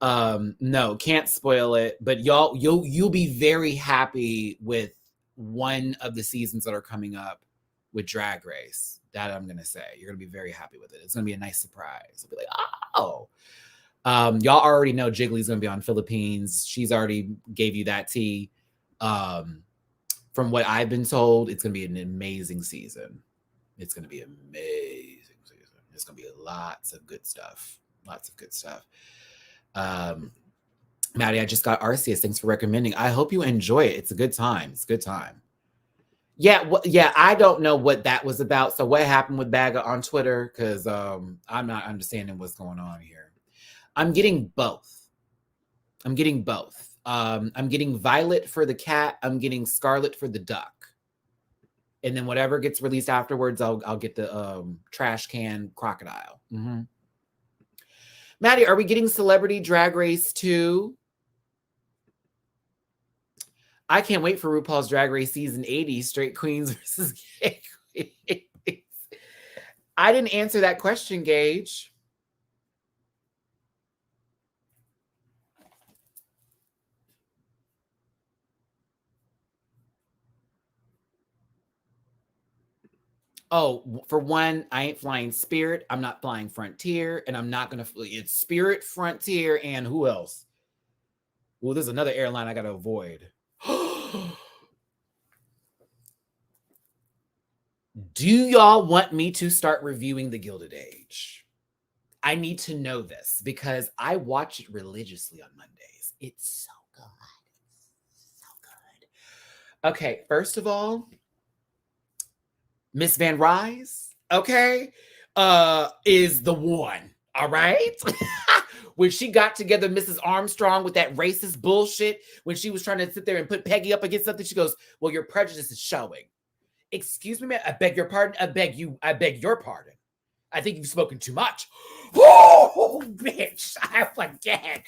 No, can't spoil it. But you'll be very happy with one of the seasons that are coming up with Drag Race. That I'm going to say. You're going to be very happy with it. It's going to be a nice surprise. You'll be like, oh. Y'all already know Jiggly's going to be on Philippines. She's already gave you that tea. From what I've been told, it's going to be an amazing season. It's going to be an amazing season. It's going to be lots of good stuff. Lots of good stuff. Matty, I just got Arceus. Thanks for recommending. I hope you enjoy it. It's a good time. It's a good time. Yeah, I don't know what that was about. So what happened with Baga on Twitter? Because I'm not understanding what's going on here. I'm getting both. I'm getting Violet for the cat. I'm getting Scarlet for the duck. And then whatever gets released afterwards, I'll get the trash can crocodile. Matty, are we getting Celebrity Drag Race 2? I can't wait for RuPaul's Drag Race Season 80, Straight Queens versus Gay Queens. I didn't answer that question, Gage. Oh, for one, I ain't flying Spirit. I'm not flying Frontier, and I'm not gonna. It's Spirit, Frontier, and who else? Well, there's another airline I gotta avoid. Do y'all want me to start reviewing The Gilded Age? I need to know this because I watch it religiously on Mondays. It's so good. So good. Okay, first of all, Miss Van Rise, okay, is the one. All right. When she got together Mrs. Armstrong with that racist bullshit, when she was trying to sit there and put Peggy up against something, she goes, "Well, your prejudice is showing." Excuse me, man. I beg your pardon. I beg your pardon. I think you've spoken too much. Oh, bitch. I forget.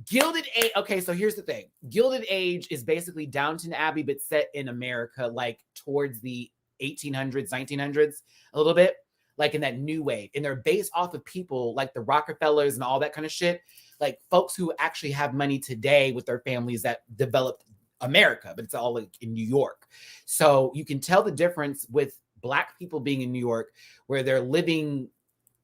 Gilded Age. Okay, so here's the thing. Gilded Age is basically Downton Abbey, but set in America, like towards the 1800s, 1900s, a little bit, like in that new wave. And they're based off of people like the Rockefellers and all that kind of shit, like folks who actually have money today with their families that developed America, but it's all like in New York. So you can tell the difference with Black people being in New York, where they're living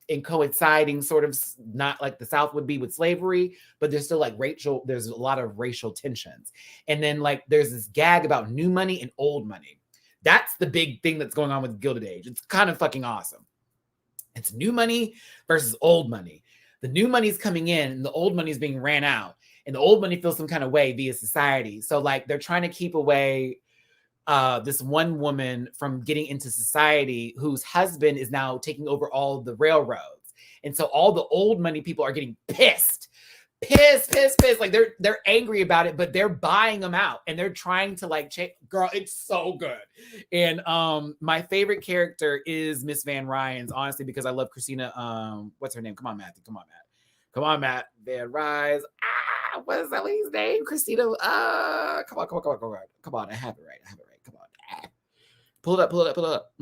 in coinciding sort of, not like the South would be with slavery, but there's still like there's a lot of racial tensions. And then like there's this gag about new money and old money. That's the big thing that's going on with Gilded Age. It's kind of fucking awesome. It's new money versus old money. The new money's coming in and the old money's being ran out. And the old money feels some kind of way via society. So like they're trying to keep away this one woman from getting into society whose husband is now taking over all the railroads. And so all the old money people are getting pissed. Like they're angry about it, but they're buying them out and they're trying to like change. Girl, it's so good. And my favorite character is Miss Van Ryan's, honestly, because I love Christina. What's her name? Come on, Matthew. Come on, Matt. Van Rise. What is that lady's name? Christina. Come on. I have it right. Come on. Pull it up.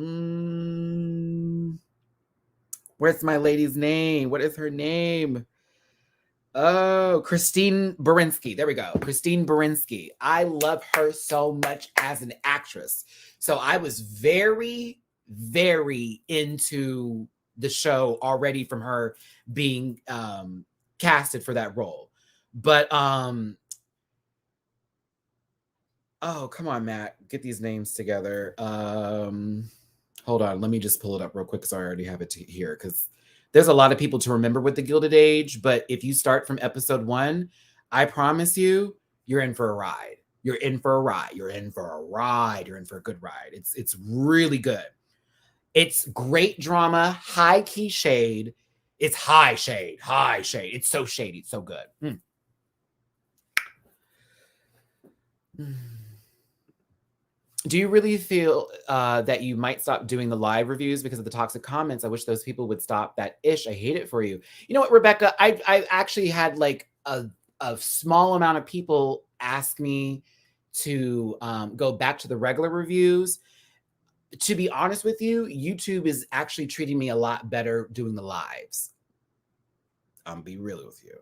Where's my lady's name? What is her name? Oh, Christine Baranski. There we go. Christine Baranski. I love her so much as an actress. So I was very, very into the show already from her being casted for that role. But oh, come on, Matt. Get these names together. Hold on. Let me just pull it up real quick because I already have it here, because there's a lot of people to remember with The Gilded Age, but if you start from episode 1, I promise you, you're in for a ride. You're in for a good ride. It's really good. It's great drama, high key shade. It's high shade. It's so shady. It's so good. Do you really feel that you might stop doing the live reviews because of the toxic comments? I wish those people would stop that ish. I hate it for you. You know what, Rebecca? I actually had like a small amount of people ask me to go back to the regular reviews. To be honest with you, YouTube is actually treating me a lot better doing the lives. I'm be real with you.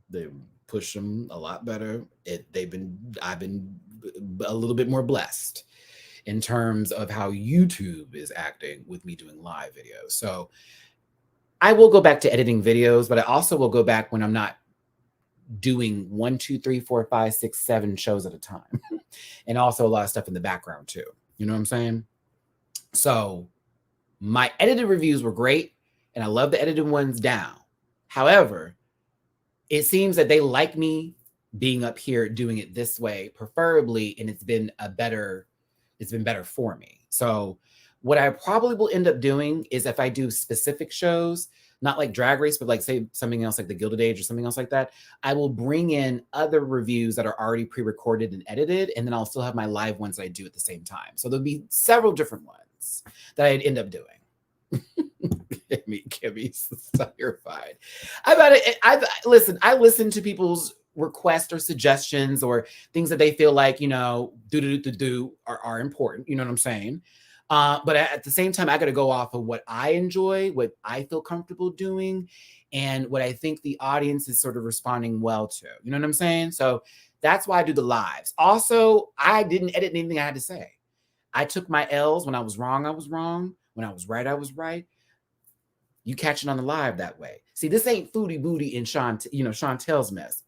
They push them a lot better. I've been a little bit more blessed in terms of how YouTube is acting with me doing live videos. So I will go back to editing videos, but I also will go back when I'm not doing 1, 2, 3, 4, 5, 6, 7 shows at a time. And also a lot of stuff in the background too. You know what I'm saying? So my edited reviews were great, and I love the edited ones down. However, it seems that they like me being up here doing it this way, preferably, and it's been better for me. So what I probably will end up doing is, if I do specific shows, not like Drag Race, but like say something else like The Gilded Age or something else like that, I will bring in other reviews that are already pre-recorded and edited, and then I'll still have my live ones that I do at the same time. So there'll be several different ones that I'd end up doing. Kimmy's terrified. Listen, I listen to people's requests or suggestions or things that they feel like, are important. You know what I'm saying? But at the same time, I got to go off of what I enjoy, what I feel comfortable doing, and what I think the audience is sort of responding well to. You know what I'm saying? So that's why I do the lives. Also, I didn't edit anything I had to say. I took my L's. When I was wrong, I was wrong. When I was right, I was right. You catch it on the live that way. See, this ain't Foodie Booty and Chantel's mess.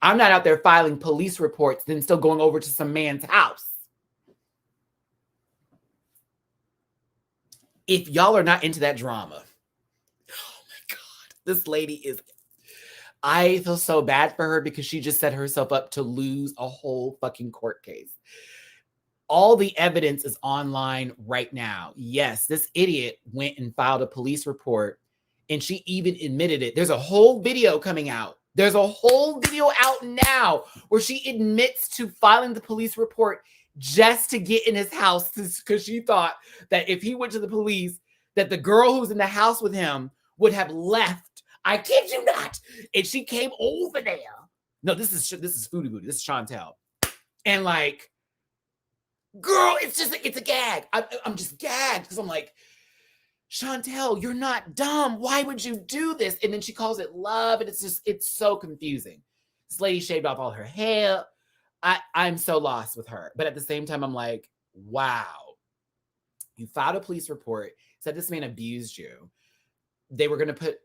I'm not out there filing police reports, then still going over to some man's house. If y'all are not into that drama, oh my God, this lady is, I feel so bad for her because she just set herself up to lose a whole fucking court case. All the evidence is online right now. Yes, this idiot went and filed a police report, and she even admitted it. There's a whole video coming out. There's a whole video out now where she admits to filing the police report just to get in his house because she thought that if he went to the police, that the girl who was in the house with him would have left. I kid you not. And she came over there. No, this is Foodie Booty. This is Chantel. And like, girl, it's a gag. I'm just gagged because I'm like, Chantel, you're not dumb. Why would you do this? And then she calls it love, and it's so confusing. This lady shaved off all her hair. I'm so lost with her. But at the same time, I'm like, wow. You filed a police report, said this man abused you. They were going to put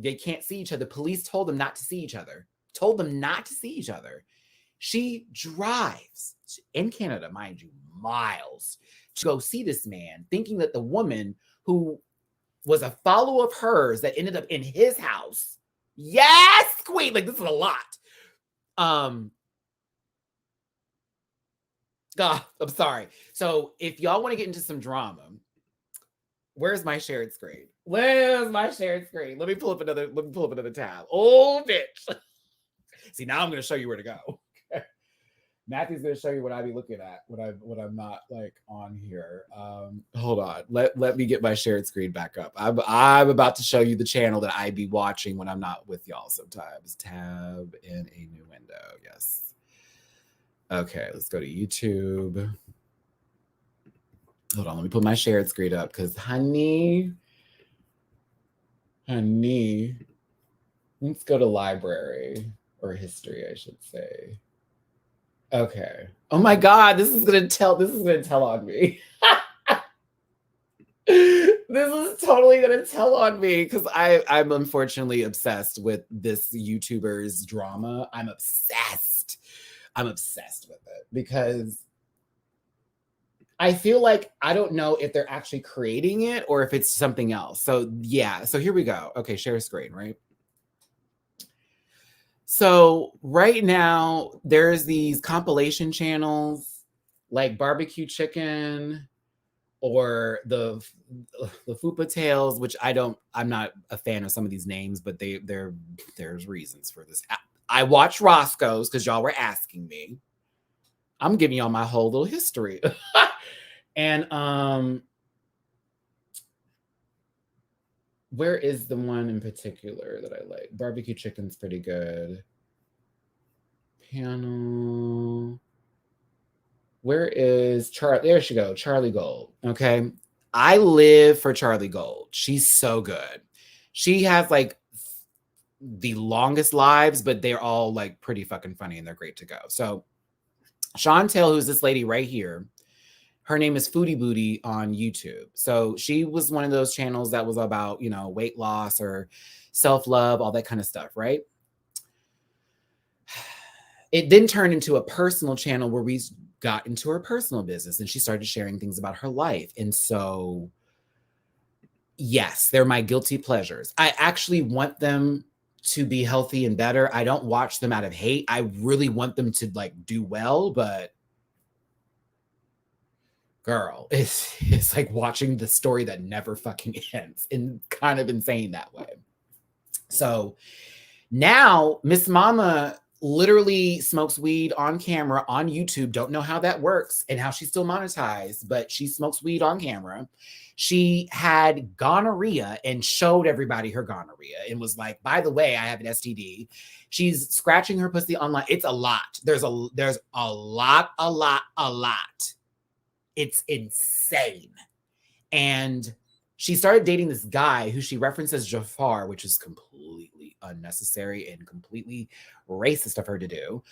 they can't see each other. Police told them not to see each other. She drives in Canada, mind you, miles to go see this man, thinking that the woman who was a follower of hers that ended up in his house. Yes, queen. Like, this is a lot. God, I'm sorry. So if y'all want to get into some drama, where's my shared screen? Let me pull up another tab. Oh, bitch. See, now I'm going to show you where to go. Matthew's going to show you what I be looking at when I'm not like on here. Hold on. Let me get my shared screen back up. I'm about to show you the channel that I be watching when I'm not with y'all sometimes. Tab in a new window. Yes. Okay, let's go to YouTube. Hold on. Let me put my shared screen up because honey, let's go to library or history, I should say. Okay. Oh my God, this is gonna tell on me. This is totally gonna tell on me because I'm unfortunately obsessed with this YouTuber's drama. I'm obsessed with it because I feel like I don't know if they're actually creating it or if it's something else. So yeah, so here we go. Okay, share screen, right? So right now, there's these compilation channels like Barbecue Chicken or the Fupa Tales, which I'm not a fan of some of these names, but there's reasons for this. I watch Roscoe's because y'all were asking me. I'm giving y'all my whole little history. And where is the one in particular that I like? Barbecue Chicken's pretty good. Panel. Where is Charlie? There she go. Charlie Gold. Okay. I live for Charlie Gold. She's so good. She has like the longest lives, but they're all like pretty fucking funny and they're great to go. So Chantel, who's this lady right here, her name is Foodie Booty on YouTube. So she was one of those channels that was about, weight loss or self-love, all that kind of stuff, right? It then turned into a personal channel where we got into her personal business and she started sharing things about her life. And so, yes, they're my guilty pleasures. I actually want them to be healthy and better. I don't watch them out of hate. I really want them to like do well, but girl, it's like watching the story that never fucking ends and kind of insane that way. So now Miss Mama literally smokes weed on camera on YouTube. Don't know how that works and how she's still monetized, but she smokes weed on camera. She had gonorrhea and showed everybody her gonorrhea and was like, by the way, I have an STD. She's scratching her pussy online. It's a lot. There's a lot. It's insane. And she started dating this guy who she references Jafar, which is completely unnecessary and completely racist of her to do.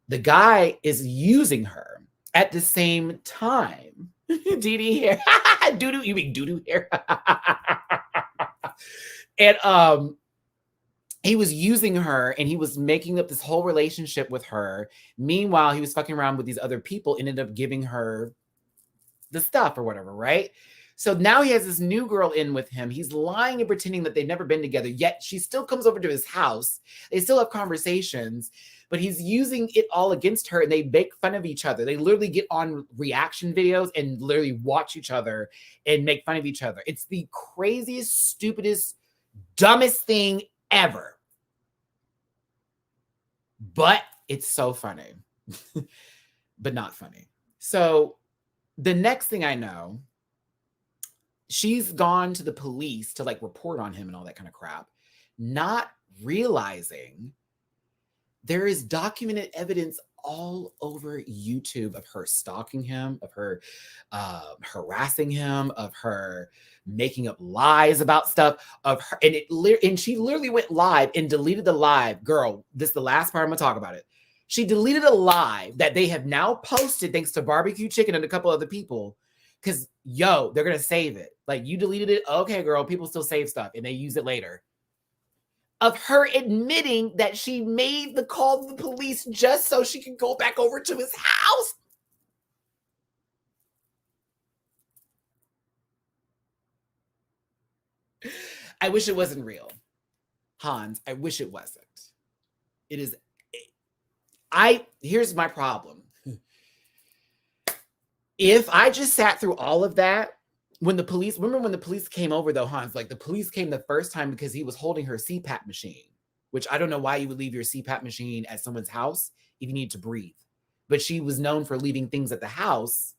The guy is using her. At the same time, Dee hair. Doo-doo, you mean doo-doo hair? And he was using her and he was making up this whole relationship with her. Meanwhile, he was fucking around with these other people, ended up giving her the stuff or whatever, right? So now he has this new girl in with him. He's lying and pretending that they've never been together, yet she still comes over to his house. They still have conversations, but he's using it all against her and they make fun of each other. They literally get on reaction videos and literally watch each other and make fun of each other. It's the craziest, stupidest, dumbest thing ever. But it's so funny, but not funny. So the next thing I know, she's gone to the police to like report on him and all that kind of crap, not realizing there is documented evidence all over YouTube of her stalking him, of her harassing him, of her making up lies about stuff, of her, and she literally went live and deleted the live. Girl, this is the last part I'm gonna talk about it. She deleted a live that they have now posted thanks to Barbecue Chicken and a couple other people. Because, yo, they're going to save it. Like, you deleted it. Okay, girl, people still save stuff and they use it later. Of her admitting that she made the call to the police just so she could go back over to his house. I wish it wasn't real. Hans, I wish it wasn't. It is. Here's my problem. If I just sat through all of that, remember when the police came over though, Hans, like the police came the first time because he was holding her CPAP machine, which I don't know why you would leave your CPAP machine at someone's house if you need to breathe. But she was known for leaving things at the house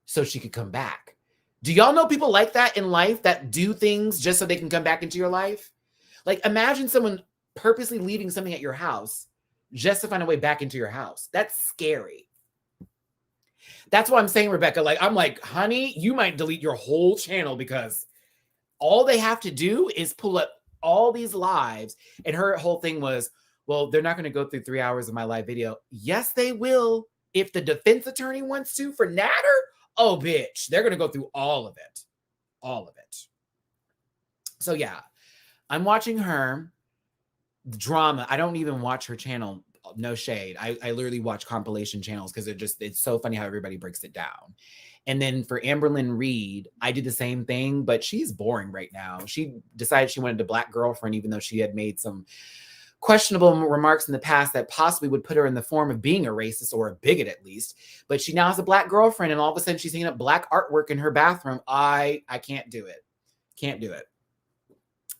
so she could come back. Do y'all know people like that in life that do things just so they can come back into your life? Like imagine someone purposely leaving something at your house just to find a way back into your house. That's scary. That's what I'm saying, Rebecca. Like, I'm like, honey, you might delete your whole channel because all they have to do is pull up all these lives. And her whole thing was, well, they're not going to go through 3 hours of my live video. Yes, they will. If the defense attorney wants to for Natter, oh, bitch, they're going to go through all of it. All of it. So, yeah, I'm watching her drama. I don't even watch her channel. No shade. I literally watch compilation channels because it's so funny how everybody breaks it down. And then for Amberlynn Reed, I did the same thing, but she's boring right now. She decided she wanted a black girlfriend, even though she had made some questionable remarks in the past that possibly would put her in the form of being a racist or a bigot at least. But she now has a black girlfriend, and all of a sudden she's hanging up black artwork in her bathroom. I can't do it. Can't do it.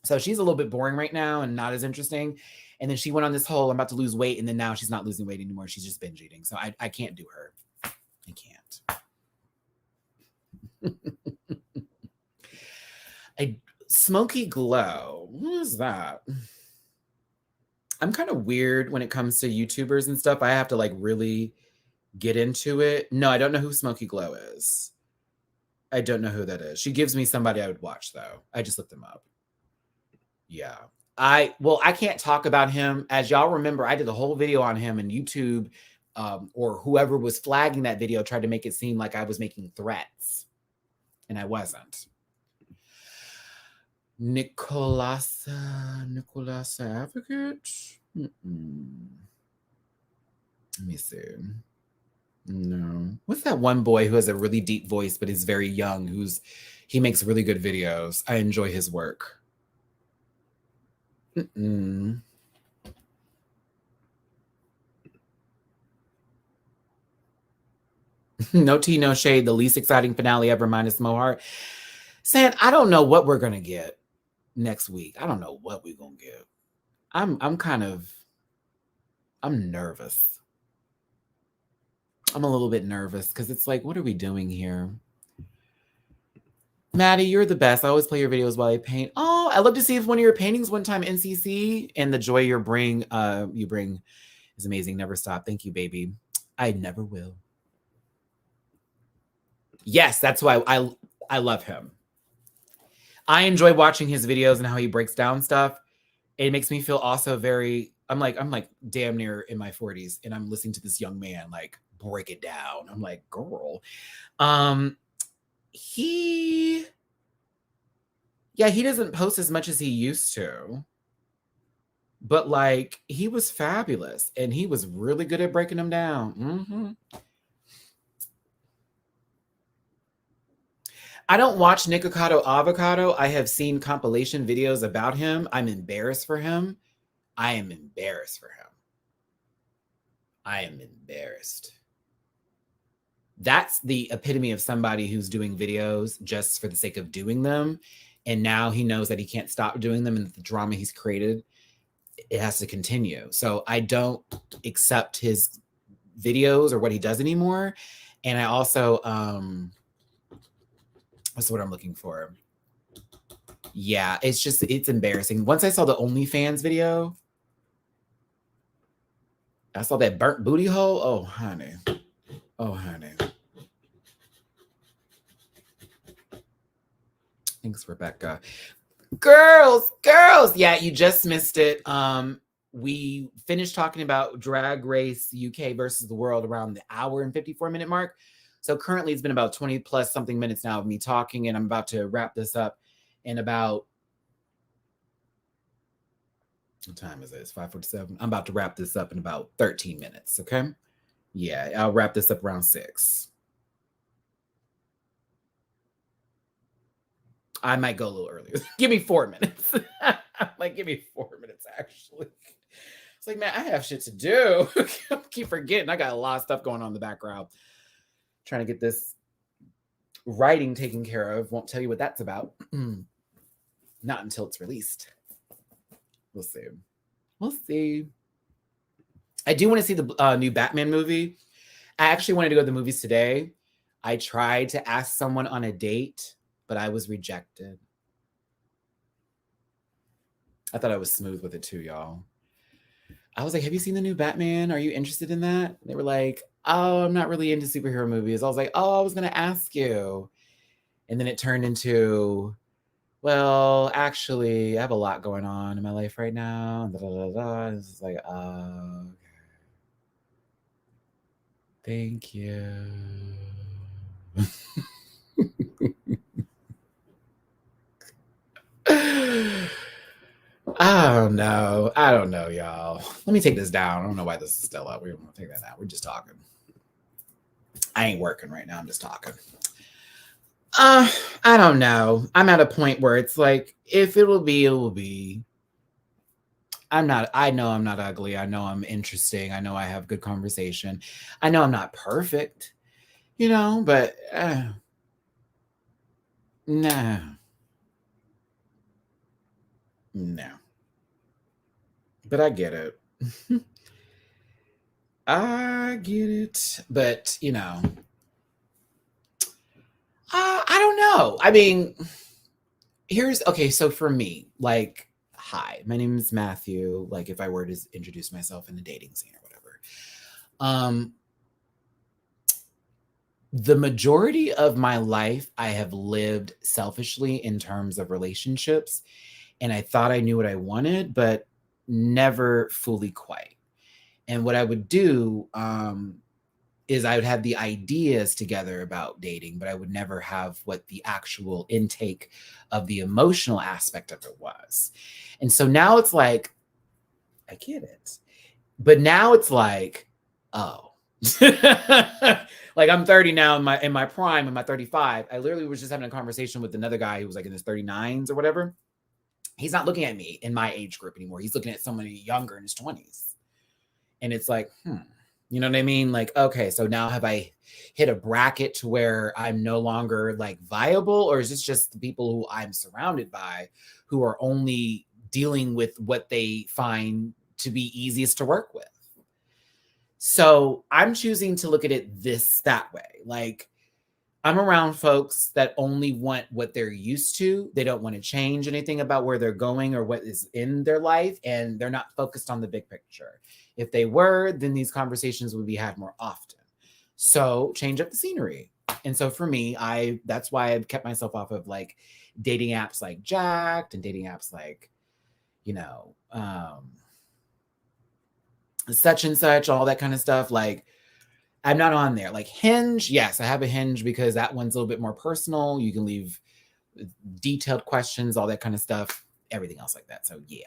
So she's a little bit boring right now and not as interesting. And then she went on this whole, I'm about to lose weight. And then now she's not losing weight anymore. She's just binge eating. So I can't do her. I can't. Smoky Glow. What is that? I'm kind of weird when it comes to YouTubers and stuff. I have to like really get into it. No, I don't know who Smoky Glow is. I don't know who that is. She gives me somebody I would watch though. I just looked them up. Yeah. I can't talk about him. As y'all remember, I did a whole video on him, and YouTube or whoever was flagging that video tried to make it seem like I was making threats, and I wasn't. Nicolasa Advocate? Let me see. No. What's that one boy who has a really deep voice but is very young, he makes really good videos. I enjoy his work. No tea, no shade. The least exciting finale ever minus Mohart. Saying, I don't know what we're gonna get next week. I don't know what we're gonna get. I'm nervous. I'm a little bit nervous because it's like, what are we doing here? Matty, you're the best. I always play your videos while I paint. Oh, I love to see if one of your paintings one time NCC, and the joy you bring is amazing. Never stop. Thank you, baby. I never will. Yes, that's why I love him. I enjoy watching his videos and how he breaks down stuff. It makes me feel also very, I'm like damn near in my 40s, and I'm listening to this young man like break it down. I'm like, girl. He doesn't post as much as he used to. But like, he was fabulous and he was really good at breaking them down. I don't watch Nikocado Avocado. I have seen compilation videos about him. I'm embarrassed for him. I am embarrassed for him. I am embarrassed. That's the epitome of somebody who's doing videos just for the sake of doing them. And now he knows that he can't stop doing them, and the drama he's created, it has to continue. So I don't accept his videos or what he does anymore. And I also, what's what I'm looking for? Yeah, it's embarrassing. Once I saw the OnlyFans video, I saw that burnt booty hole. Oh, honey. Oh, honey. Thanks, Rebecca. Girls. Yeah, you just missed it. We finished talking about Drag Race UK versus the world around the hour and 54-minute mark. So currently it's been about 20 plus something minutes now of me talking, and I'm about to wrap this up in about, what time is it? It's 5:47. I'm about to wrap this up in about 13 minutes, okay? Yeah, I'll wrap this up around 6. I might go a little earlier. Give me 4 minutes. Give me 4 minutes, actually. It's like, man, I have shit to do. I keep forgetting. I got a lot of stuff going on in the background. Trying to get this writing taken care of. Won't tell you what that's about. Not until it's released. We'll see. I do want to see the new Batman movie. I actually wanted to go to the movies today. I tried to ask someone on a date, but I was rejected. I thought I was smooth with it too, y'all. I was like, have you seen the new Batman? Are you interested in that? They were like, oh, I'm not really into superhero movies. I was like, oh, I was going to ask you. And then it turned into, well, actually, I have a lot going on in my life right now. It's just like, okay. Thank you. I don't know, y'all. Let me take this down. I don't know why this is still up. We don't want to take that out. We're just talking. I ain't working right now. I'm just talking. I don't know. I'm at a point where it's like, if it will be, it will be. I know I'm not ugly. I know I'm interesting. I know I have good conversation. I know I'm not perfect, but no. But I get it. I get it. But, I don't know. I mean, okay, so for me, like, hi, my name is Matthew. Like, if I were to introduce myself in the dating scene or whatever. The majority of my life, I have lived selfishly in terms of relationships. And I thought I knew what I wanted, but never fully quite. And what I would do is I would have the ideas together about dating, but I would never have what the actual intake of the emotional aspect of it was. And so now it's like, I get it. But now it's like, oh. Like, I'm 30 now in my prime, in my 35. I literally was just having a conversation with another guy who was like in his 39s or whatever. He's not looking at me in my age group anymore. He's looking at somebody younger in his 20s. And it's like, you know what I mean? Like, okay, so now have I hit a bracket to where I'm no longer like viable, or is this just the people who I'm surrounded by who are only dealing with what they find to be easiest to work with? So I'm choosing to look at it that way. Like, I'm around folks that only want what they're used to. They don't want to change anything about where they're going or what is in their life, and they're not focused on the big picture. If they were, then these conversations would be had more often. So change up the scenery. And so for me, that's why I've kept myself off of like dating apps like Jacked and dating apps like, such and such, all that kind of stuff. Like, I'm not on there. Like Hinge, yes, I have a Hinge because that one's a little bit more personal. You can leave detailed questions, all that kind of stuff, everything else like that. So yeah.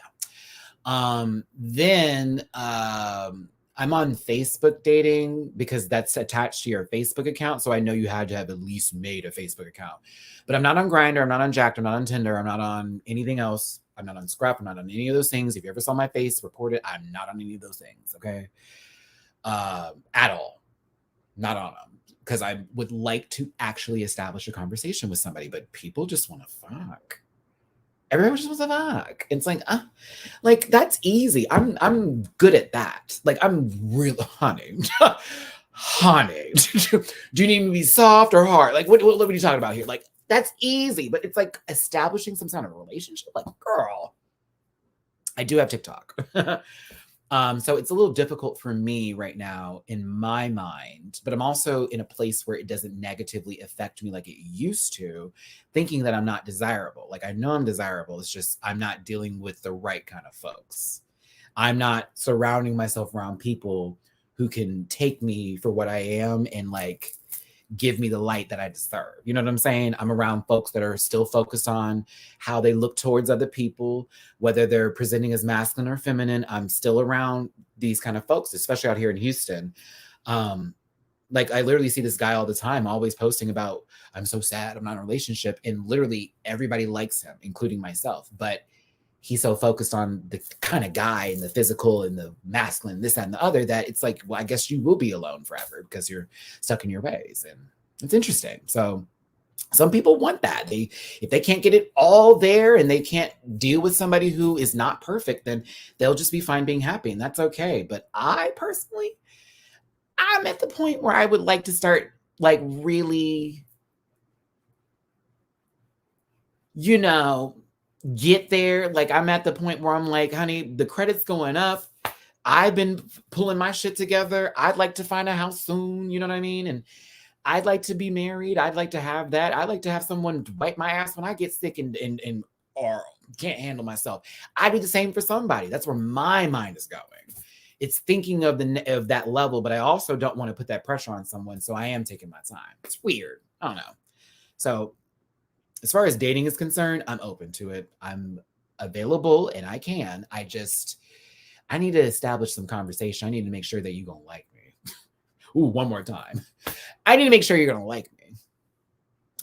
Then I'm on Facebook dating because that's attached to your Facebook account. So I know you had to have at least made a Facebook account. But I'm not on Grindr, I'm not on Jack'd, I'm not on Tinder, I'm not on anything else. I'm not on Scrap, I'm not on any of those things. If you ever saw my face, report it. I'm not on any of those things, okay? At all. Not on them. Because I would like to actually establish a conversation with somebody, but people just want to fuck. Everyone just wants to fuck. It's like that's easy. I'm good at that. Like I'm real honey. Honey. Do you need me to be soft or hard? Like what are you talking about here? Like that's easy, but it's like establishing some kind of relationship. Like, girl. I do have TikTok. So it's a little difficult for me right now in my mind, but I'm also in a place where it doesn't negatively affect me like it used to, thinking that I'm not desirable. Like I know I'm desirable. It's just I'm not dealing with the right kind of folks. I'm not surrounding myself around people who can take me for what I am and like give me the light that I deserve. You know what I'm saying? I'm around folks that are still focused on how they look towards other people, whether they're presenting as masculine or feminine. I'm still around these kind of folks, especially out here in Houston. Like I literally see this guy all the time, always posting about, I'm so sad, I'm not in a relationship. And literally everybody likes him, including myself. But he's so focused on the kind of guy and the physical and the masculine, this, that, and the other, that it's like, well, I guess you will be alone forever because you're stuck in your ways. And it's interesting. So some people want that. If they can't get it all there and they can't deal with somebody who is not perfect, then they'll just be fine being happy. And that's okay. But I personally, I'm at the point where I would like to start like really, get there. Like I'm at the point where I'm like, honey, the credit's going up. I've been pulling my shit together. I'd like to find a house soon. You know what I mean? And I'd like to be married. I'd like to have that. I'd like to have someone wipe my ass when I get sick and or can't handle myself. I'd be the same for somebody. That's where my mind is going. It's thinking of that level, but I also don't want to put that pressure on someone. So I am taking my time. It's weird. I don't know. So as far as dating is concerned, I'm open to it. I'm available and I can. I need to establish some conversation. I need to make sure that you're going to like me. Ooh, one more time. I need to make sure you're going to like me.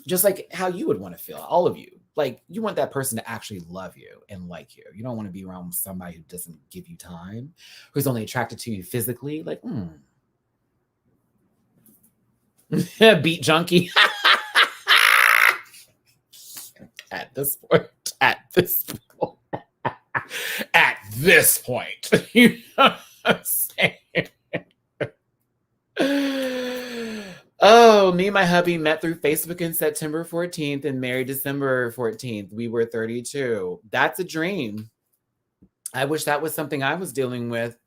Just like how you would want to feel, all of you. Like you want that person to actually love you and like you. You don't want to be around somebody who doesn't give you time, who's only attracted to you physically. Like, beat junkie. At this point, you know what I'm saying? Oh, me and my hubby met through Facebook in September 14th and married December 14th. We were 32. That's a dream. I wish that was something I was dealing with.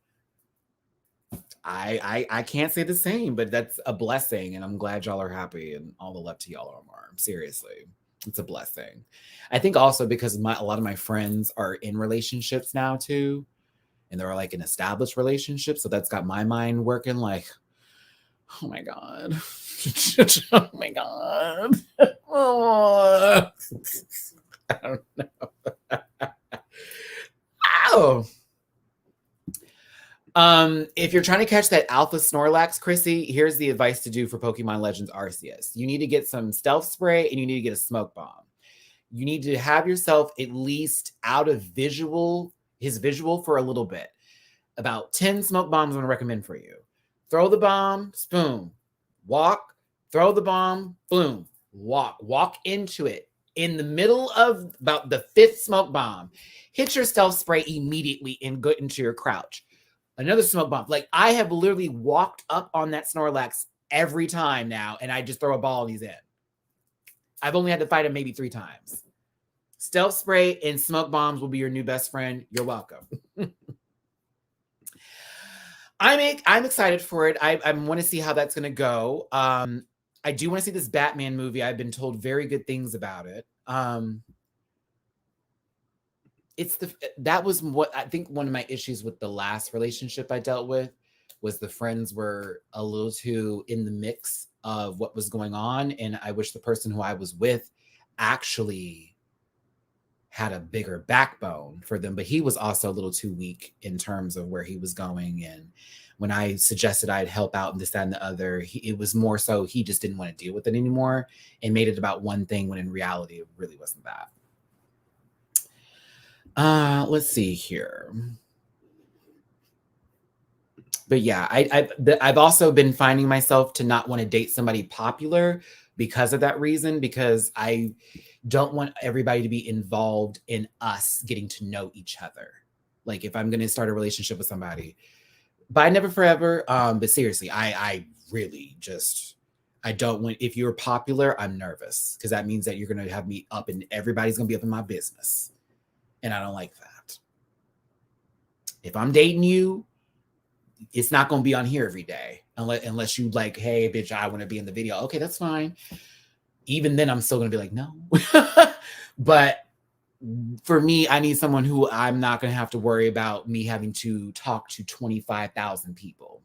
I can't say the same, but that's a blessing. And I'm glad y'all are happy and all the love to y'all, Omar. Seriously. It's a blessing. I think also because a lot of my friends are in relationships now too. And they're like in established relationships. So that's got my mind working like, oh my God. Oh my God. Oh. I don't know. Ow. If you're trying to catch that alpha Snorlax, Chrissy, here's the advice to do for Pokemon Legends Arceus. You need to get some stealth spray and you need to get a smoke bomb. You need to have yourself at least out of his visual for a little bit. About 10 smoke bombs I'm going to recommend for you. Throw the bomb, boom. Walk, throw the bomb, boom. Walk into it. In the middle of about the 5th smoke bomb, hit your stealth spray immediately and go into your crouch. Another smoke bomb. Like I have literally walked up on that Snorlax every time now, and I just throw a ball and he's in. I've only had to fight him maybe 3 times. Stealth spray and smoke bombs will be your new best friend. You're welcome. I'm excited for it. I want to see how that's going to go. I do want to see this Batman movie. I've been told very good things about it. That was what I think one of my issues with the last relationship I dealt with was the friends were a little too in the mix of what was going on. And I wish the person who I was with actually had a bigger backbone for them, but he was also a little too weak in terms of where he was going. And when I suggested I'd help out and this, that, and the other, it was more so he just didn't want to deal with it anymore and made it about one thing when in reality, it really wasn't that. Let's see here. But yeah, I've also been finding myself to not want to date somebody popular because of that reason, because I don't want everybody to be involved in us getting to know each other. Like if I'm going to start a relationship with somebody, bye never forever. But seriously, I really just, I don't want, if you're popular, I'm nervous because that means that you're going to have me up and everybody's going to be up in my business. And I don't like that. If I'm dating you, it's not going to be on here every day unless you like, hey, bitch, I want to be in the video. Okay, that's fine. Even then, I'm still going to be like, no. But for me, I need someone who I'm not going to have to worry about me having to talk to 25,000 people.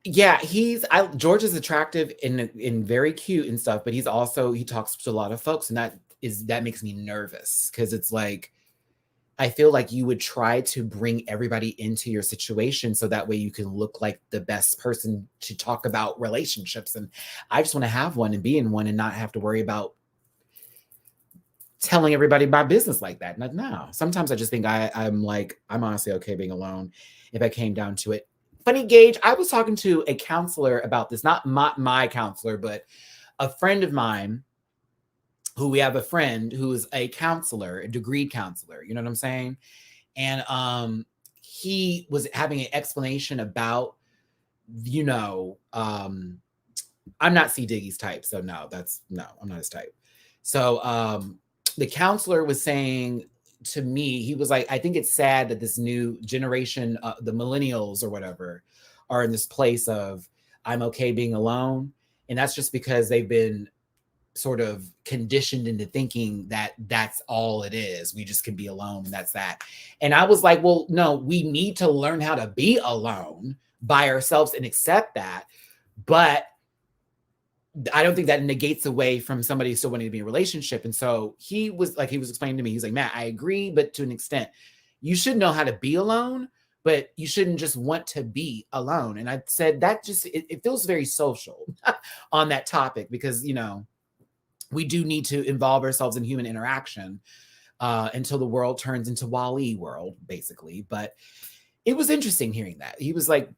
Yeah, George is attractive and very cute and stuff, but he talks to a lot of folks, and that makes me nervous because it's like I feel like you would try to bring everybody into your situation so that way you can look like the best person to talk about relationships. And I just want to have one and be in one and not have to worry about telling everybody my business like that. No. Sometimes I just think I'm honestly okay being alone if I came down to it. Funny, Gage, I was talking to a counselor about this, not my counselor, but a friend of mine we have a friend who is a counselor, a degreed counselor, you know what I'm saying? And he was having an explanation about, I'm not C. Diggy's type, so no, I'm not his type. So the counselor was saying to me, he was like, I think it's sad that this new generation, the millennials or whatever, are in this place of, I'm okay being alone. And that's just because they've been sort of conditioned into thinking that that's all it is. We just can be alone and that's that. And I was like, well, no, we need to learn how to be alone by ourselves and accept that. But I don't think that negates away from somebody still wanting to be in a relationship. And so he was explaining to me, he's like, Matt, I agree, but to an extent, you should know how to be alone, but you shouldn't just want to be alone. And I said, that just, it feels very social on that topic because, we do need to involve ourselves in human interaction until the world turns into Wall-E world, basically. But it was interesting hearing that. He was like,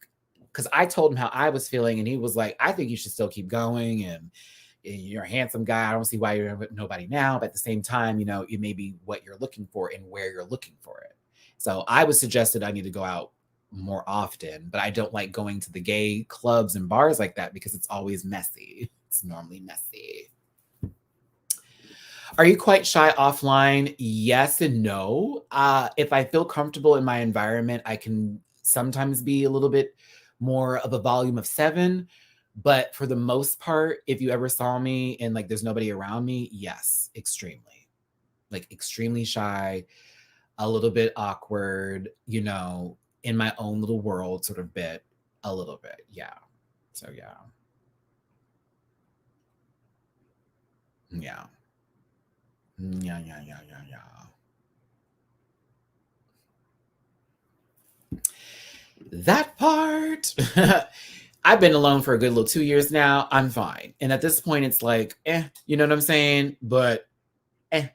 because I told him how I was feeling, and he was like, I think you should still keep going. And you're a handsome guy. I don't see why you're with nobody now. But at the same time, it may be what you're looking for and where you're looking for it. So I was suggested I need to go out more often, but I don't like going to the gay clubs and bars like that because it's always messy. It's normally messy. Are you quite shy offline? Yes and no. If I feel comfortable in my environment, I can sometimes be a little bit more of a volume of 7. But for the most part, if you ever saw me and there's nobody around me, yes, extremely. Extremely shy, a little bit awkward, in my own little world sort of bit, a little bit. Yeah. So yeah. Yeah. Yeah. That part. I've been alone for a good little 2 years now. I'm fine. And at this point, it's like, you know what I'm saying? But, but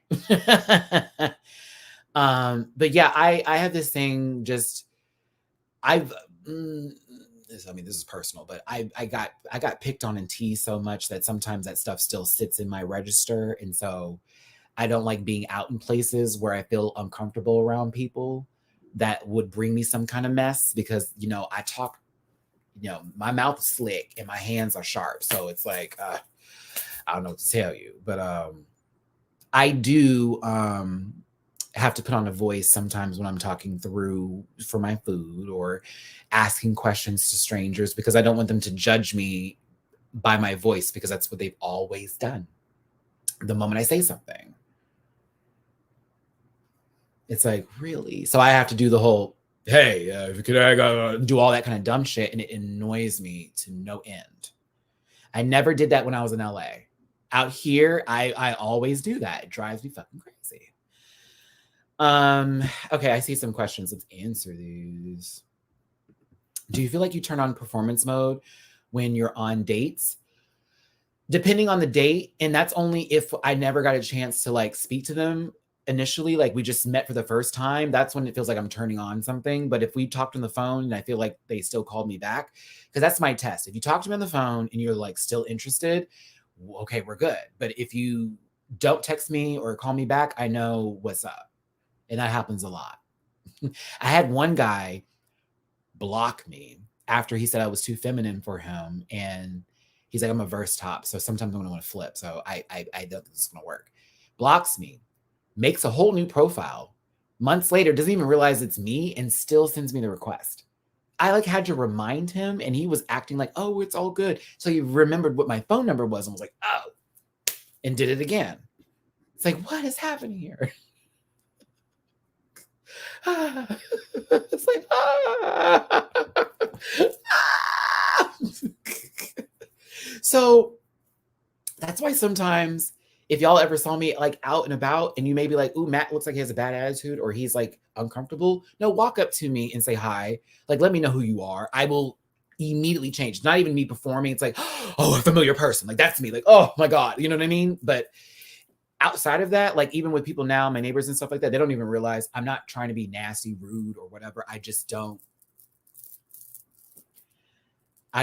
yeah, I have this thing this is personal, but I got picked on and teased so much that sometimes that stuff still sits in my register. And so I don't like being out in places where I feel uncomfortable around people that would bring me some kind of mess because, I talk, my mouth is slick and my hands are sharp. So it's like, I don't know what to tell you, but I do have to put on a voice sometimes when I'm talking through for my food or asking questions to strangers because I don't want them to judge me by my voice because that's what they've always done the moment I say something. It's like, really? So I have to do the whole, hey, if you could do all that kind of dumb shit, and it annoys me to no end. I never did that when I was in LA. Out here, I always do that. It drives me fucking crazy. Okay, I see some questions. Let's answer these. Do you feel like you turn on performance mode when you're on dates? Depending on the date, and that's only if I never got a chance to like speak to them initially, like we just met for the first time. That's when it feels like I'm turning on something. But if we talked on the phone and I feel like they still called me back, because that's my test. If you talk to me on the phone and you're like still interested, okay, we're good. But if you don't text me or call me back, I know what's up. And that happens a lot. I had one guy block me after he said I was too feminine for him. And he's like, I'm a verse top, so sometimes I'm gonna want to flip. So I don't think this is gonna work. Blocks me, makes a whole new profile. Months later, doesn't even realize it's me and still sends me the request. I like had to remind him, and he was acting like, oh, it's all good. So he remembered what my phone number was and was like, oh, and did it again. It's like, what is happening here? It's like, So that's why sometimes if y'all ever saw me like out and about and you may be like, ooh, Matt looks like he has a bad attitude or he's like uncomfortable. No, walk up to me and say hi. Like, let me know who you are. I will immediately change. Not even me performing. It's like, oh, a familiar person. Like, that's me. Like, oh my God. You know what I mean? But outside of that, like even with people now, my neighbors and stuff like that, they don't even realize I'm not trying to be nasty, rude, or whatever. I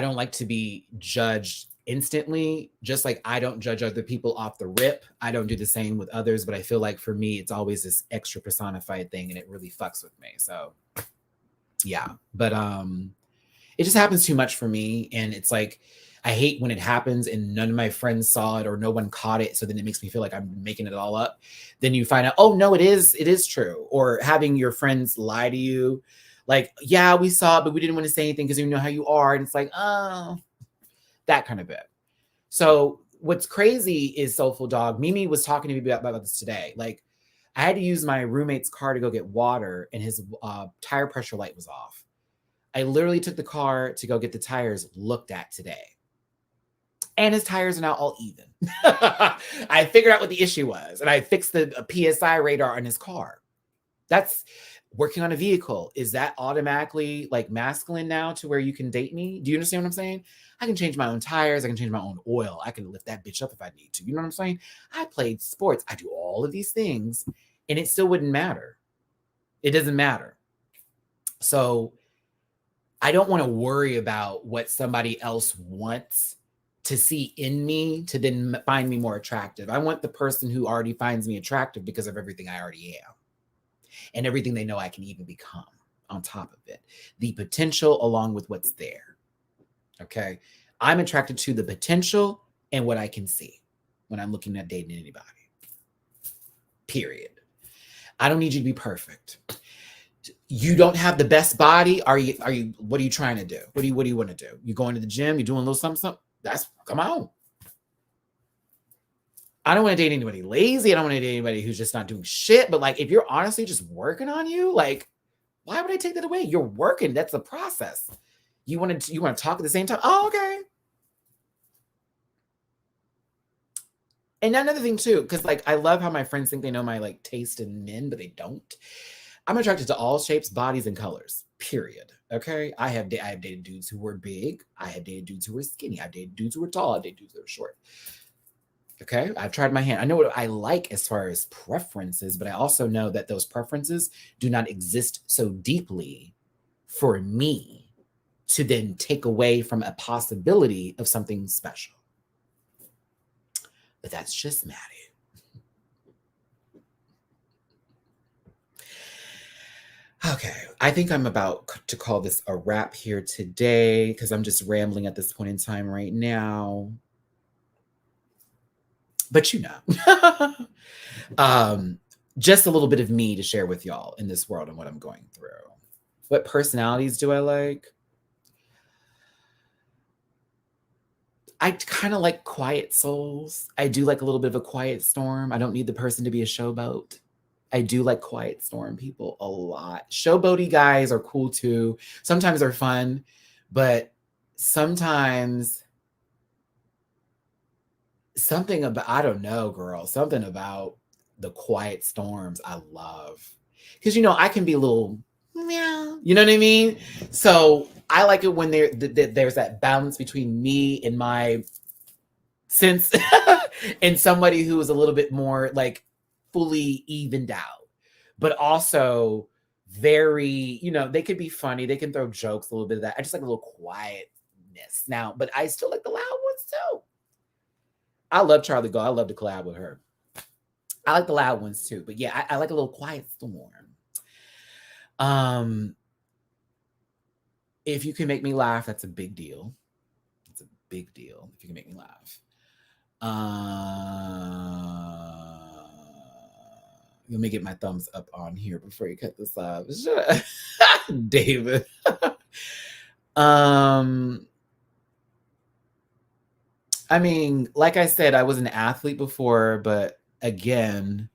don't like to be judged instantly, just like I don't judge other people off the rip. I don't do the same with others, but I feel like for me, it's always this extra personified thing and it really fucks with me. So yeah, but it just happens too much for me. And it's like, I hate when it happens and none of my friends saw it or no one caught it. So then it makes me feel like I'm making it all up. Then you find out, oh no, it is true. Or having your friends lie to you. Like, yeah, we saw it, but we didn't want to say anything because we know how you are. And it's like, oh, that kind of bit. So what's crazy is Soulful Dog. Mimi was talking to me about this today. Like, I had to use my roommate's car to go get water and his tire pressure light was off. I literally took the car to go get the tires looked at today. And his tires are now all even. I figured out what the issue was and I fixed the PSI radar on his car. That's working on a vehicle. Is that automatically like masculine now to where you can date me? Do you understand what I'm saying? I can change my own tires. I can change my own oil. I can lift that bitch up if I need to. You know what I'm saying? I played sports. I do all of these things and it still wouldn't matter. It doesn't matter. So I don't want to worry about what somebody else wants to see in me to then find me more attractive. I want the person who already finds me attractive because of everything I already am and everything they know I can even become on top of it. The potential along with what's there. Okay. I'm attracted to the potential and what I can see when I'm looking at dating anybody. Period. I don't need you to be perfect. You don't have the best body. Are you, what are you trying to do? What do you want to do? You going to the gym? You doing a little something? Come on. I don't want to date anybody lazy. I don't want to date anybody who's just not doing shit. But like, if you're honestly just working on you, like, why would I take that away? You're working. That's the process. You want to talk at the same time? Oh, okay. And another thing too, because like I love how my friends think they know my like taste in men, but they don't. I'm attracted to all shapes, bodies, and colors. Period. Okay. I have dated dudes who were big. I have dated dudes who were skinny. I've dated dudes who were tall. I've dated dudes who were short. Okay. I've tried my hand. I know what I like as far as preferences, but I also know that those preferences do not exist so deeply for me to then take away from a possibility of something special. But that's just Matty. Okay, I think I'm about to call this a wrap here today because I'm just rambling at this point in time right now. But you know, just a little bit of me to share with y'all in this world and what I'm going through. What personalities do I like? I kind of like quiet souls. I do like a little bit of a quiet storm. I don't need the person to be a showboat. I do like quiet storm people a lot. Showboaty guys are cool too. Sometimes they're fun, but sometimes something about, I don't know, girl, something about the quiet storms I love. Because, I can be a little, meow, you know what I mean? So I like it when there's that balance between me and my sense and somebody who is a little bit more like fully evened out, but also very, they could be funny. They can throw jokes, a little bit of that. I just like a little quietness now, but I still like the loud ones too. I love Charlie Go. I love to collab with her. I like the loud ones too, but yeah, I like a little quiet storm. If you can make me laugh, that's a big deal. It's a big deal if you can make me laugh. Let me get my thumbs up on here before you cut this off. David. I mean, like I said, I was an athlete before, but again,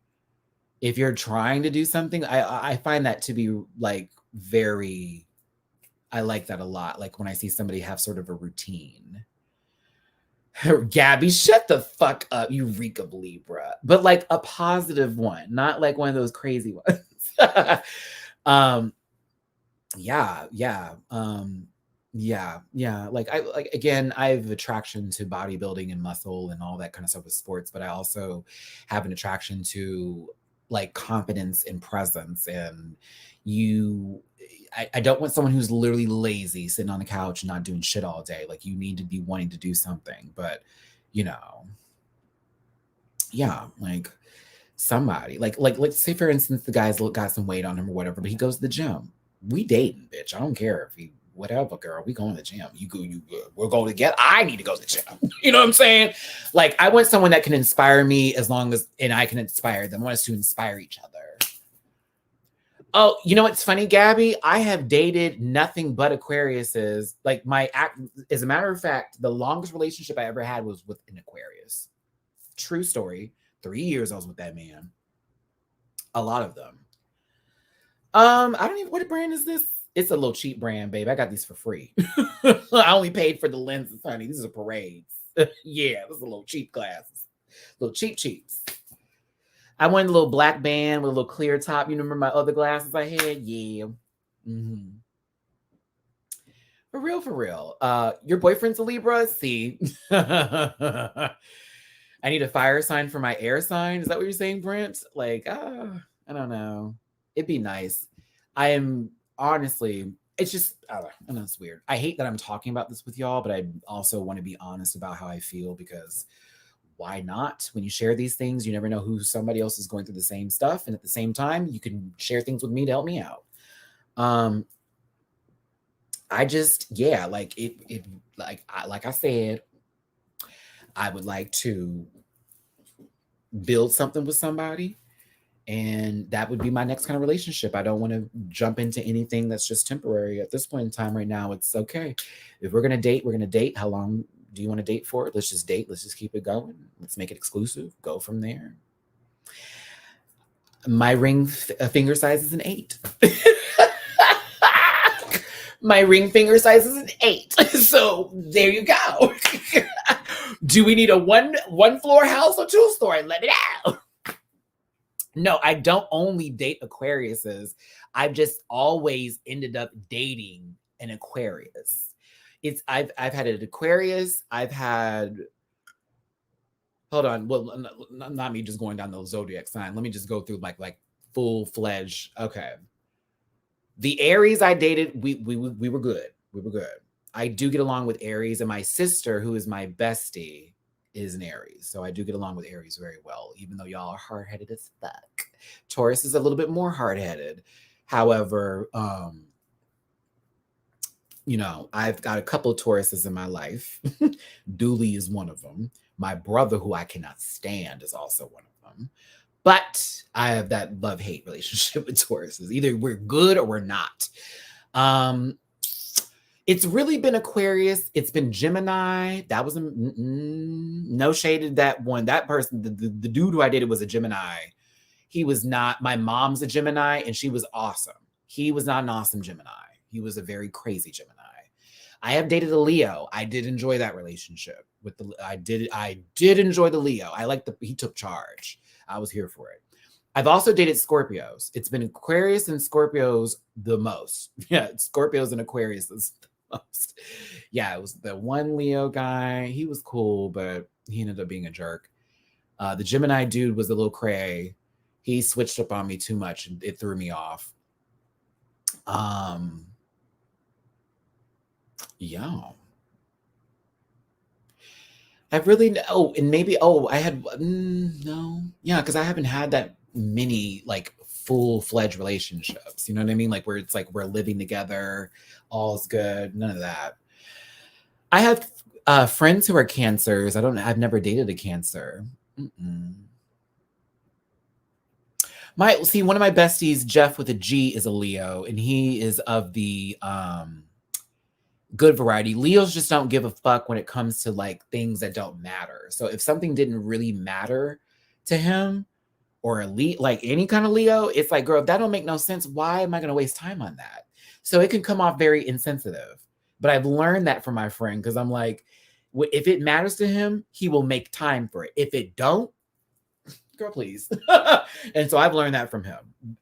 if you're trying to do something, I find that to be like very, I like that a lot. Like when I see somebody have sort of a routine. Gabby, shut the fuck up, Eureka Libra. But like a positive one, not like one of those crazy ones. Yeah. Like again, I have attraction to bodybuilding and muscle and all that kind of stuff with sports, but I also have an attraction to like confidence and presence. And I don't want someone who's literally lazy, sitting on the couch and not doing shit all day. Like you need to be wanting to do something, but yeah, like somebody like say for instance, the guy's got some weight on him or whatever, but he goes to the gym. We dating, bitch. I don't care if he whatever, girl. We going to the gym. We're going together. I need to go to the gym. You know what I'm saying? Like I want someone that can inspire me and I can inspire them. I want us to inspire each other. Oh, you know what's funny, Gabby? I have dated nothing but Aquariuses. Like as a matter of fact, the longest relationship I ever had was with an Aquarius. True story. 3 years I was with that man. A lot of them. I don't even, what brand is this? It's a little cheap brand, babe. I got these for free. I only paid for the lenses, honey. These are parades. Yeah, this is a little cheap glasses. Little cheaps. I wanted a little black band with a little clear top. You remember my other glasses I had? Yeah. Mm-hmm. For real. Your boyfriend's a Libra? See. I need a fire sign for my air sign. Is that what you're saying, Brent? Like, I don't know. It'd be nice. I am honestly, it's just, I know it's weird. I hate that I'm talking about this with y'all, but I also want to be honest about how I feel, because why not? When you share these things, you never know who somebody else is going through the same stuff. And at the same time, you can share things with me to help me out. I just, yeah, like it like I said, I would like to build something with somebody, and that would be my next kind of relationship. I don't want to jump into anything that's just temporary at this point in time. Right now, it's okay. If we're going to date, we're going to date. How long do you want to date for? Let's just date. Let's just keep it going. Let's make it exclusive. Go from there. My ring finger size is an 8. My ring finger size is an 8. So there you go. Do we need a one floor house or 2-story? Let me know. No, I don't only date Aquariuses. I've just always ended up dating an Aquarius. I've had an Aquarius. I've had, hold on. Well, not me just going down the zodiac sign. Let me just go through like full-fledged. Okay. The Aries I dated, we were good. We were good. I do get along with Aries, and my sister, who is my bestie, is an Aries. So I do get along with Aries very well, even though y'all are hard-headed as fuck. Taurus is a little bit more hard-headed. However, I've got a couple of Tauruses in my life. Dooley is one of them. My brother, who I cannot stand, is also one of them. But I have that love-hate relationship with Tauruses. Either we're good or we're not. It's really been Aquarius. It's been Gemini. That was no shade to that one. That person, the dude who I dated was a Gemini. He was not. My mom's a Gemini, and she was awesome. He was not an awesome Gemini. He was a very crazy Gemini. I have dated a Leo. I did enjoy that relationship with the. I did enjoy the Leo. I like he took charge. I was here for it. I've also dated Scorpios. It's been Aquarius and Scorpios the most. Yeah, Scorpios and Aquarius is the most. Yeah, it was the one Leo guy. He was cool, but he ended up being a jerk. The Gemini dude was a little cray. He switched up on me too much, and it threw me off. Yeah. I really and maybe I had no. Yeah, because I haven't had that many like full-fledged relationships. You know what I mean? Like where it's like we're living together, all's good, none of that. I have friends who are Cancers. I've never dated a Cancer. One of my besties, Jeff with a G, is a Leo, and he is of the good variety. Leos just don't give a fuck when it comes to like things that don't matter. So if something didn't really matter to him, or like any kind of Leo, it's like, girl, if that don't make no sense, why am I going to waste time on that? So it can come off very insensitive. But I've learned that from my friend, because I'm like, if it matters to him, he will make time for it. If it don't, girl, please. And so I've learned that from him.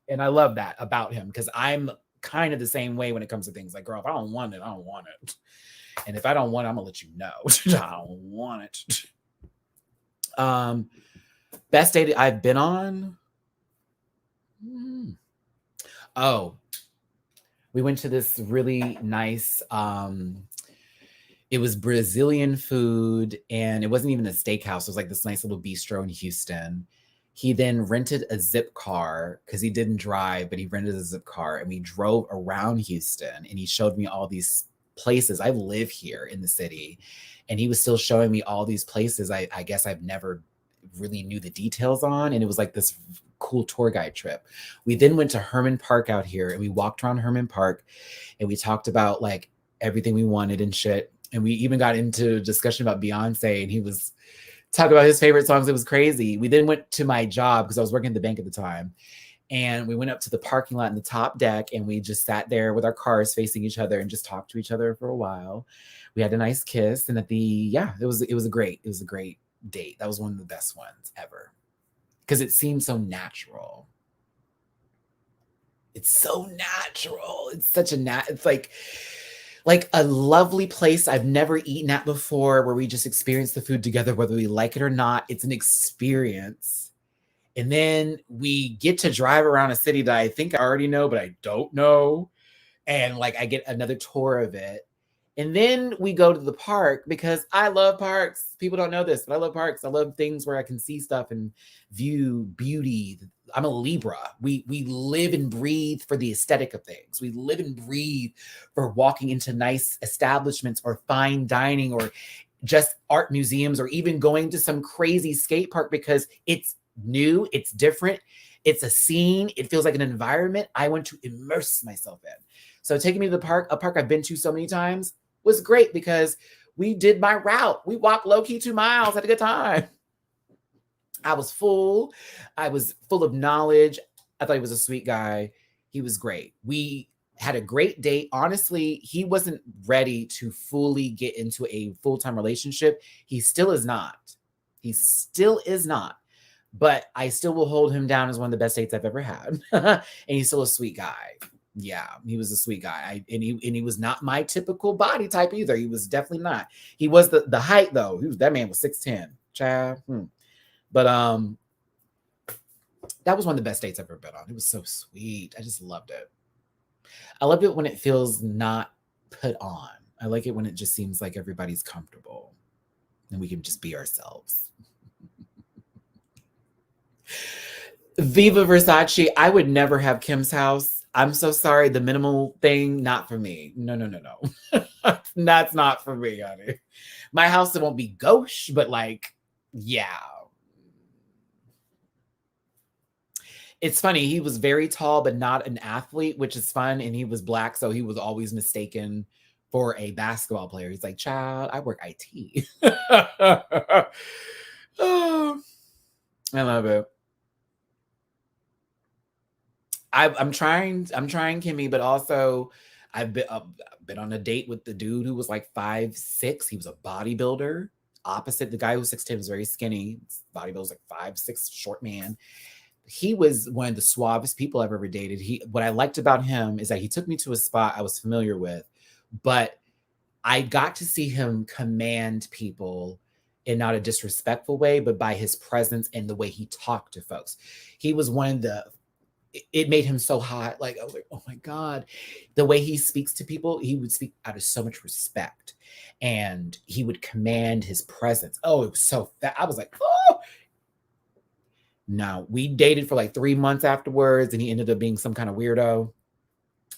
And I love that about him, because I'm kind of the same way when it comes to things. Like, girl, if I don't want it, I don't want it. And if I don't want it, I'm gonna let you know. I don't want it. Best date I've been on. Oh, we went to this really nice it was Brazilian food, and it wasn't even a steakhouse. It was like this nice little bistro in Houston. He then rented a zip car, because he didn't drive, but he rented a zip car, and we drove around Houston, and he showed me all these places. I live here in the city, and he was still showing me all these places I guess I've never really knew the details on, and it was like this cool tour guide trip. We then went to Herman Park out here, and we walked around Herman Park, and we talked about like everything we wanted and shit. And we even got into a discussion about Beyonce, and he was talking about his favorite songs. It was crazy. We then went to my job, because I was working at the bank at the time. And we went up to the parking lot in the top deck, and we just sat there with our cars facing each other and just talked to each other for a while. We had a nice kiss. And it was a great date. That was one of the best ones ever, because it seemed so natural. It's so natural. It's such it's like a lovely place I've never eaten at before, where we just experience the food together, whether we like it or not. It's an experience. And then we get to drive around a city that I think I already know, but I don't know. And like I get another tour of it. And then we go to the park, because I love parks. People don't know this, but I love parks. I love things where I can see stuff and view beauty. I'm a Libra. We live and breathe for the aesthetic of things. We live and breathe for walking into nice establishments, or fine dining, or just art museums, or even going to some crazy skate park, because it's new, it's different, it's a scene, it feels like an environment I want to immerse myself in. So taking me to the park, a park I've been to so many times, was great, because we did my route. We walked low-key 2 miles, had a good time. I was full. I was full of knowledge. I thought he was a sweet guy. He was great. We had a great date. Honestly, he wasn't ready to fully get into a full-time relationship. He still is not. He still is not. But I still will hold him down as one of the best dates I've ever had. And he's still a sweet guy. Yeah, he was a sweet guy. And he was not my typical body type either. He was definitely not. He was the height though. That man was 6'10". Child. But that was one of the best dates I've ever been on. It was so sweet. I just loved it. I loved it when it feels not put on. I like it when it just seems like everybody's comfortable and we can just be ourselves. Viva Versace. I would never have Kim's house. I'm so sorry. The minimal thing, not for me. No. That's not for me, honey. My house, it won't be gauche, but like, yeah. It's funny. He was very tall, but not an athlete, which is fun. And he was Black, so he was always mistaken for a basketball player. He's like, child, I work IT. Oh, I love it. I'm trying, Kimmy, but also I've been on a date with the dude who was like 5'6". He was a bodybuilder. Opposite the guy who's 6'10" was very skinny. Bodybuilder was like 5'6", short man. He was one of the suavest people I've ever dated. What I liked about him is that he took me to a spot I was familiar with, but I got to see him command people in not a disrespectful way, but by his presence and the way he talked to folks. He was one of the, it made him so hot. Like, I was like, oh my God. The way he speaks to people, he would speak out of so much respect and he would command his presence. Oh, it was so fat. I was like, oh. No, we dated for like 3 months afterwards and he ended up being some kind of weirdo.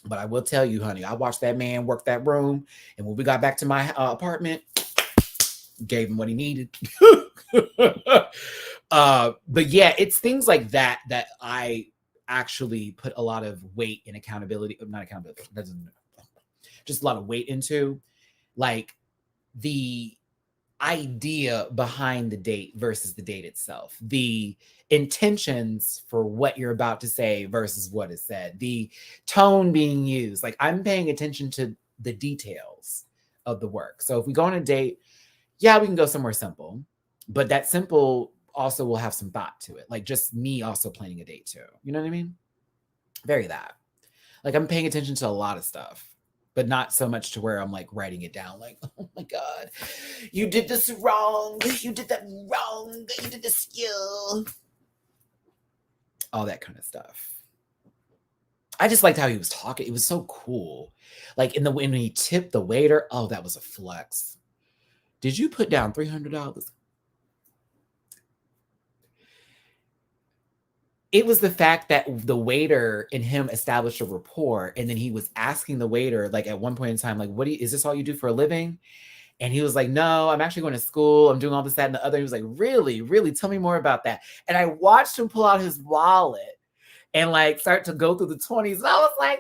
But I will tell you, honey, I watched that man work that room. And when we got back to my apartment, gave him what he needed. But yeah, it's things like that that I actually put a lot of weight and accountability, not accountability, just a lot of weight into. Like the idea behind the date versus the date itself, the intentions for what you're about to say versus what is said, the tone being used. Like I'm paying attention to the details of the work. So if we go on a date, yeah, we can go somewhere simple, but that simple also will have some thought to it. Like just me also planning a date too. You know what I mean? Very that. Like I'm paying attention to a lot of stuff, but not so much to where I'm like writing it down. Like, oh my God, you did this wrong. You did that wrong. You did this, you. All that kind of stuff. I just liked how he was talking. It was so cool. Like when he tipped the waiter, oh, that was a flex. Did you put down $300? It was the fact that the waiter and him established a rapport, and then he was asking the waiter, like at one point in time, like, is this all you do for a living? And he was like, no, I'm actually going to school. I'm doing all this, that, and the other. He was like, really? Really? Tell me more about that. And I watched him pull out his wallet and like start to go through the 20s. And I was like,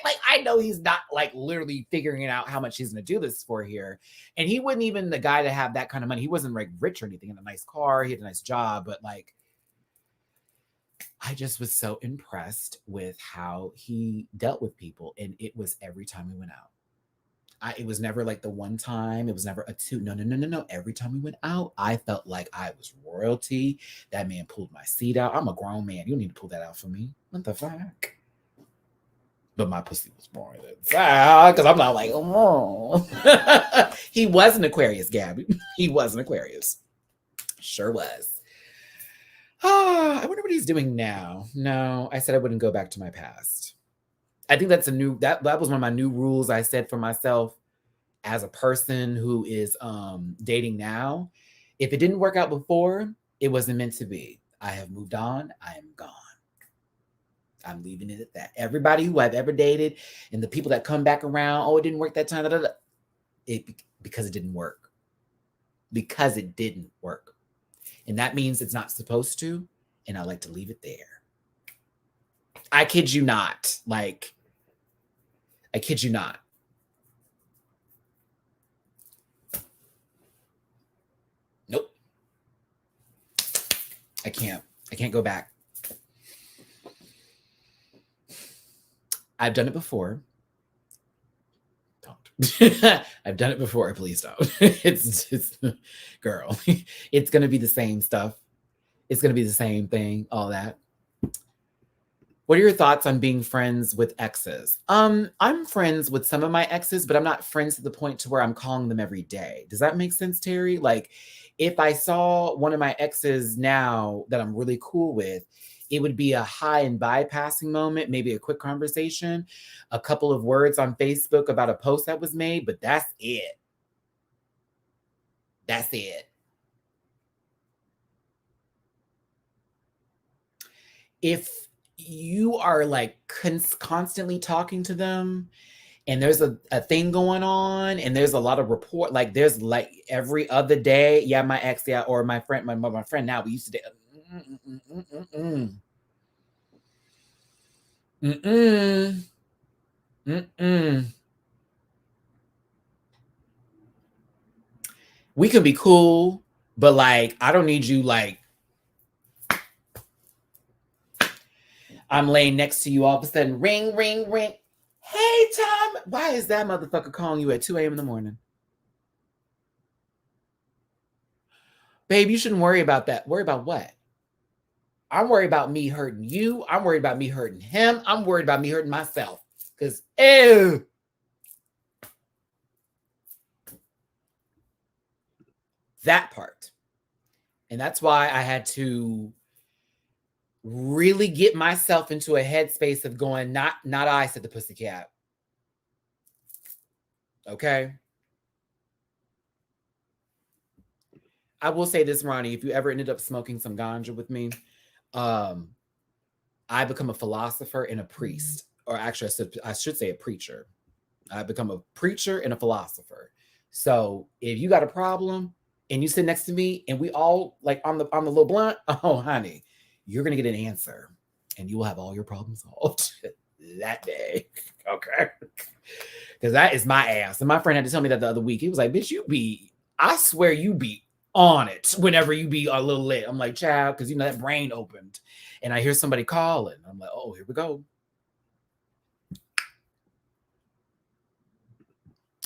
like, I know he's not like literally figuring out how much he's going to do this for here. And he wasn't even the guy to have that kind of money. He wasn't like rich or anything. He had a nice car. He had a nice job, but like, I just was so impressed with how he dealt with people. And it was every time we went out. It was never like the one time. It was never a two. No. Every time we went out, I felt like I was royalty. That man pulled my seat out. I'm a grown man. You don't need to pull that out for me. What the fuck? But my pussy was more than that because I'm not like, oh. He was an Aquarius, Gabby. He was an Aquarius. Sure was. I wonder what he's doing now. No, I said I wouldn't go back to my past. I think that's that was one of my new rules I set for myself as a person who is dating now. If it didn't work out before, it wasn't meant to be. I have moved on. I am gone. I'm leaving it at that. Everybody who I've ever dated and the people that come back around, oh, it didn't work that time. Because it didn't work. Because it didn't work. And that means it's not supposed to. And I like to leave it there. I kid you not. Like, I kid you not. Nope. I can't go back. I've done it before. Don't. I've done it before. Please don't. It's girl. It's going to be the same stuff. It's going to be the same thing. All that. What are your thoughts on being friends with exes? I'm friends with some of my exes, but I'm not friends to the point to where I'm calling them every day. Does that make sense, Terry? Like, if I saw one of my exes now that I'm really cool with, it would be a hi and bypassing moment, maybe a quick conversation, a couple of words on Facebook about a post that was made, but that's it. That's it. If you are like constantly talking to them and there's a thing going on and there's a lot of report, like there's like every other day, yeah, my ex, yeah, or my friend, my friend now, we used to we can be cool, but like I don't need you like I'm laying next to you, all of a sudden, ring, ring, ring. Hey, Tom. Why is that motherfucker calling you at 2 a.m. in the morning? Babe, you shouldn't worry about that. Worry about what? I'm worried about me hurting you. I'm worried about me hurting him. I'm worried about me hurting myself. Because, ew. That part. And that's why I had to really get myself into a headspace of going, not I, said the pussycat. Okay? I will say this, Ronnie, if you ever ended up smoking some ganja with me, I become a philosopher and a priest. Or actually, I should say a preacher. I become a preacher and a philosopher. So if you got a problem and you sit next to me and we all like on the little blunt, oh honey, you're gonna get an answer and you will have all your problems solved that day. Okay. Because that is my ass. And my friend had to tell me that the other week. He was like, bitch, I swear you be on it whenever you be a little lit. I'm like, child, because you know that brain opened. And I hear somebody calling. I'm like, oh, here we go.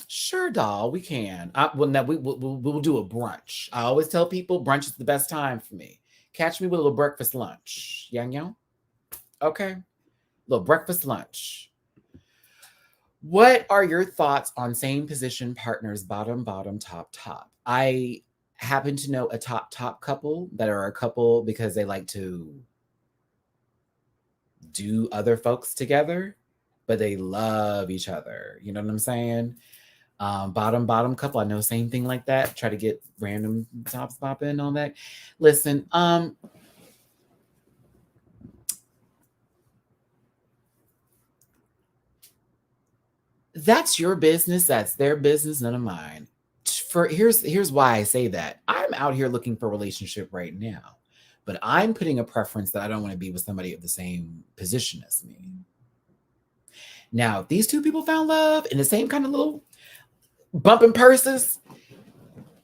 Sure, doll, we can. We'll do a brunch. I always tell people brunch is the best time for me. Catch me with a little breakfast lunch. Yang yang? Okay. Little breakfast lunch. What are your thoughts on same position partners, bottom, top? I happen to know a top couple that are a couple because they like to do other folks together, but they love each other. You know what I'm saying? Bottom couple. I know same thing like that. Try to get random tops pop in on that. Listen, that's your business. That's their business. None of mine. Here's why I say that. I'm out here looking for a relationship right now, but I'm putting a preference that I don't want to be with somebody of the same position as me. Now, if these two people found love in the same kind of little bumping purses,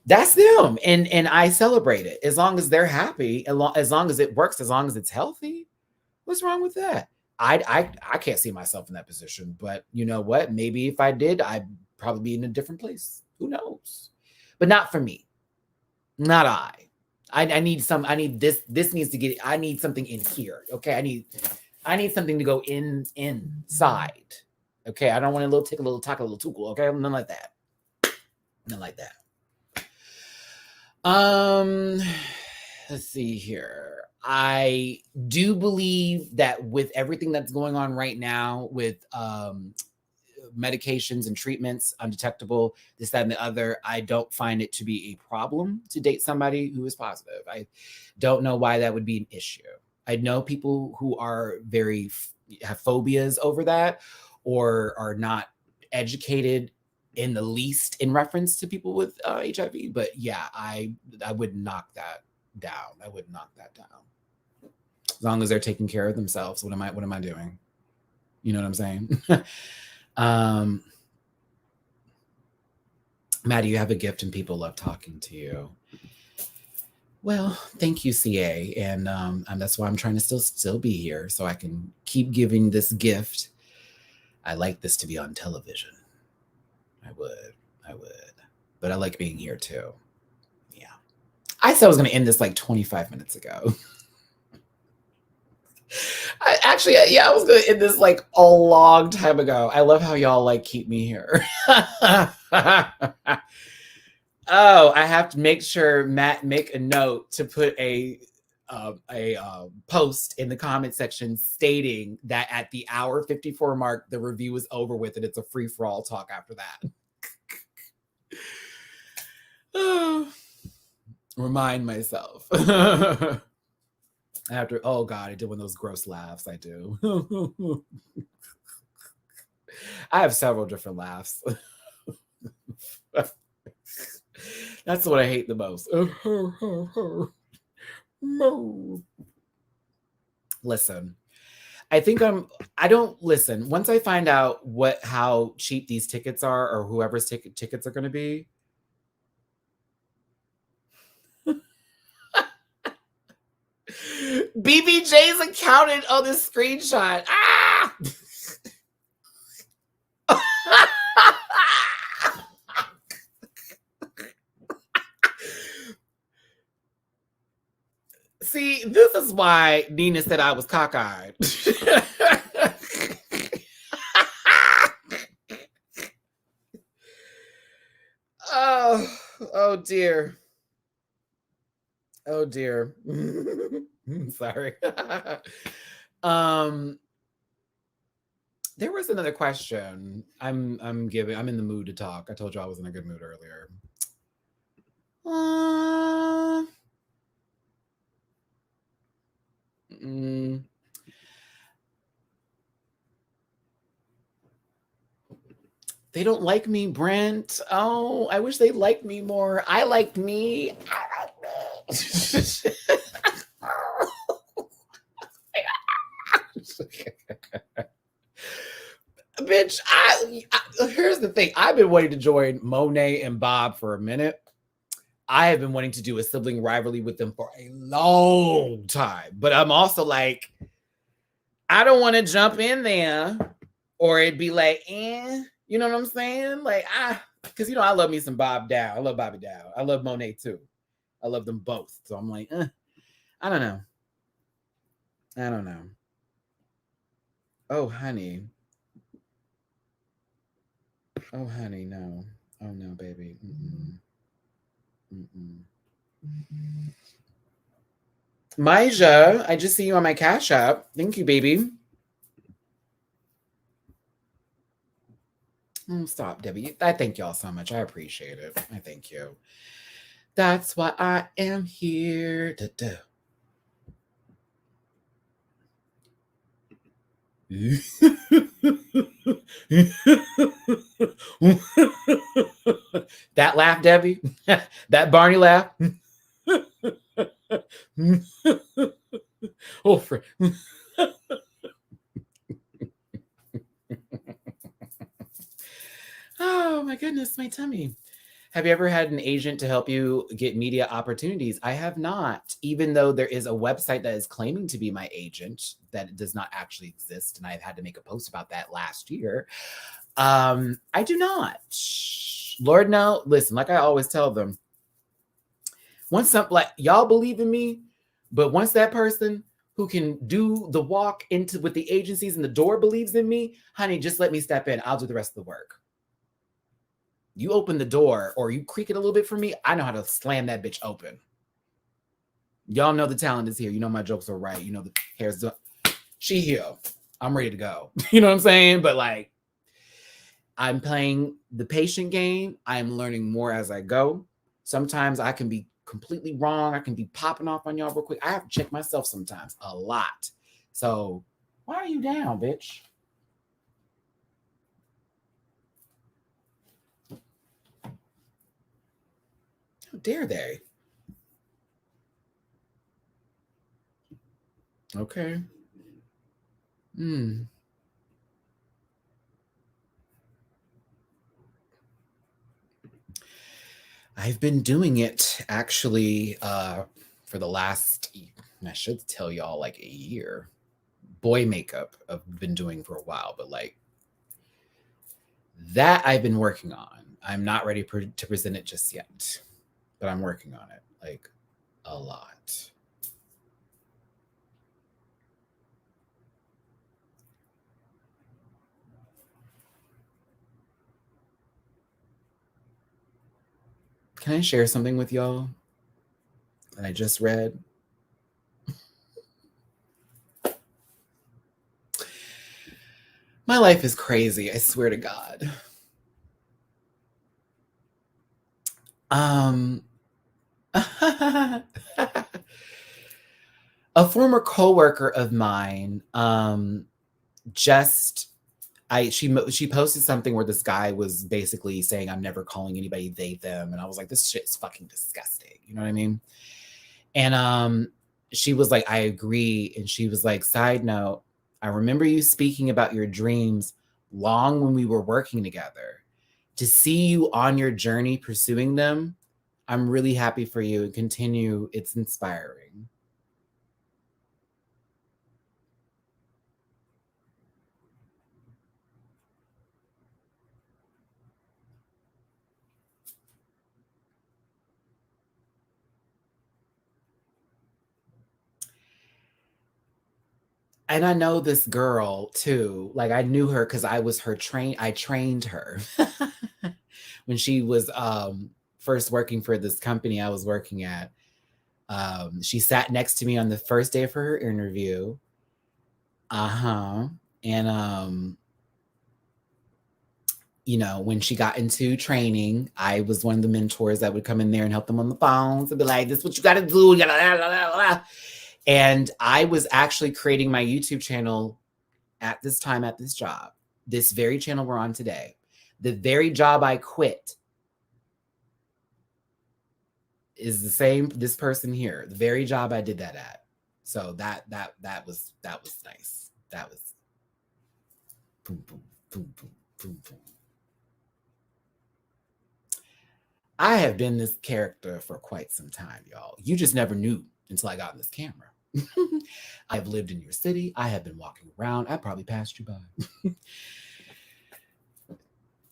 that's them, and I celebrate it as long as they're happy, as long as it works, as long as it's healthy. What's wrong with that? I can't see myself in that position, but you know what? Maybe if I did, I'd probably be in a different place. Who knows? But not for me. Not I. I need some. I need this. This needs to get. I need something in here. Okay. I need something to go inside. Okay. I don't want a little tick, a little talk, a little tuckle. Okay. Nothing like that. Nothing like that. Let's see here. I do believe that with everything that's going on right now with medications and treatments, undetectable, this, that, and the other, I don't find it to be a problem to date somebody who is positive. I don't know why that would be an issue. I know people who are have phobias over that or are not educated in the least in reference to people with HIV. But yeah, I would knock that down. I would knock that down. As long as they're taking care of themselves, what am I doing? You know what I'm saying? Matty, you have a gift and people love talking to you. Well, thank you, CA. And that's why I'm trying to still be here so I can keep giving this gift. I like this to be on television. I would. But I like being here too. Yeah. I said I was going to end this like 25 minutes ago. I was going to end this like a long time ago. I love how y'all like keep me here. Oh, I have to make sure Matt make a note to put a post in the comment section stating that at the hour 54 mark, the review is over with and it's a free for all talk after that. Remind myself. After, oh God, I did one of those gross laughs. I do. I have several different laughs. That's what I hate the most. Listen, I think I don't listen. Once I find out how cheap these tickets are or whoever's tickets are going to be, BBJ's accountant on this screenshot. Ah! See, this is why Nina said I was cockeyed. Oh dear. Oh dear. Sorry. There was another question. I'm in the mood to talk. I told you I was in a good mood earlier. They don't like me, Brent. Oh, I wish they liked me more. I like me. Bitch, here's the thing. I've been waiting to join Monet and Bob for a minute. I have been wanting to do a sibling rivalry with them for a long time. But I'm also like, I don't want to jump in there or it'd be like, you know what I'm saying? Like, because, I love me some Bob Dow. I love Bobby Dow. I love Monet too. I love them both. So I'm like, I don't know. Oh, honey. Oh, honey, no. Oh, no, baby. Maija, I just see you on my Cash App. Thank you, baby. Stop, Debbie. I thank y'all so much. I appreciate it. I thank you. That's why I am here to do. That laugh, Debbie. That Barney laugh. Oh, oh my goodness, my tummy. Have you ever had an agent to help you get media opportunities? I have not, even though there is a website that is claiming to be my agent that does not actually exist. And I've had to make a post about that last year. I do not. Lord, no. Listen, like I always tell them, once y'all believe in me, but once that person who can do the walk into with the agencies and the door believes in me, honey, just let me step in. I'll do the rest of the work. You open the door or you creak it a little bit for me, I know how to slam that bitch open. Y'all know the talent is here. You know my jokes are right. You know the hair's done. She here. I'm ready to go. You know what I'm saying? But like, I'm playing the patient game. I'm learning more as I go. Sometimes I can be completely wrong. I can be popping off on y'all real quick. I have to check myself sometimes a lot. So why are you down, bitch? How dare they? Okay. I've been doing it actually for the last, I should tell y'all, like a year. Boy makeup I've been doing for a while, but like that I've been working on. I'm not ready to present it just yet, but I'm working on it like a lot. Can I share something with y'all that I just read? My life is crazy, I swear to God. A former coworker of mine she posted something where this guy was basically saying, I'm never calling anybody they them, and I was like, this shit's fucking disgusting, you know what I mean? And she was like, I agree. And she was like, side note, I remember you speaking about your dreams long when we were working together. To see you on your journey pursuing them, I'm really happy for you and continue. It's inspiring. And I know this girl too. Like I knew her because I was her I trained her when she was first working for this company I was working at. She sat next to me on the first day of her interview. And when she got into training, I was one of the mentors that would come in there and help them on the phones and be like, this is what you got to do. You gotta. And I was actually creating my YouTube channel at this time, at this job, this very channel we're on today, the very job I quit is the same, this person here, the very job I did that at. So that was nice. That was boom, boom, boom, boom, boom, boom. I have been this character for quite some time, y'all. You just never knew until I got in this camera. I've lived in your city. I have been walking around. I probably passed you by.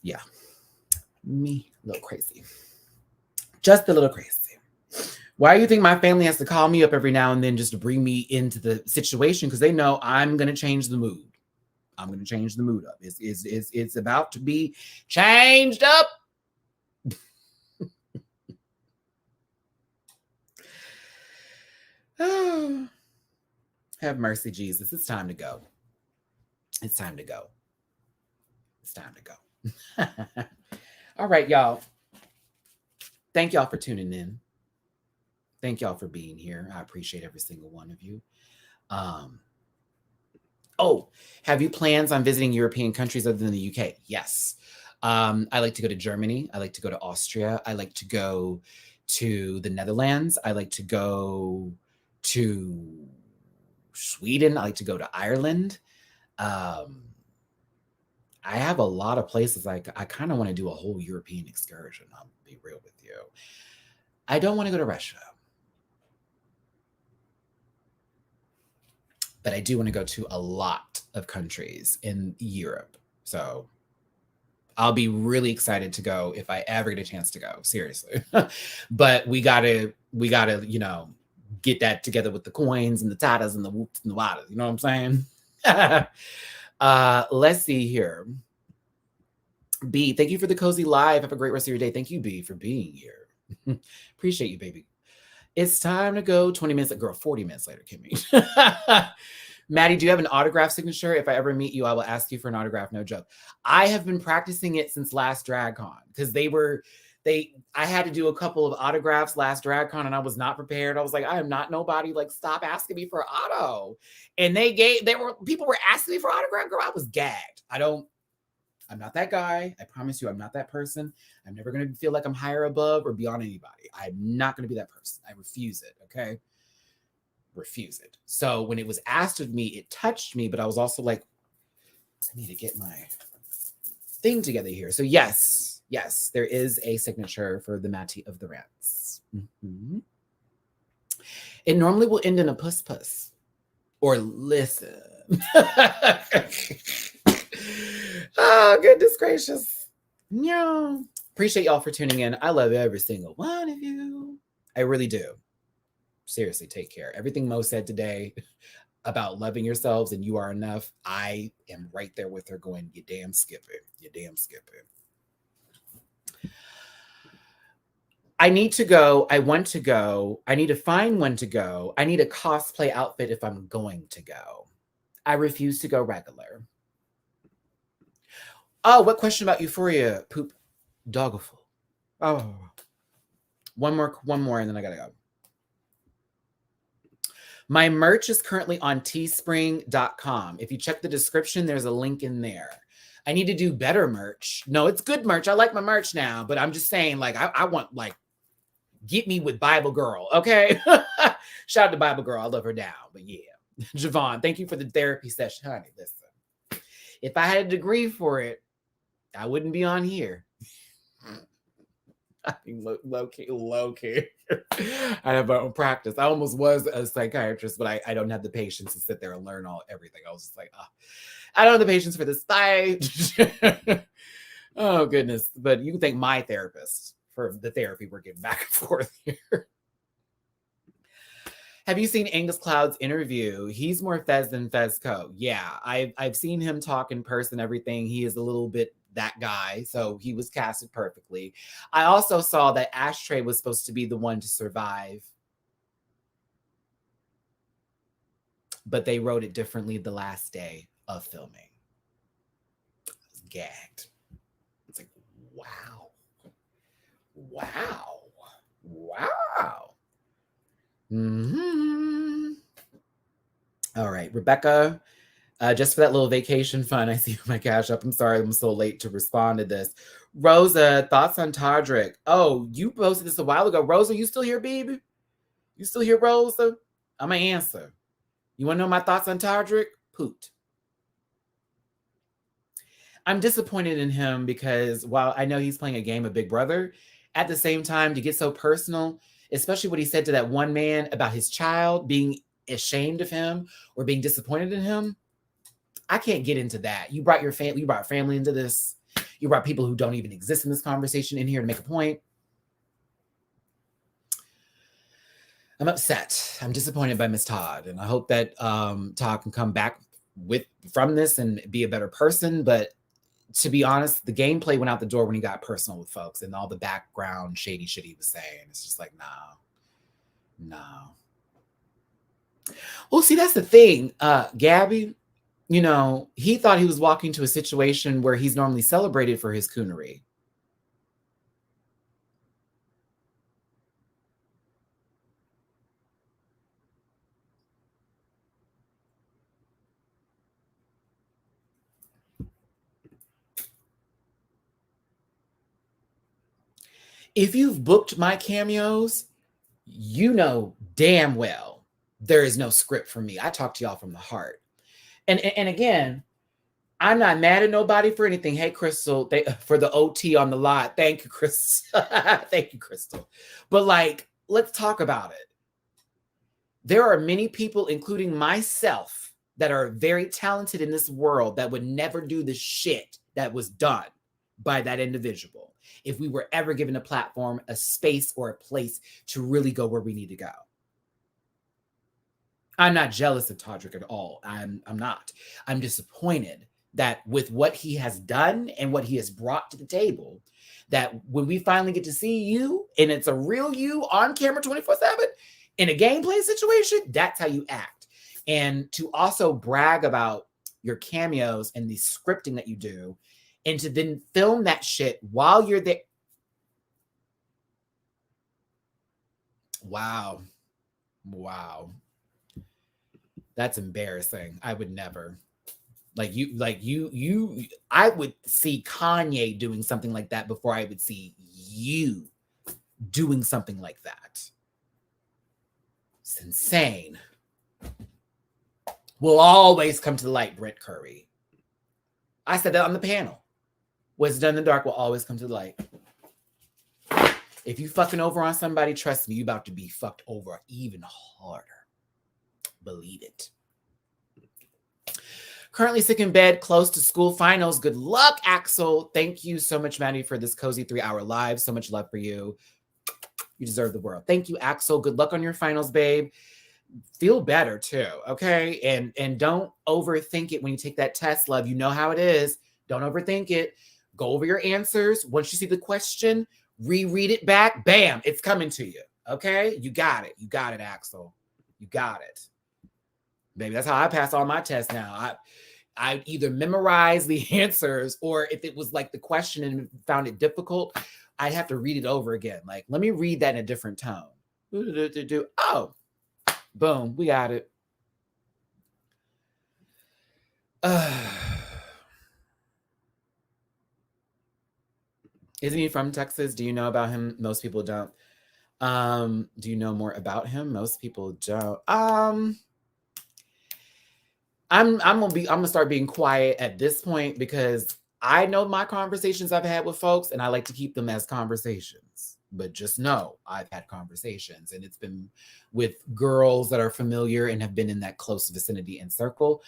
Yeah. Me, a little crazy. Just a little crazy. Why do you think my family has to call me up every now and then just to bring me into the situation? Because they know I'm going to change the mood. I'm going to change the mood up. It's about to be changed up. Oh, have mercy, Jesus. It's time to go. It's time to go. It's time to go. All right, y'all. Thank y'all for tuning in. Thank y'all for being here. I appreciate every single one of you. Have you plans on visiting European countries other than the UK? Yes. I like to go to Germany. I like to go to Austria. I like to go to the Netherlands. I like to go to Sweden. I like to go to Ireland. I have a lot of places. I kind of want to do a whole European excursion. I'll be real with you. I don't want to go to Russia. But I do want to go to a lot of countries in Europe. So I'll be really excited to go if I ever get a chance to go, seriously. But we gotta, get that together with the coins and the tatas and the whoops and the wadas. You know what I'm saying? Let's see here. B, thank you for the cozy live. Have a great rest of your day. Thank you, B, for being here. Appreciate you, baby. It's time to go 20 minutes. Girl, 40 minutes later, Kimmy. Matty, do you have an autograph signature? If I ever meet you, I will ask you for an autograph. No joke. I have been practicing it since last DragCon because I had to do a couple of autographs last DragCon and I was not prepared. I was like, I am not nobody. Like, stop asking me for auto. And people were asking me for autograph. Girl, I was gagged. I'm not that guy. I promise you, I'm not that person. I'm never going to feel like I'm higher above or beyond anybody. I'm not going to be that person. I refuse it. Okay. Refuse it. So when it was asked of me, it touched me, but I was also like, I need to get my thing together here. So yes, there is a signature for the Matty of the Rants. Mm-hmm. It normally will end in a puss puss or listen. Oh, goodness gracious. Yeah. Appreciate y'all for tuning in. I love every single one of you. I really do. Seriously, take care. Everything Mo said today about loving yourselves and you are enough, I am right there with her going, you damn skip it. You damn skip it. I need to go. I want to go. I need to find when to go. I need a cosplay outfit if I'm going to go. I refuse to go regular. Oh, what question about Euphoria? Poop Dogful. Oh. One more, and then I gotta go. My merch is currently on teespring.com. If you check the description, there's a link in there. I need to do better merch. No, it's good merch. I like my merch now, but I'm just saying, like, I want, like, get me with Bible Girl, okay? Shout out to Bible Girl. I love her down, but yeah. Javon, thank you for the therapy session, honey. Listen, if I had a degree for it, I wouldn't be on here. I mean, low key. I have my own practice. I almost was a psychiatrist, but I don't have the patience to sit there and learn everything. I was just like, I don't have the patience for this fight. Oh, goodness. But you can thank my therapist for the therapy we're getting back and forth here. Have you seen Angus Cloud's interview? He's more Fez than Fezco. Yeah, I've seen him talk in person, everything. He is a little bit that guy, so he was casted perfectly. I also saw that Ashtray was supposed to be the one to survive, but they wrote it differently the last day of filming. I was gagged. It's like, wow. Wow. Wow. Mm-hmm. All right, Rebecca, just for that little vacation fun, I see my cash up. I'm sorry I'm so late to respond to this. Rosa, thoughts on Todrick? Oh, you posted this a while ago. Rosa, you still here, baby? You still here, Rosa? I'm going to answer. You want to know my thoughts on Todrick? Poot. I'm disappointed in him because while I know he's playing a game of Big Brother, at the same time, to get so personal, especially what he said to that one man about his child being ashamed of him or being disappointed in him, I can't get into that. You brought your family, you brought family into this. You brought people who don't even exist in this conversation in here to make a point. I'm upset. I'm disappointed by Miss Todd, and I hope that Todd can come back from this and be a better person. But to be honest, the gameplay went out the door when he got personal with folks and all the background shady shit he was saying. It's just like, no. Well, see, that's the thing, Gabby. You know, he thought he was walking to a situation where he's normally celebrated for his coonery. If you've booked my cameos, you know damn well there is no script for me. I talk to y'all from the heart. And again, I'm not mad at nobody for anything. Hey, Crystal, for the OT on the lot. Thank you, Crystal. Thank you, Crystal. But like, let's talk about it. There are many people, including myself, that are very talented in this world that would never do the shit that was done by that individual if we were ever given a platform, a space, or a place to really go where we need to go. I'm not jealous of Todrick at all. I'm not. I'm disappointed that with what he has done and what he has brought to the table, that when we finally get to see you and it's a real you on camera 24/7 in a gameplay situation, that's how you act. And to also brag about your cameos and the scripting that you do, and to then film that shit while you're there. Wow. That's embarrassing. I would never. I would see Kanye doing something like that before I would see you doing something like that. It's insane. Will always come to the light, Brent Curry. I said that on the panel. What's done in the dark will always come to the light. If you fucking over on somebody, trust me, you about to be fucked over even harder. Believe it. Currently sick in bed, close to school finals. Good luck, Axel. Thank you so much, Matty, for this cozy 3-hour live. So much love for you. You deserve the world. Thank you, Axel. Good luck on your finals, babe. Feel better too, okay? And don't overthink it when you take that test, love. You know how it is. Don't overthink it. Go over your answers. Once you see the question, reread it back. Bam, it's coming to you, okay? You got it. You got it, Axel. You got it. Baby, that's how I pass all my tests now. I either memorize the answers, or if it was like the question and found it difficult, I'd have to read it over again. Like, let me read that in a different tone. Oh, boom, we got it. Isn't he from Texas? Do you know about him? Most people don't. Do you know more about him? Most people don't. I'm gonna start being quiet at this point because I know my conversations I've had with folks, and I like to keep them as conversations. But just know I've had conversations, and it's been with girls that are familiar and have been in that close vicinity and circle.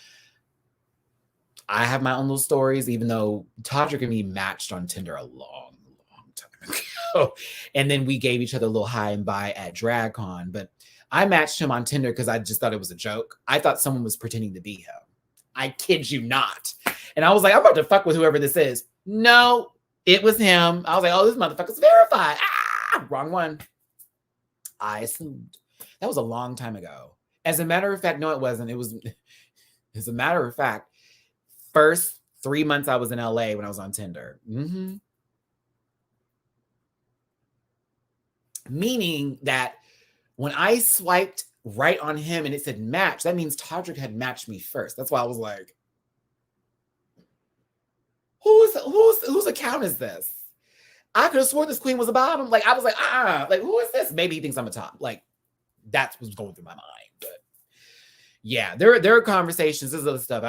I have my own little stories, even though Todrick and me matched on Tinder a long time ago. And then we gave each other a little hi and bye at DragCon. But I matched him on Tinder because I just thought it was a joke. I thought someone was pretending to be him. I kid you not. And I was like, I'm about to fuck with whoever this is. No, it was him. I was like, oh, this motherfucker's verified. Ah, wrong one. I assumed. That was a long time ago. As a matter of fact, no, it wasn't. It was, as a matter of fact, first 3 months I was in LA when I was on Tinder. Meaning that when I swiped right on him and it said match, that means Todrick had matched me first. That's why I was like, whose account is this? I could have sworn this queen was a bottom. Like, I was like, like, who is this? Maybe he thinks I'm a top. Like, that's what's going through my mind. But yeah, there are conversations. This is other stuff.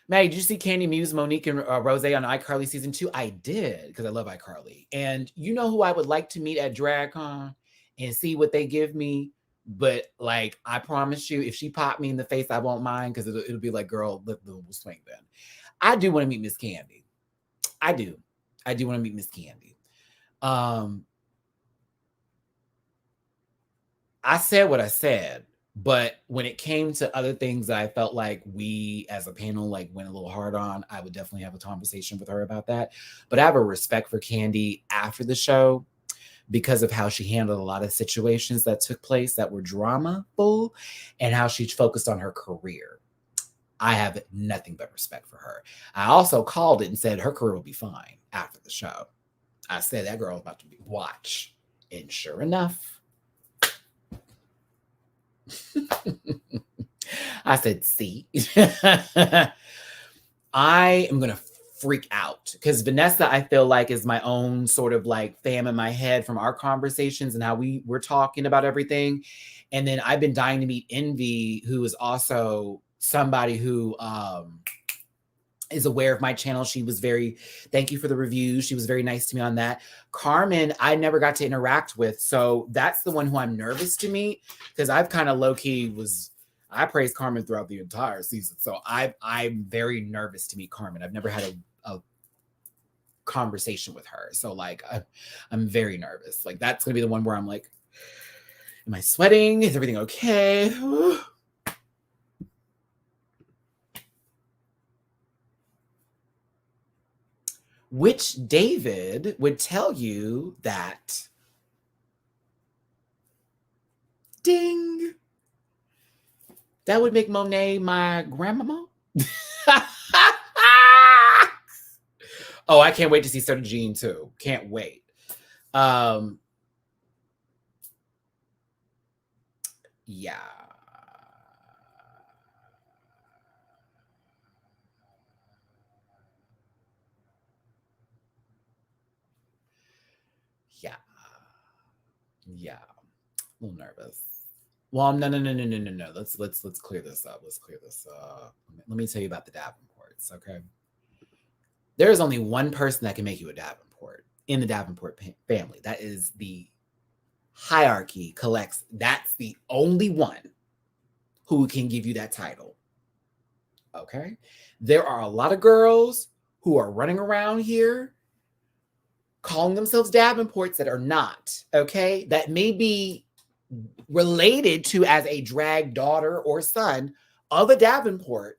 Maddie, did you see Candy Muse, Monique, and Rose on iCarly season 2? I did, because I love iCarly. And you know who I would like to meet at DragCon and see what they give me? But like, I promise you, if she popped me in the face, I won't mind, because it'll be like, girl, we'll swing then. I do want to meet Miss Candy. I do want to meet Miss Candy. I said what I said, but when it came to other things that I felt like we as a panel like went a little hard on, I would definitely have a conversation with her about that. But I have a respect for Candy after the show because of how she handled a lot of situations that took place that were dramaful and how she focused on her career. I have nothing but respect for her. I also called it and said her career will be fine after the show. I said that girl was about to be watch. And sure enough, I said, see, I am going to freak out because Vanessa, I feel like, is my own sort of like fam in my head from our conversations and how we were talking about everything. And then I've been dying to meet Envy, who is also somebody who is aware of my channel. She was thank you for the review. She was very nice to me on that. Carmen, I never got to interact with. So that's the one who I'm nervous to meet because I've kind of low-key I praised Carmen throughout the entire season. So I'm very nervous to meet Carmen. I've never had a conversation with her. So like, I'm very nervous. Like that's going to be the one where I'm like, am I sweating? Is everything okay? Which David would tell you that, ding, that would make Monet my grandmama. Oh, I can't wait to see Sarah Jean too. Can't wait. Yeah. Yeah. A little nervous. Well, no. Let's clear this up. Let me tell you about the Davenports, okay? There is only one person that can make you a Davenport in the Davenport family. That is the hierarchy collects. That's the only one who can give you that title, okay? There are a lot of girls who are running around here calling themselves Davenports that are not, okay? That may be related to as a drag daughter or son of a Davenport,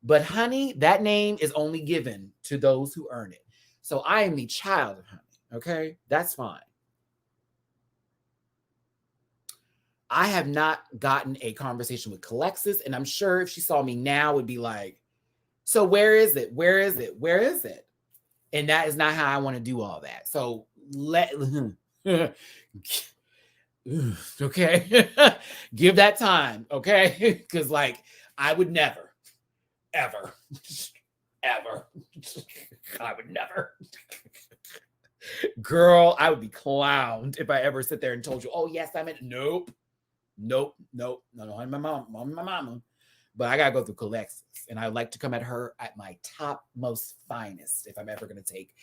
but honey, that name is only given to those who earn it. So I am the child of honey, okay? That's fine. I have not gotten a conversation with Calexis, and I'm sure if she saw me now would be like, so where is it? Where is it? Where is it? And that is not how I want to do all that. So okay, give that time, okay? Because like I would never, ever, I would never. Girl, I would be clowned if I ever sit there and told you, oh yes, I meant nope. No, I'm my mama. But I gotta go through Calexis, and I like to come at her at my top most finest if I'm ever gonna take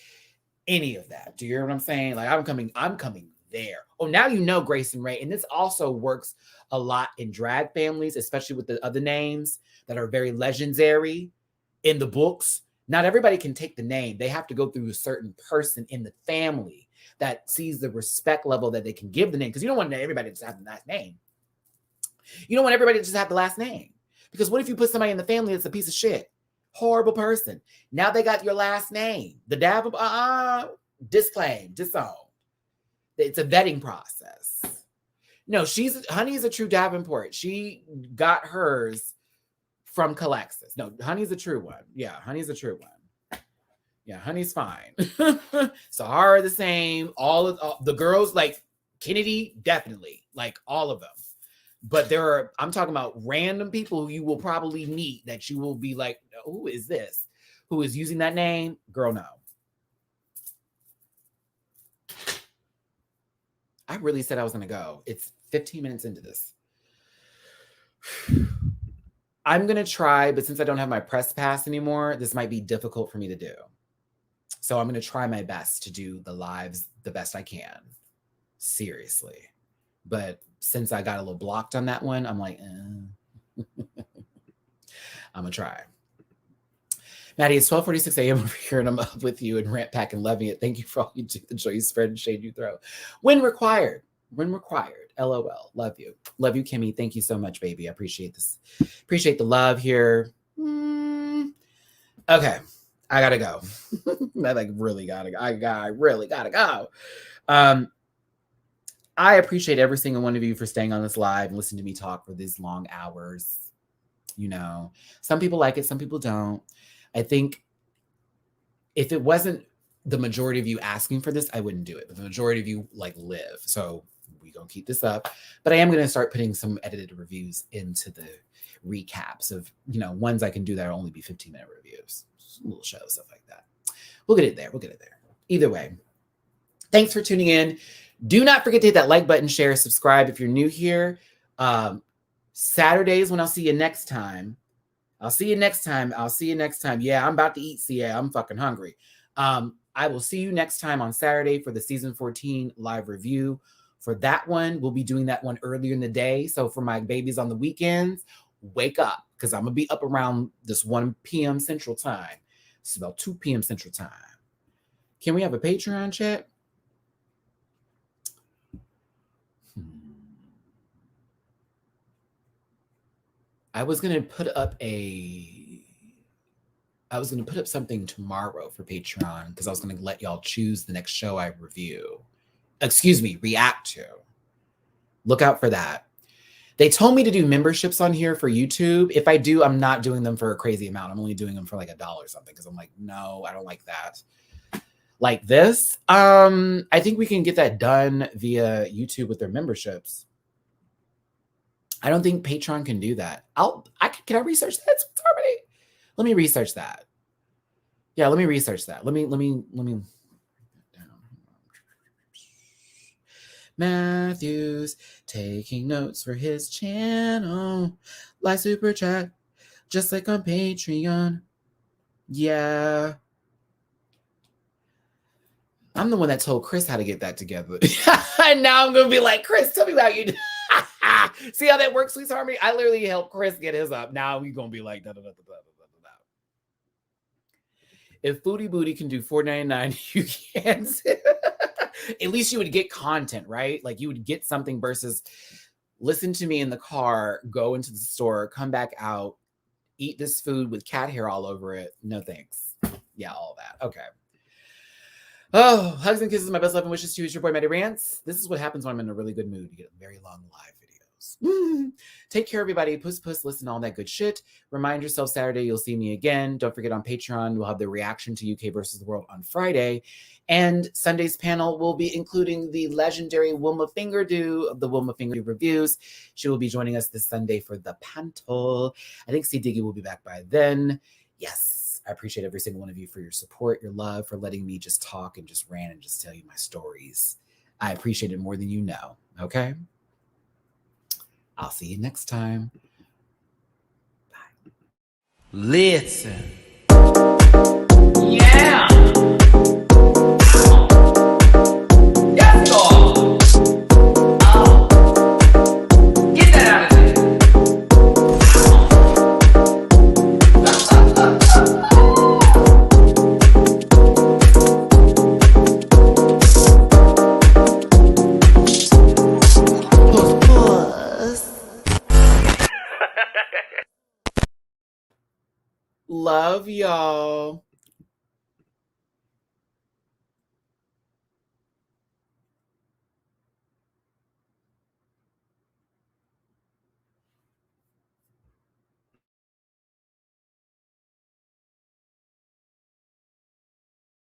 any of that. Do you hear what I'm saying? Like I'm coming there. Oh, now you know Grace and Ray, and this also works a lot in drag families, especially with the other names that are very legendary in the books. Not everybody can take the name. They have to go through a certain person in the family that sees the respect level that they can give the name. Because you don't want everybody to just have the last name. You don't want everybody to just have the last name. Because what if you put somebody in the family that's a piece of shit? Horrible person. Now they got your last name. The dab, disclaim, disowned. It's a vetting process. No, Honey's a true Davenport. She got hers from Calexis. No, Honey's a true one. Yeah, Honey's a true one. Yeah, Honey's fine. Sahara the same. All the girls, like Kennedy, definitely. Like all of them. But I'm talking about random people who you will probably meet that you will be like, who is this? Who is using that name? Girl, no. I really said I was going to go. It's 15 minutes into this. I'm going to try, but since I don't have my press pass anymore, this might be difficult for me to do. So I'm going to try my best to do the lives the best I can. Seriously. But since I got a little blocked on that one, I'm like, I'm going to try. Matty, it's 12:46 a.m. over here, and I'm up with you and rant pack and loving it. Thank you for all you do, the joy you spread and shade you throw. When required. When required. LOL. Love you. Love you, Kimmy. Thank you so much, baby. I appreciate this. Appreciate the love here. Okay. I gotta go. I really gotta go. I appreciate every single one of you for staying on this live and listening to me talk for these long hours. You know, some people like it, some people don't. I think if it wasn't the majority of you asking for this, I wouldn't do it. But the majority of you live. So we're going to keep this up. But I am going to start putting some edited reviews into the recaps of, ones I can do that will only be 15-minute reviews. Little shows, stuff like that. We'll get it there. Either way, thanks for tuning in. Do not forget to hit that like button, share, subscribe if you're new here. Saturdays when I'll see you next time. Yeah, I'm about to eat. So yeah, I'm fucking hungry. I will see you next time on Saturday for the season 14 live review. For that one, we'll be doing that one earlier in the day. So for my babies on the weekends, wake up because I'm going to be up around this 1 p.m. Central Time. It's about 2 p.m. Central Time. Can we have a Patreon chat? I was going to put up something tomorrow for Patreon because I was going to let y'all choose the next show I react to. Look out for that. They told me to do memberships on here for YouTube. If I do, I'm not doing them for a crazy amount. I'm only doing them for like $1 or something because I'm like, no, I don't like that. Like this, I think we can get that done via YouTube with their memberships. I don't think Patreon can do that. Can I research that? Let me research that. Yeah, let me research that. Let me. Matthew's taking notes for his channel. Like super chat, just like on Patreon. Yeah. I'm the one that told Chris how to get that together. And now I'm going to be like, Chris, tell me how you do. See how that works, Sweet Harmony? I literally helped Chris get his up. Now we're going to be like, da, da, da, da, da, da, da. If Foodie Booty can do $4.99, you can. At least you would get content, right? Like you would get something versus listen to me in the car, go into the store, come back out, eat this food with cat hair all over it. No thanks. Yeah, all that. Okay. Oh, hugs and kisses, my best love and wishes to you. It's your boy, Matty Rants. This is what happens when I'm in a really good mood. You get very long live videos. Take care, everybody. Puss, listen, all that good shit. Remind yourself Saturday you'll see me again. Don't forget on Patreon, we'll have the reaction to UK versus the World on Friday. And Sunday's panel will be including the legendary Wilma Fingerdew of the Wilma Fingerdew reviews. She will be joining us this Sunday for the panel. I think C. Diggy will be back by then. Yes. I appreciate every single one of you for your support, your love, for letting me just talk and just rant and just tell you my stories. I appreciate it more than you know. Okay? I'll see you next time. Bye. Listen. Yeah. Yes, God. Get that out of there. Love y'all.